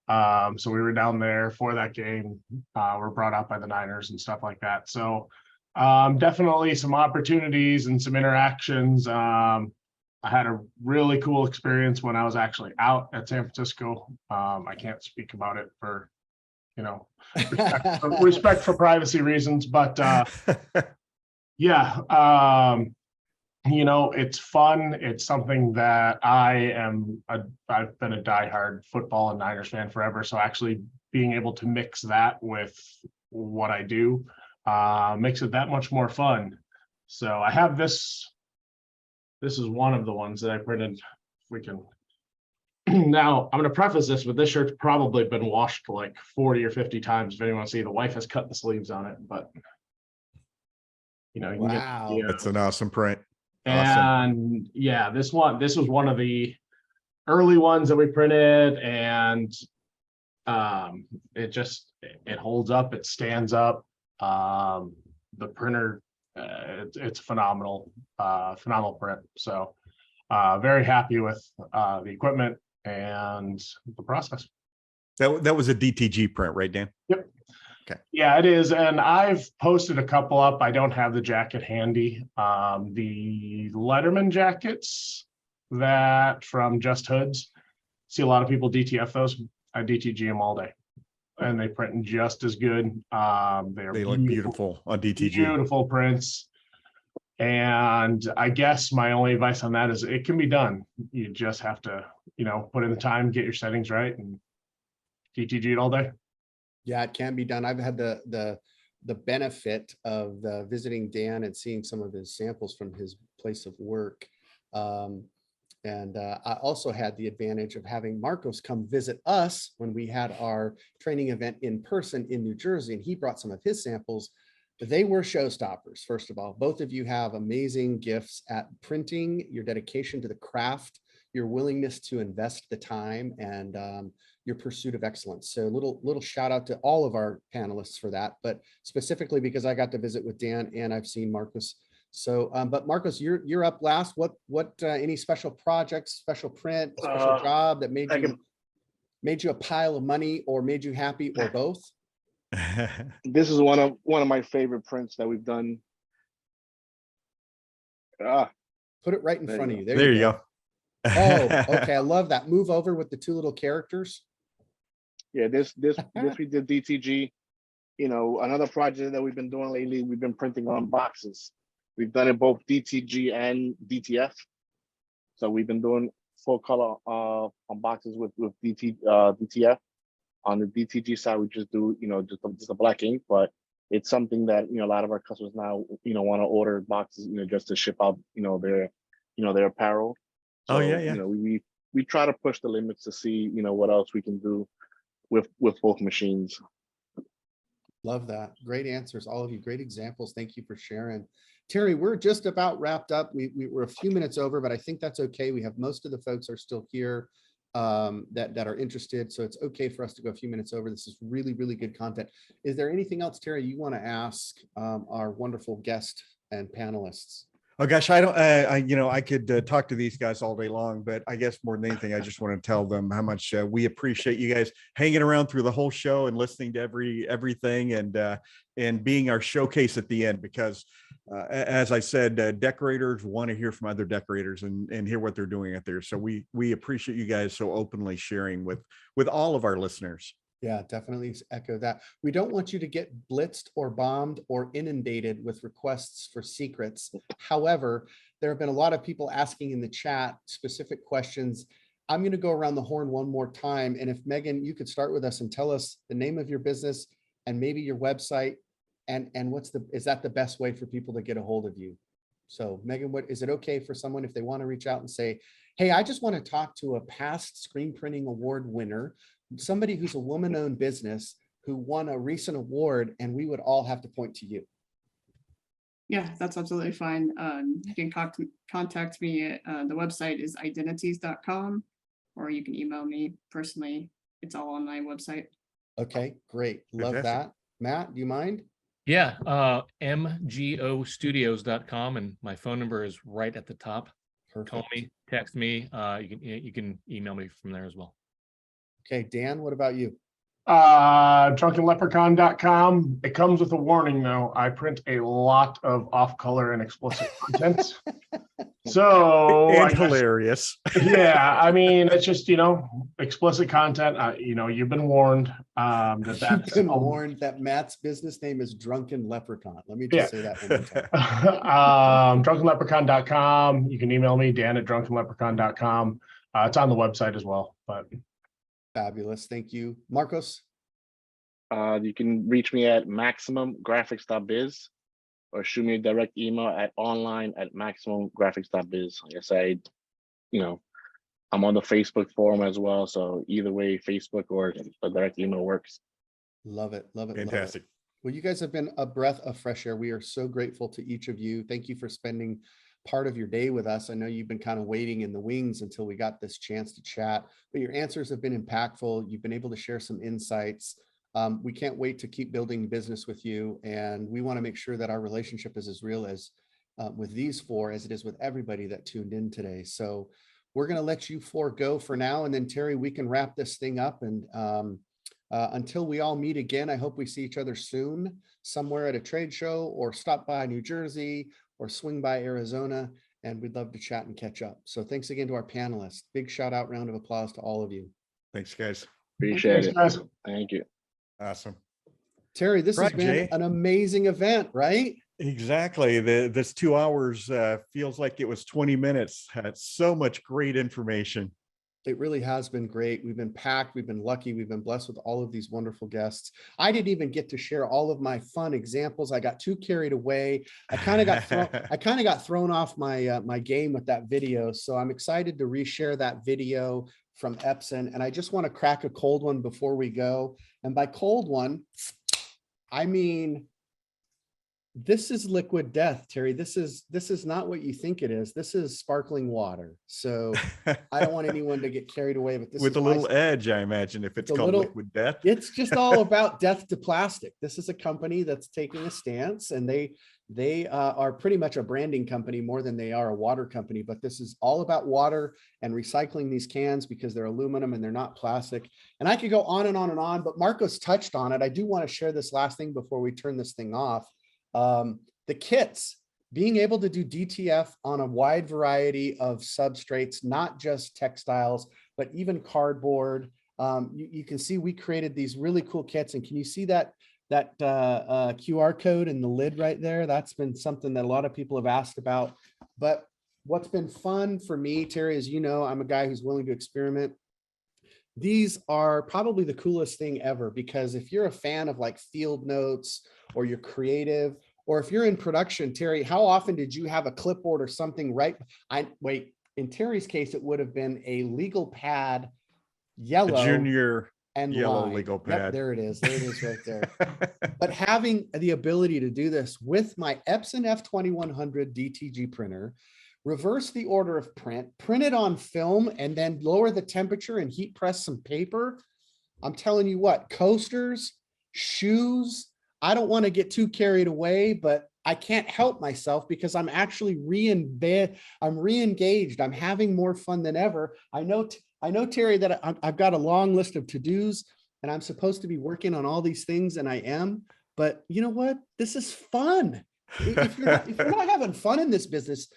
So we were down there for that game. We're brought out by the Niners and stuff like that. So definitely some opportunities and some interactions. I had a really cool experience when I was actually out at San Francisco. I can't speak about it for, respect for privacy reasons, but yeah, it's fun. It's something that I've been a diehard football and Niners fan forever. So actually being able to mix that with what I do makes it that much more fun. So I have this. This is one of the ones that I printed. We can now, I'm going to preface this with this shirt's probably been washed like 40 or 50 times. If anyone see, the wife has cut the sleeves on it, but wow, that's an awesome print. And yeah, this was one of the early ones that we printed, and it holds up, it stands up. The printer, it's phenomenal print. So very happy with the equipment and the process. That was a DTG print, right, Dan? Yep. Okay. Yeah, it is. And I've posted a couple up. I don't have the jacket handy. The Letterman jackets that from Just Hoods, see a lot of people DTF those. I DTG them all day, and they print just as good. They look beautiful on DTG. Beautiful prints. And I guess my only advice on that is it can be done. You just have to, put in the time, get your settings right, and DTG it all day. Yeah, it can be done. I've had the benefit of visiting Dan and seeing some of his samples from his place of work. And I also had the advantage of having Marcos come visit us when we had our training event in person in New Jersey, and he brought some of his samples. They were showstoppers. First of all, both of you have amazing gifts at printing, your dedication to the craft, your willingness to invest the time, and your pursuit of excellence. So little shout out to all of our panelists for that, but specifically because I got to visit with Dan and I've seen Marcos. So, but Marcos, you're up last. What any special projects, special print, special job that made you a pile of money, or made you happy, or both? This is one of my favorite prints that we've done. Put it right in front of you. There you go. Oh, okay. I love that. Move over with the two little characters. Yeah, this we did DTG. Another project that we've been doing lately, we've been printing on boxes. We've done it both DTG and DTF. So we've been doing full color on boxes with DTF. On the DTG side, we just do, just a black ink, but it's something that, a lot of our customers now, want to order boxes, just to ship out, their apparel. So, oh yeah. We try to push the limits to see, what else we can do with both machines. Love that. Great answers, all of you. Great examples. Thank you for sharing. Terry, we're just about wrapped up. We're a few minutes over, but I think that's okay. We have most of the folks are still here that are interested. So it's okay for us to go a few minutes over. This is really, really good content. Is there anything else, Terry, you want to ask our wonderful guest and panelists? Oh gosh, I could talk to these guys all day long, but I guess more than anything, I just want to tell them how much we appreciate you guys hanging around through the whole show and listening to everything and being our showcase at the end, because as I said, decorators want to hear from other decorators and hear what they're doing out there. So we appreciate you guys so openly sharing with all of our listeners. Yeah, definitely echo that. We don't want you to get blitzed or bombed or inundated with requests for secrets. However, there have been a lot of people asking in the chat specific questions. I'm going to go around the horn one more time. And if Megan, you could start with us and tell us the name of your business and maybe your website, and is that the best way for people to get a hold of you? So Megan, is it okay for someone if they want to reach out and say, hey, I just want to talk to a past screen printing award winner, somebody who's a woman-owned business who won a recent award, and we would all have to point to you? Yeah, that's absolutely fine. You can contact me at the website is identities.com, or you can email me personally. It's all on my website. Okay, great. Love that. Matt, do you mind? Yeah, mgostudios.com, and my phone number is right at the top. Perfect. Call me, text me. You can email me from there as well. Okay, Dan, what about you? Drunkenleprechaun.com. It comes with a warning though. I print a lot of off-color and explicit content. So and hilarious. Yeah, I mean, it's just, explicit content. You've been warned. You've been warned that Matt's business name is Drunken Leprechaun. Let me just say that one more time. Drunkenleprechaun.com. You can email me, Dan@drunkenleprechaun.com. It's on the website as well, but fabulous. Thank you. Marcos? You can reach me at maximumgraphics.biz or shoot me a direct email at online@maximumgraphics.biz. Like I said, I'm on the Facebook forum as well. So either way, Facebook or a direct email works. Love it. Love it. Fantastic. Love it. Well, you guys have been a breath of fresh air. We are so grateful to each of you. Thank you for spending part of your day with us. I know you've been kind of waiting in the wings until we got this chance to chat, but your answers have been impactful. You've been able to share some insights. We can't wait to keep building business with you. And we want to make sure that our relationship is as real as with these four as it is with everybody that tuned in today. So we're going to let you four go for now. And then Terry, we can wrap this thing up. And until we all meet again, I hope we see each other soon, somewhere at a trade show, or stop by New Jersey, or swing by Arizona, and we'd love to chat and catch up. So thanks again to our panelists. Big shout out, round of applause to all of you. Thanks, guys. Appreciate it. guys. Thank you. Awesome. Terry, this has Right, been Jay. an amazing event, right? Exactly. This 2 hours feels like it was 20 minutes. Had so much great information. It really has been great. We've been packed. We've been lucky. We've been blessed with all of these wonderful guests. I didn't even get to share all of my fun examples. I got too carried away. I kind of got thrown off my my game with that video. So I'm excited to reshare that video from Epson. And I just want to crack a cold one before we go. And by cold one, I mean, this is liquid death, Terry. This is not what you think it is. This is sparkling water. So I don't want anyone to get carried away, but this with is a little edge, I imagine, if it's called liquid death. It's just all about death to plastic. This is a company that's taking a stance, and they are pretty much a branding company more than they are a water company. But this is all about water and recycling these cans because they're aluminum and they're not plastic. And I could go on and on and on, but Marcos touched on it. I do want to share this last thing before we turn this thing off. The kits, being able to do DTF on a wide variety of substrates, not just textiles, but even cardboard. You can see we created these really cool kits. And can you see that QR code in the lid right there? That's been something that a lot of people have asked about. But what's been fun for me, Terry, as you know, I'm a guy who's willing to experiment. These are probably the coolest thing ever, because if you're a fan of like field notes, or you're creative, or if you're in production, Terry, how often did you have a clipboard or something right? In Terry's case, it would have been a legal pad, yellow. A junior and yellow line. legal Yep, pad. there it is. There it is right there. But having the ability to do this with my Epson F2100 DTG printer, reverse the order of print it on film, and then lower the temperature and heat press some paper. I'm telling you what, coasters, shoes, I don't want to get too carried away, but I can't help myself because I'm actually I'm re-engaged. I'm having more fun than ever. I know, Terry, that I've got a long list of to-dos and I'm supposed to be working on all these things, and I am, but you know what? This is fun. If you're not having fun in this business,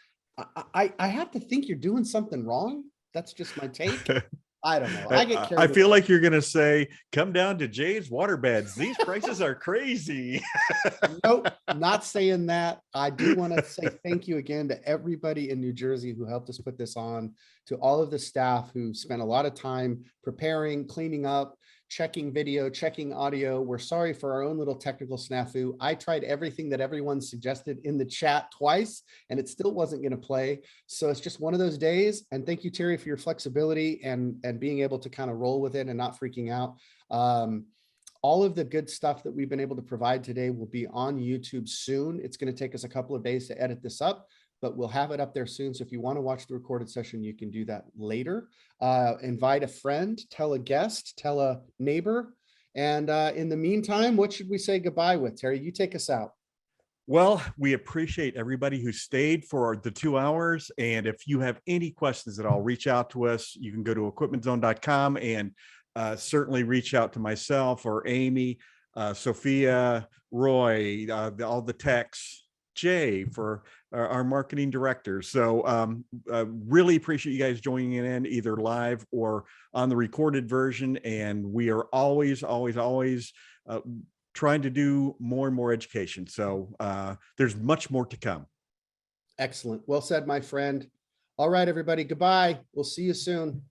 I have to think you're doing something wrong. That's just my take. I don't know. I feel like you're going to say, come down to Jay's water beds. These prices are crazy. Nope, not saying that. I do want to say thank you again to everybody in New Jersey who helped us put this on, to all of the staff who spent a lot of time preparing, cleaning up, checking video, checking audio. We're sorry for our own little technical snafu. I tried everything that everyone suggested in the chat twice, and it still wasn't going to play. So it's just one of those days. And thank you, Terry, for your flexibility and being able to kind of roll with it and not freaking out. All of the good stuff that we've been able to provide today will be on YouTube soon. It's going to take us a couple of days to edit this up, but we'll have it up there soon. So if you want to watch the recorded session, you can do that later. Invite a friend, tell a guest, tell a neighbor. And in the meantime, what should we say goodbye with? Terry, you take us out. Well, we appreciate everybody who stayed for the 2 hours. And if you have any questions at all, reach out to us. You can go to equipmentzone.com and certainly reach out to myself or Amy, Sophia, Roy, all the techs, Jay for our marketing director. So really appreciate you guys joining in either live or on the recorded version. And we are always trying to do more and more education. So there's much more to come. Excellent. Well said, my friend. All right, everybody. Goodbye. We'll see you soon.